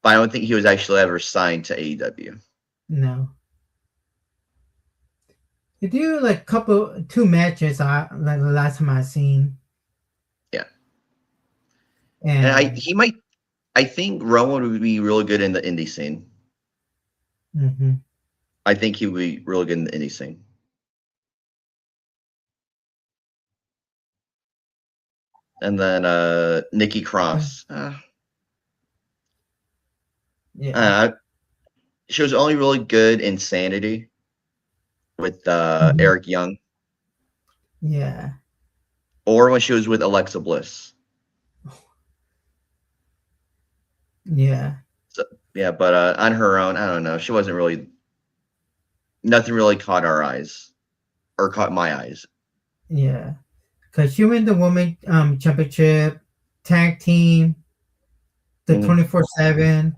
[SPEAKER 18] But I don't think he was actually ever signed to AEW.
[SPEAKER 2] No. They do like two matches. Like the last time I seen.
[SPEAKER 18] Yeah.
[SPEAKER 2] And
[SPEAKER 18] I think Rowan would be really good in the indie scene.
[SPEAKER 2] Mm-hmm.
[SPEAKER 18] I think he would be really good in the indie scene. And then Nikki Cross.
[SPEAKER 2] Yeah.
[SPEAKER 18] She was only really good in Sanity with Eric Young.
[SPEAKER 2] Yeah.
[SPEAKER 18] Or when she was with Alexa Bliss.
[SPEAKER 2] Yeah.
[SPEAKER 18] So, yeah, but on her own, I don't know. She wasn't really. Nothing really caught our eyes, or caught my eyes.
[SPEAKER 2] Yeah, because she won the woman championship, tag team, the 24/7.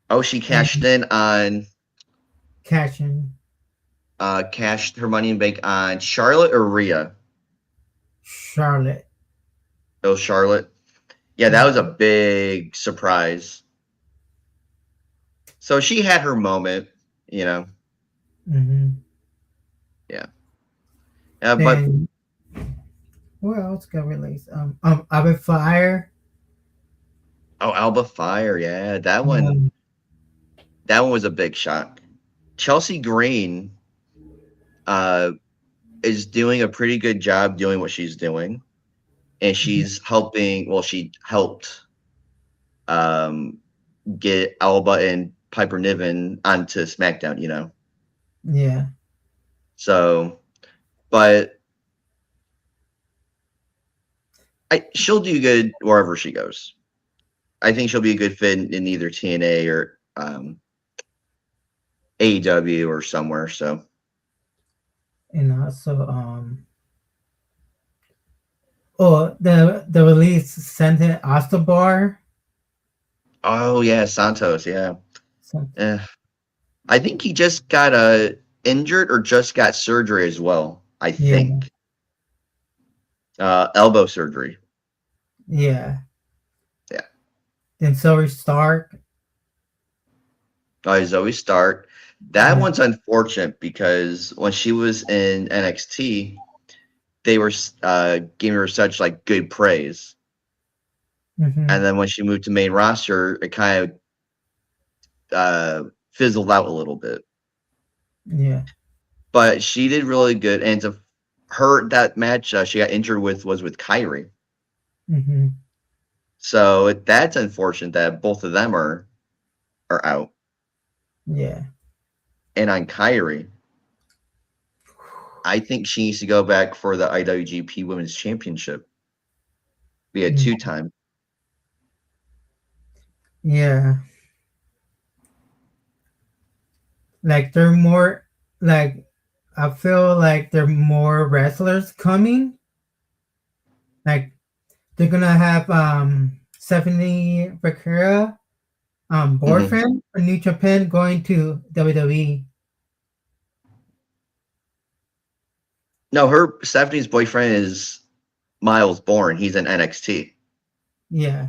[SPEAKER 18] Oh, she cashed in on.
[SPEAKER 2] Cashing.
[SPEAKER 18] Cashed her money in bank on Charlotte or Rhea.
[SPEAKER 2] Charlotte.
[SPEAKER 18] Oh, Charlotte. Yeah, that was a big surprise. So she had her moment, you know.
[SPEAKER 2] Mm-hmm.
[SPEAKER 18] Yeah.
[SPEAKER 2] But what else got released? Alba Fire.
[SPEAKER 18] Oh, Alba Fire, yeah, that one. That one was a big shock. Chelsea Green is doing a pretty good job doing what she's doing, and she's helping. Well, she helped get Alba and Piper Niven onto SmackDown. You know.
[SPEAKER 2] Yeah.
[SPEAKER 18] So, but she'll do good wherever she goes. I think she'll be a good fit in either TNA or AEW or somewhere. So,
[SPEAKER 2] and also the release sent it Ostobar.
[SPEAKER 18] oh yeah, Santos, yeah. I think he just got injured or just got surgery as well. I think elbow surgery.
[SPEAKER 2] Yeah.
[SPEAKER 18] Yeah.
[SPEAKER 2] Then Zoe Stark.
[SPEAKER 18] Oh, Zoe Stark. That one's unfortunate because when she was in NXT, they were giving her such like good praise, and then when she moved to main roster, it kind of fizzled out a little bit.
[SPEAKER 2] Yeah.
[SPEAKER 18] But she did really good, and that match she got injured with was with Kyrie.
[SPEAKER 2] Mm-hmm.
[SPEAKER 18] So that's unfortunate that both of them are out.
[SPEAKER 2] Yeah.
[SPEAKER 18] And on Kyrie, I think she needs to go back for the IWGP Women's Championship. Be a 2-time.
[SPEAKER 2] Yeah. Like they're more like I feel like there are more wrestlers coming. Like they're gonna have Stephanie Becerra boyfriend for New Japan going to WWE.
[SPEAKER 18] No, Stephanie's boyfriend is Miles Bourne. He's in NXT.
[SPEAKER 2] Yeah.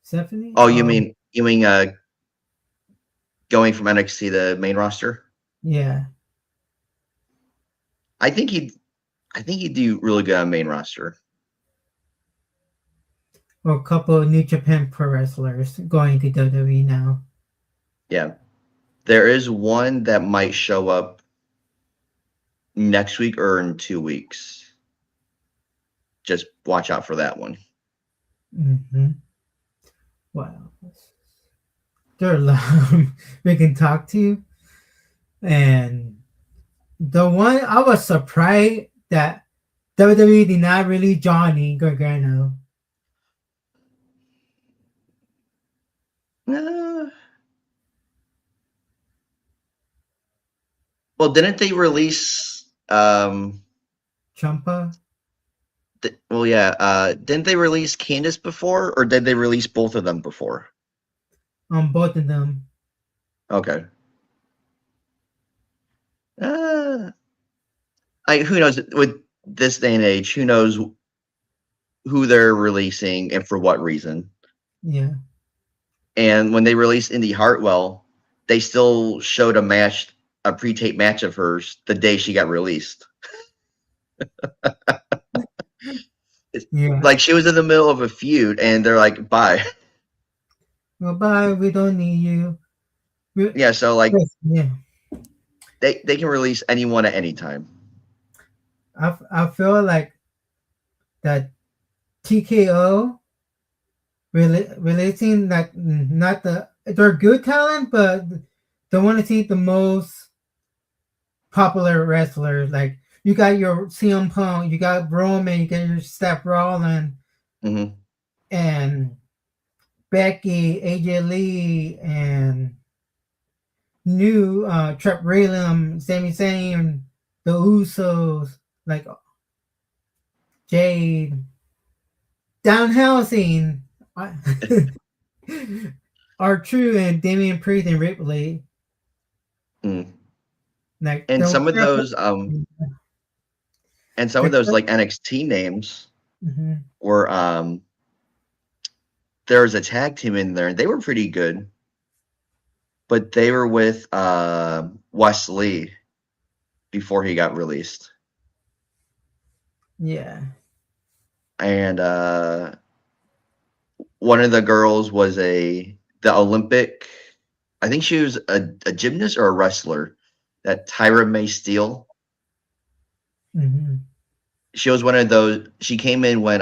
[SPEAKER 2] Stephanie?
[SPEAKER 18] Oh, you mean going from NXT to the main roster?
[SPEAKER 2] Yeah.
[SPEAKER 18] I think he'd do really good on main roster.
[SPEAKER 2] Or a couple of New Japan pro wrestlers going to WWE now.
[SPEAKER 18] Yeah. There is one that might show up next week or in 2 weeks. Just watch out for that one.
[SPEAKER 2] Mm-hmm. Wow. There are a lot we can talk to. And the one I was surprised that WWE did not release Johnny Gargano.
[SPEAKER 18] Well, didn't they release
[SPEAKER 2] Ciampa?
[SPEAKER 18] Well, yeah. Didn't they release Candace before, or did they release both of them before?
[SPEAKER 2] Both of them.
[SPEAKER 18] Okay. Who knows with this day and age? Who knows who they're releasing and for what reason?
[SPEAKER 2] Yeah.
[SPEAKER 18] And when they released Indy Hartwell, they still showed a pre-tape match of hers the day she got released.
[SPEAKER 2] Yeah.
[SPEAKER 18] Like she was in the middle of a feud, and they're like, "Bye."
[SPEAKER 2] Well, bye. We don't need you.
[SPEAKER 18] Yeah. So like,
[SPEAKER 2] yeah.
[SPEAKER 18] they can release anyone at any time.
[SPEAKER 2] I feel like that TKO releasing like not they're good talent, but they want to see the most popular wrestlers. Like you got your CM Punk, you got Roman, you got your Seth Rollins, and Becky, AJ Lee, and new Trap Raylam, Sami Zayn, the Usos, like Jade, Danhausen, R-Truth, and Damian Priest and Ripley. Like
[SPEAKER 18] And some of those like NXT names were there was a tag team in there, and they were pretty good, but they were with Wes Lee before he got released.
[SPEAKER 2] Yeah.
[SPEAKER 18] And one of the girls was the Olympic, I think she was a gymnast or a wrestler, that Tyra May Steele. She was one of those. She came in when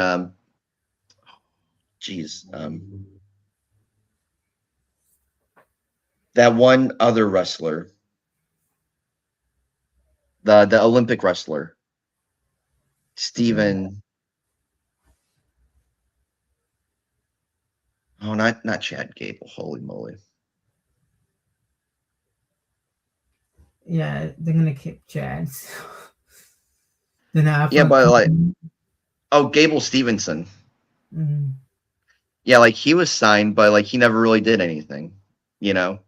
[SPEAKER 18] that one other wrestler, the Olympic wrestler, Steven. Oh, not Chad Gable. Holy moly.
[SPEAKER 2] Yeah, they're gonna keep Chad's.
[SPEAKER 18] Yeah, but like, Gable Stevenson. Yeah, like he was signed, but like he never really did anything, you know.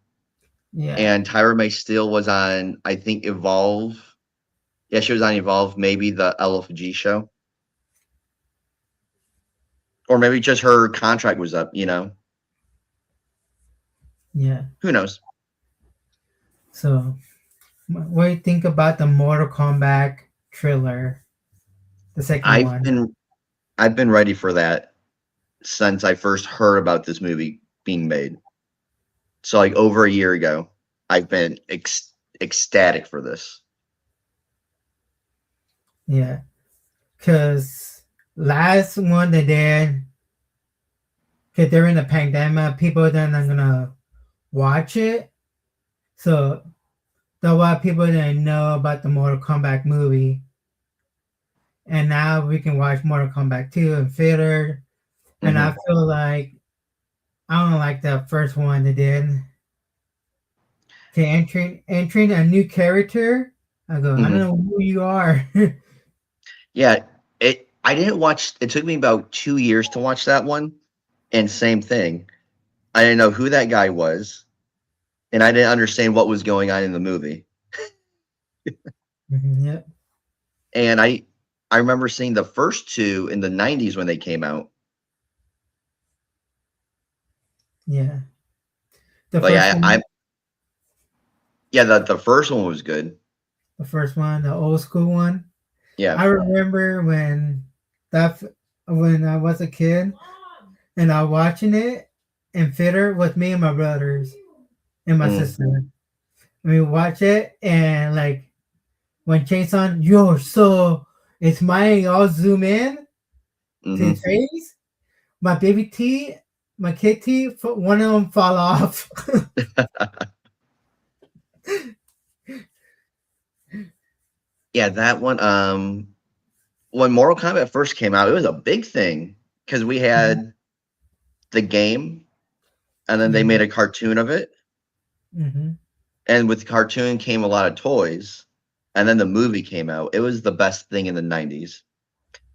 [SPEAKER 2] Yeah.
[SPEAKER 18] And Tyra May Steele was on, I think, Evolve. Yeah, she was on Evolve, maybe the LFG show, or maybe just her contract was up, you know.
[SPEAKER 2] Yeah.
[SPEAKER 18] Who knows?
[SPEAKER 2] So, what do you think about the Mortal Kombat trailer? The second one.
[SPEAKER 18] I've been ready for that since I first heard about this movie being made. So, like over a year ago, I've been ecstatic for this.
[SPEAKER 2] Yeah, because last one they did, because they're in a pandemic, people are not gonna watch it. So that's why people didn't know about the Mortal Kombat movie. And now we can watch Mortal Kombat 2 in theater. And I feel like I don't like the first one they did. Okay, entering a new character. I go, I don't know who you are.
[SPEAKER 18] Yeah, I didn't watch. It took me about 2 years to watch that one, and same thing. I didn't know who that guy was, and I didn't understand what was going on in the movie.
[SPEAKER 2] Yep.
[SPEAKER 18] And I remember seeing the first two in the 90s when they came out.
[SPEAKER 2] Yeah.
[SPEAKER 18] The first one was good.
[SPEAKER 2] The first one, the old school one.
[SPEAKER 18] Yeah.
[SPEAKER 2] I remember when I was a kid and I was watching it in theater with me and my brothers and my sister. We watch it and like when Chase on, so it's mine, I'll zoom in to his face. My baby T, my kid T, one of them fall off.
[SPEAKER 18] Yeah, that one. When Mortal Kombat first came out, it was a big thing because we had the game, and then they made a cartoon of it. And with the cartoon came a lot of toys, and then the movie came out. It was the best thing in the 90s.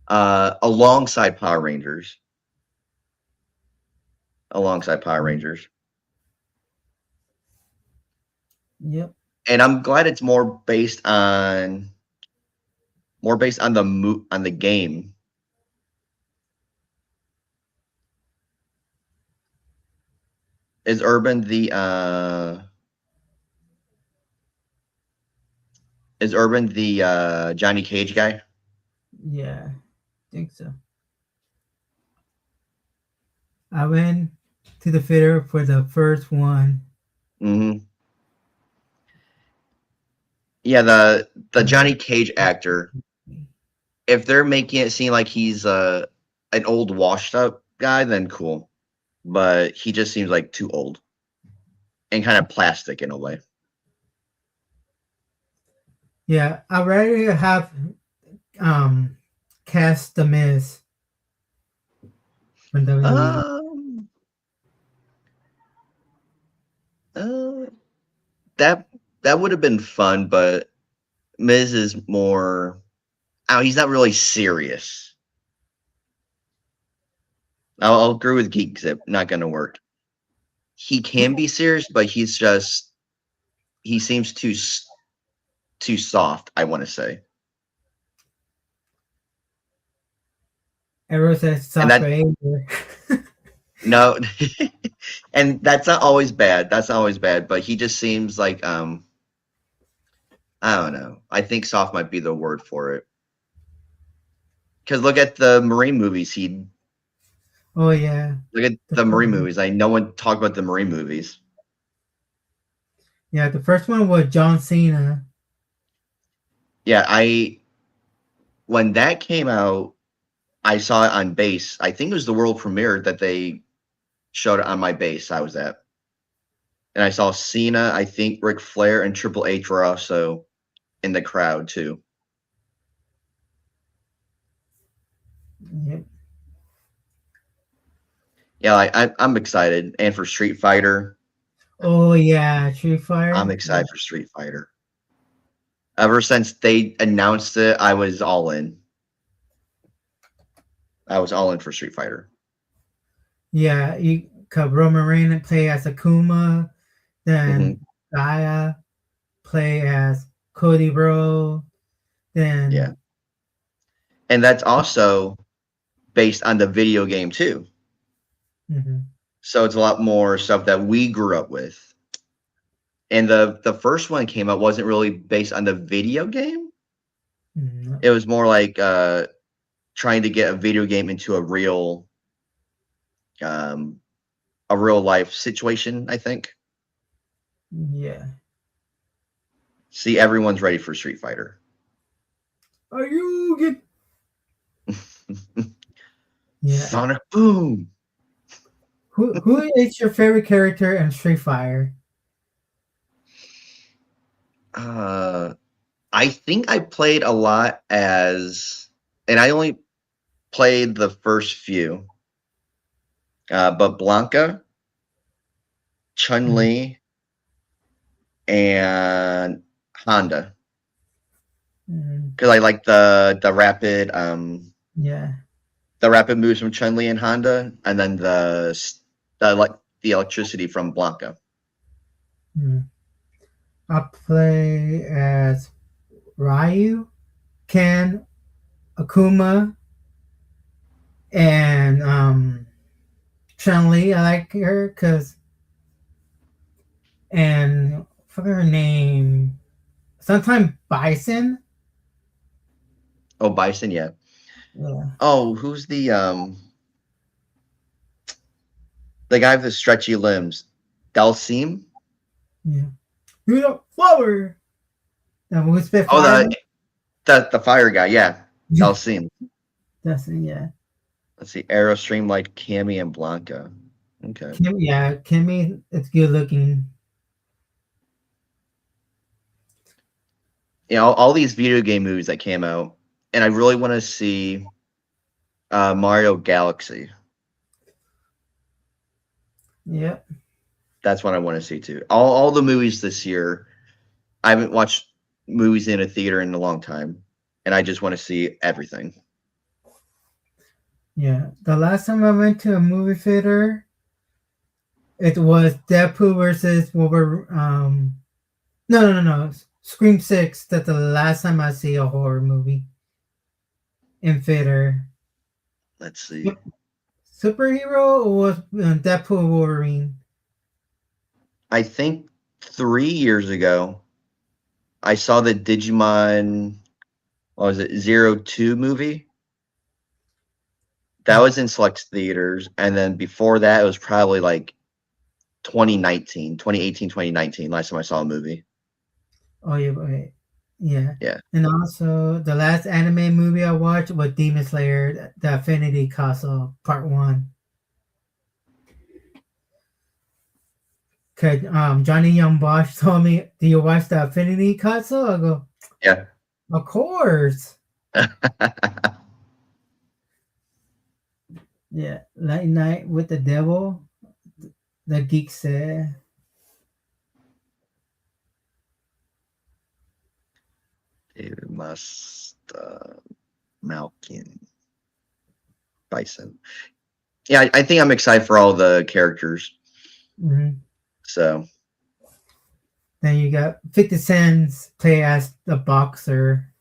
[SPEAKER 18] alongside Power Rangers. Alongside Power Rangers.
[SPEAKER 2] Yep.
[SPEAKER 18] And I'm glad it's more based on the game. Is Urban the Johnny Cage guy?
[SPEAKER 2] Yeah, I think so. I went to the theater for the first one.
[SPEAKER 18] Mm-hmm. Yeah, the Johnny Cage actor. If they're making it seem like he's an old washed up guy, then cool. But he just seems like too old and kind of plastic in a way.
[SPEAKER 2] Yeah, I'd rather have cast the Miz from WWE.
[SPEAKER 18] That would have been fun, but Miz is more. Oh, he's not really serious. I'll agree with Geek Zip. Not going to work. He can be serious, but he seems too soft. I want to say.
[SPEAKER 2] Everyone says soft for anger.
[SPEAKER 18] No, and that's not always bad. That's not always bad, but he just seems like I don't know. I think soft might be the word for it. Because look at the Marine movies.
[SPEAKER 2] Oh yeah.
[SPEAKER 18] Look at the Marine movies. No one talked about the Marine movies.
[SPEAKER 2] Yeah, the first one was John Cena.
[SPEAKER 18] Yeah, when that came out, I saw it on base. I think it was the world premiere that they showed it on my base I was at. And I saw Cena, I think Ric Flair and Triple H were also in the crowd too.
[SPEAKER 2] Yep.
[SPEAKER 18] Yeah, I'm excited. And for Street Fighter.
[SPEAKER 2] Oh yeah, Street Fighter.
[SPEAKER 18] I'm excited for Street Fighter. Ever since they announced it, I was all in. I was all in for Street Fighter.
[SPEAKER 2] Yeah, you could Roman Reigns play as Akuma, then Gaia play as Cody Rhodes, then
[SPEAKER 18] yeah. And that's also based on the video game too.
[SPEAKER 2] Mm-hmm.
[SPEAKER 18] So it's a lot more stuff that we grew up with. And the first one came out wasn't really based on the video game.
[SPEAKER 2] Mm-hmm.
[SPEAKER 18] It was more like trying to get a video game into a real life situation, I think.
[SPEAKER 2] Yeah.
[SPEAKER 18] See, everyone's ready for Street Fighter.
[SPEAKER 2] Are you get yeah.
[SPEAKER 18] Sonic Boom.
[SPEAKER 2] Who is your favorite character in Street Fighter?
[SPEAKER 18] I think I played a lot and I only played the first few. But Blanca, Chun-Li, and Honda. Because I like the rapid the rapid moves from Chun-Li and Honda, and then the electricity from Blanca.
[SPEAKER 2] I play as Ryu, Ken, Akuma, and Chun-Li. I like her and forget her name. Sometimes Bison.
[SPEAKER 18] Oh, Bison, yeah. Oh, who's the guy with the stretchy limbs? Dalsim?
[SPEAKER 2] Yeah. Who the flower? That who spit
[SPEAKER 18] Oh,
[SPEAKER 2] fire?
[SPEAKER 18] the fire guy, yeah. Dalsim.
[SPEAKER 2] That's it, yeah.
[SPEAKER 18] Let's see, Aerostream like Cammy and Blanca. Okay.
[SPEAKER 2] Kimmy, it's good looking.
[SPEAKER 18] You know, all these video game movies that came out, and I really want to see Mario Galaxy.
[SPEAKER 2] Yep.
[SPEAKER 18] That's what I want to see too. All the movies this year. I haven't watched movies in a theater in a long time, and I just want to see everything.
[SPEAKER 2] Yeah, the last time I went to a movie theater, it was Deadpool versus Wolverine. No. Scream 6. That's the last time I see a horror movie in theater.
[SPEAKER 18] Let's see.
[SPEAKER 2] Superhero or was Deadpool Wolverine?
[SPEAKER 18] I think 3 years ago, I saw the Digimon, what was it, 02 movie? That was in select theaters. And then before that, it was probably like 2018, 2019, last time I saw a movie.
[SPEAKER 2] Oh, yeah, right. Yeah.
[SPEAKER 18] Yeah.
[SPEAKER 2] And also, the last anime movie I watched was Demon Slayer, The Affinity Castle, Part 1. Cause Johnny Young Bosch told me, "Do you watch The Affinity Castle?" I go,
[SPEAKER 18] Yeah.
[SPEAKER 2] "Of course." Yeah, Late Night with the Devil. The geek said.
[SPEAKER 18] David Must, Malkin, Bison. Yeah, I think I'm excited for all the characters.
[SPEAKER 2] Mm-hmm.
[SPEAKER 18] So
[SPEAKER 2] Then you got 50 Cent play as the boxer.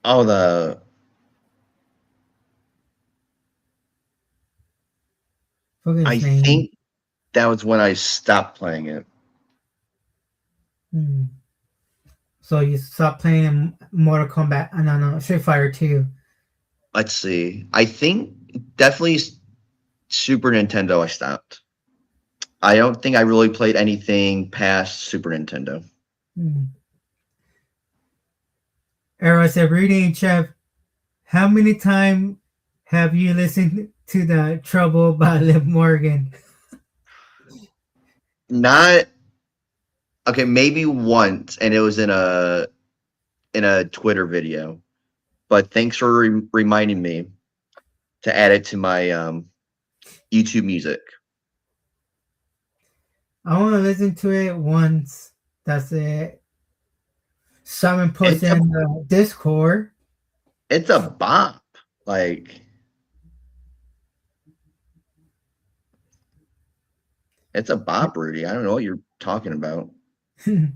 [SPEAKER 18] oh, the
[SPEAKER 2] Forget his name.
[SPEAKER 18] think that was when I stopped playing it.
[SPEAKER 2] Hmm. So you stopped playing Mortal Kombat. No, Street Fighter 2.
[SPEAKER 18] Let's see. I think definitely Super Nintendo I stopped. I don't think I really played anything past Super Nintendo.
[SPEAKER 2] Arrow said, reading Chef, how many times have you listened to the Trouble by Liv Morgan?
[SPEAKER 18] Not okay, maybe once, and it was in a Twitter video. But thanks for reminding me to add it to my YouTube music.
[SPEAKER 2] I want to listen to it once. That's it. Someone posted in the Discord.
[SPEAKER 18] It's a bop. Like, it's a bop, Rudy. I don't know what you're talking about. There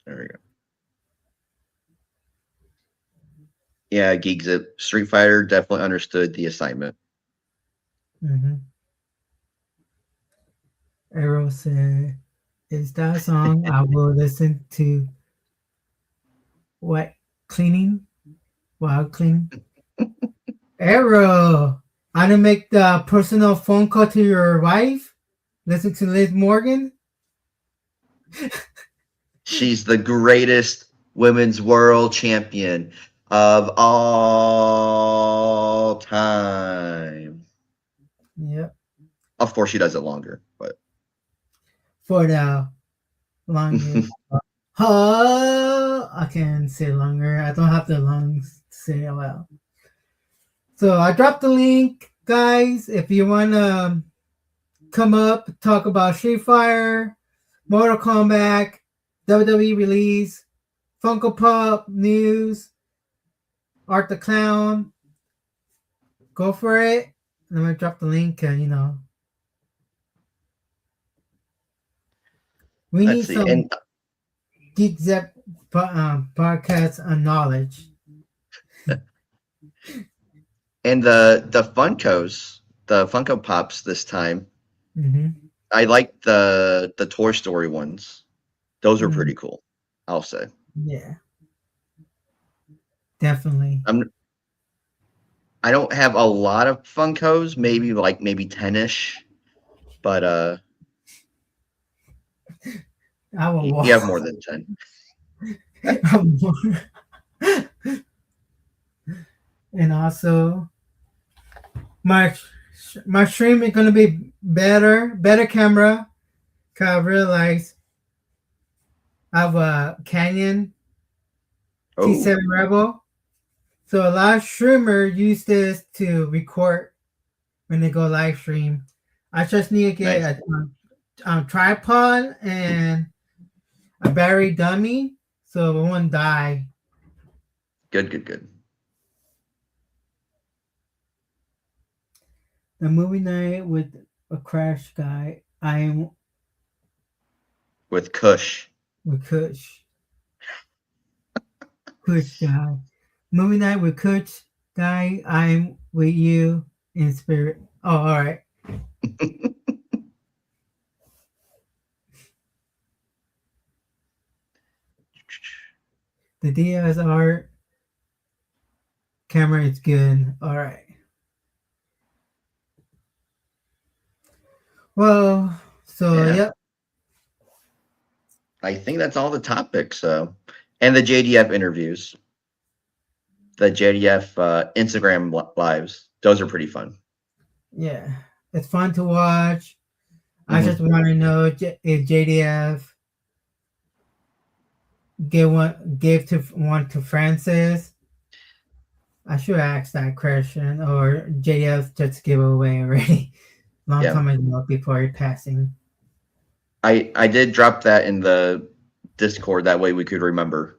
[SPEAKER 18] we go. Yeah, Geeks It. Street Fighter definitely understood the assignment.
[SPEAKER 2] Mm-hmm. Arrow said, is that song I will listen to what cleaning? While cleaning? Arrow, I didn't make the personal phone call to your wife. Listen to Liz Morgan.
[SPEAKER 18] She's the greatest women's world champion of all time.
[SPEAKER 2] Yep.
[SPEAKER 18] Of course, she does it longer, but
[SPEAKER 2] For the longest. I can say longer. I don't have the lungs to say it well. So I dropped the link, guys. If you want to come up, talk about Street Fighter, Mortal Kombat, WWE release, Funko Pop news, Art the Clown, go for it. I'm going to drop the link and, we need some Geek Zep podcast on knowledge.
[SPEAKER 18] And the Funkos, the Funko Pops this time, I like the Toy Story ones. Those are pretty cool, I'll say.
[SPEAKER 2] Yeah. Definitely.
[SPEAKER 18] I don't have a lot of Funkos, maybe 10-ish, but you have more than 10.
[SPEAKER 2] And also, my stream is gonna be better camera. Cause I realized I have a Canon T7 Rebel, so a lot of streamers use this to record when they go live stream. I just need to get a tripod and a battery dummy, so it won't die
[SPEAKER 18] Good.
[SPEAKER 2] The movie night with a crash guy. I'm
[SPEAKER 18] With Kush.
[SPEAKER 2] with Kush. Kush guy. Movie night with Kush guy. I'm with you in spirit. Oh, all right. The DSLR camera is good. All right. Well, so
[SPEAKER 18] Yeah.
[SPEAKER 2] yep.
[SPEAKER 18] I think that's all the topics. So, and the JDF interviews, the JDF Instagram lives. Those are pretty fun.
[SPEAKER 2] Yeah, it's fun to watch. I just want to know if JDF gave one to Francis. I should ask that question, or JDF just give away already. Long time ago before passing.
[SPEAKER 18] I did drop that in the Discord. That way we could remember.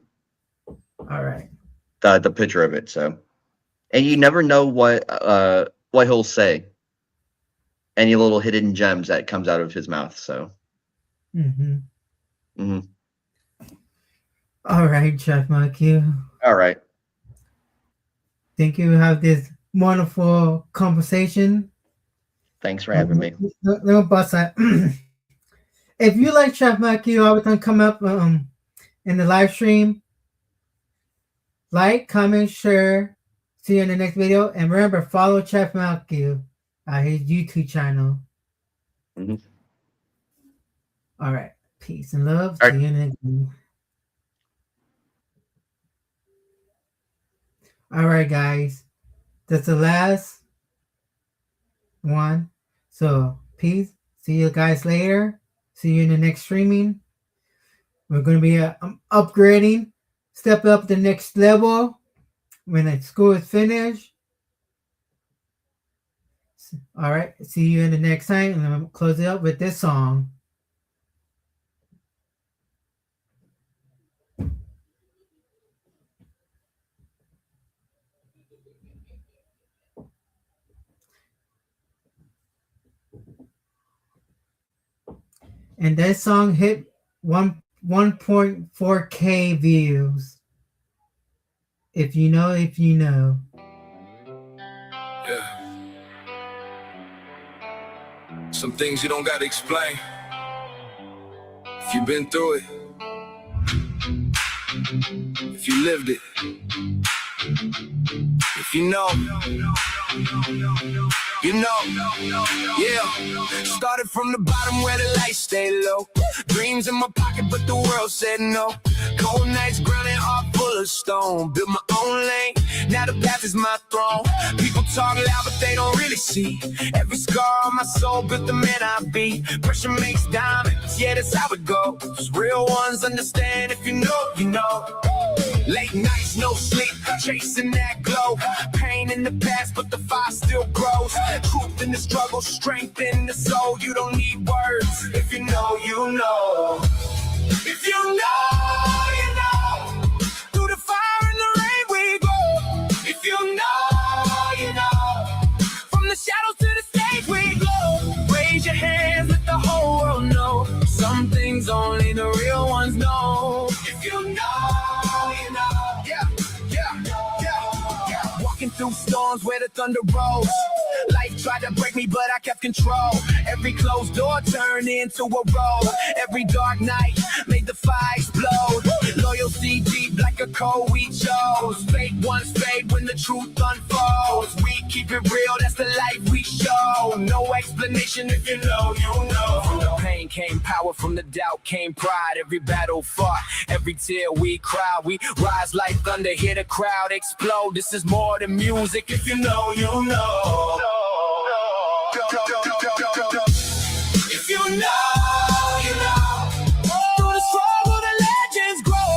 [SPEAKER 2] All right.
[SPEAKER 18] The picture of it. So, and you never know what he'll say. Any little hidden gems that comes out of his mouth. So.
[SPEAKER 2] All right, Chef Monkey.
[SPEAKER 18] All right.
[SPEAKER 2] Thank you. Have this wonderful conversation.
[SPEAKER 18] Thanks for having me.
[SPEAKER 2] No bust that. If you like Chef Monkey, always gonna come up in the live stream. Like, comment, share. See you in the next video, and remember, follow Chef Monkey. His YouTube channel. All right. Peace and love. See you in the next video. All right, guys. That's the last one. So, peace. See you guys later. See you in the next streaming. We're going to be upgrading. Step up the next level when the school is finished. All right. See you in the next time. And I'm going to close it up with this song. And that song hit 1.4K views. If you know, if you know.
[SPEAKER 17] Yeah. Some things you don't gotta explain. If you've been through it. If you lived it. If you know. You know, yeah. Started from the bottom where the lights stay low. Dreams in my pocket, but the world said no. Cold nights, grounded heart full of stone. Built my own lane, now the path is my throne. People talk loud, but they don't really see. Every scar on my soul built the man I be. Pressure makes diamonds, yeah, that's how it goes. Real ones understand, if you know, you know. Late nights, no sleep, chasing that glow. Pain in the past, but the fire still grows. Truth in the struggle, strength in the soul. You don't need words. If you know, you know. If you know, you know. Through the fire and the rain we go. If you know, you know. From the shadows to the stage we go. Raise your hands, let the whole world know. Some things only the real ones know. If you know, you know. Yeah. Walking through storms where the thunder rolls. Life tried to break me, but I kept control. Every closed door turned into a road. Every dark night made the fire explode. Loyalty deep like a code we chose. Fake ones fade when the truth unfolds. We keep it real, that's the life we show. No explanation if you know, you know. From the pain came power, from the doubt came pride. Every battle fought, every tear we cry. We rise like thunder, hear the crowd explode. This is more than music, if you know, you know. If you know, you know. Through the struggle, the legends grow.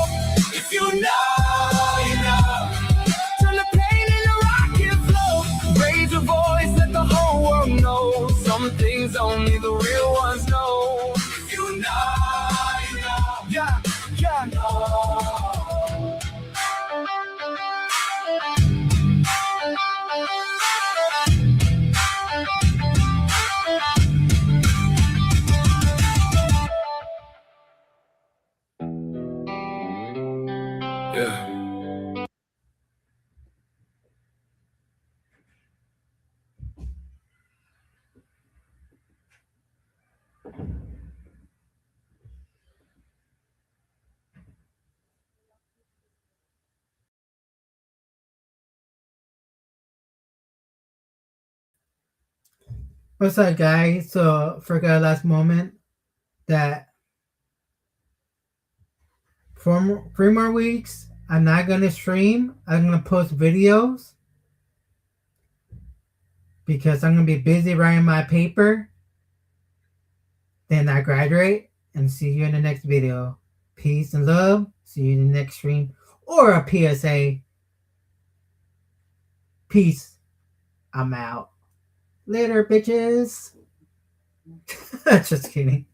[SPEAKER 17] If you know, you know. Turn the pain into rocket flow. Raise your voice, let the whole world know. Some things only the real ones know. If you know, you know. Yeah, yeah. Yeah.
[SPEAKER 2] What's up, guys? So, forgot last moment that 3 more weeks, I'm not gonna stream. I'm gonna post videos because I'm gonna be busy writing my paper. Then I graduate and see you in the next video. Peace and love. See you in the next stream or a PSA. Peace. I'm out. Later, bitches. Just kidding.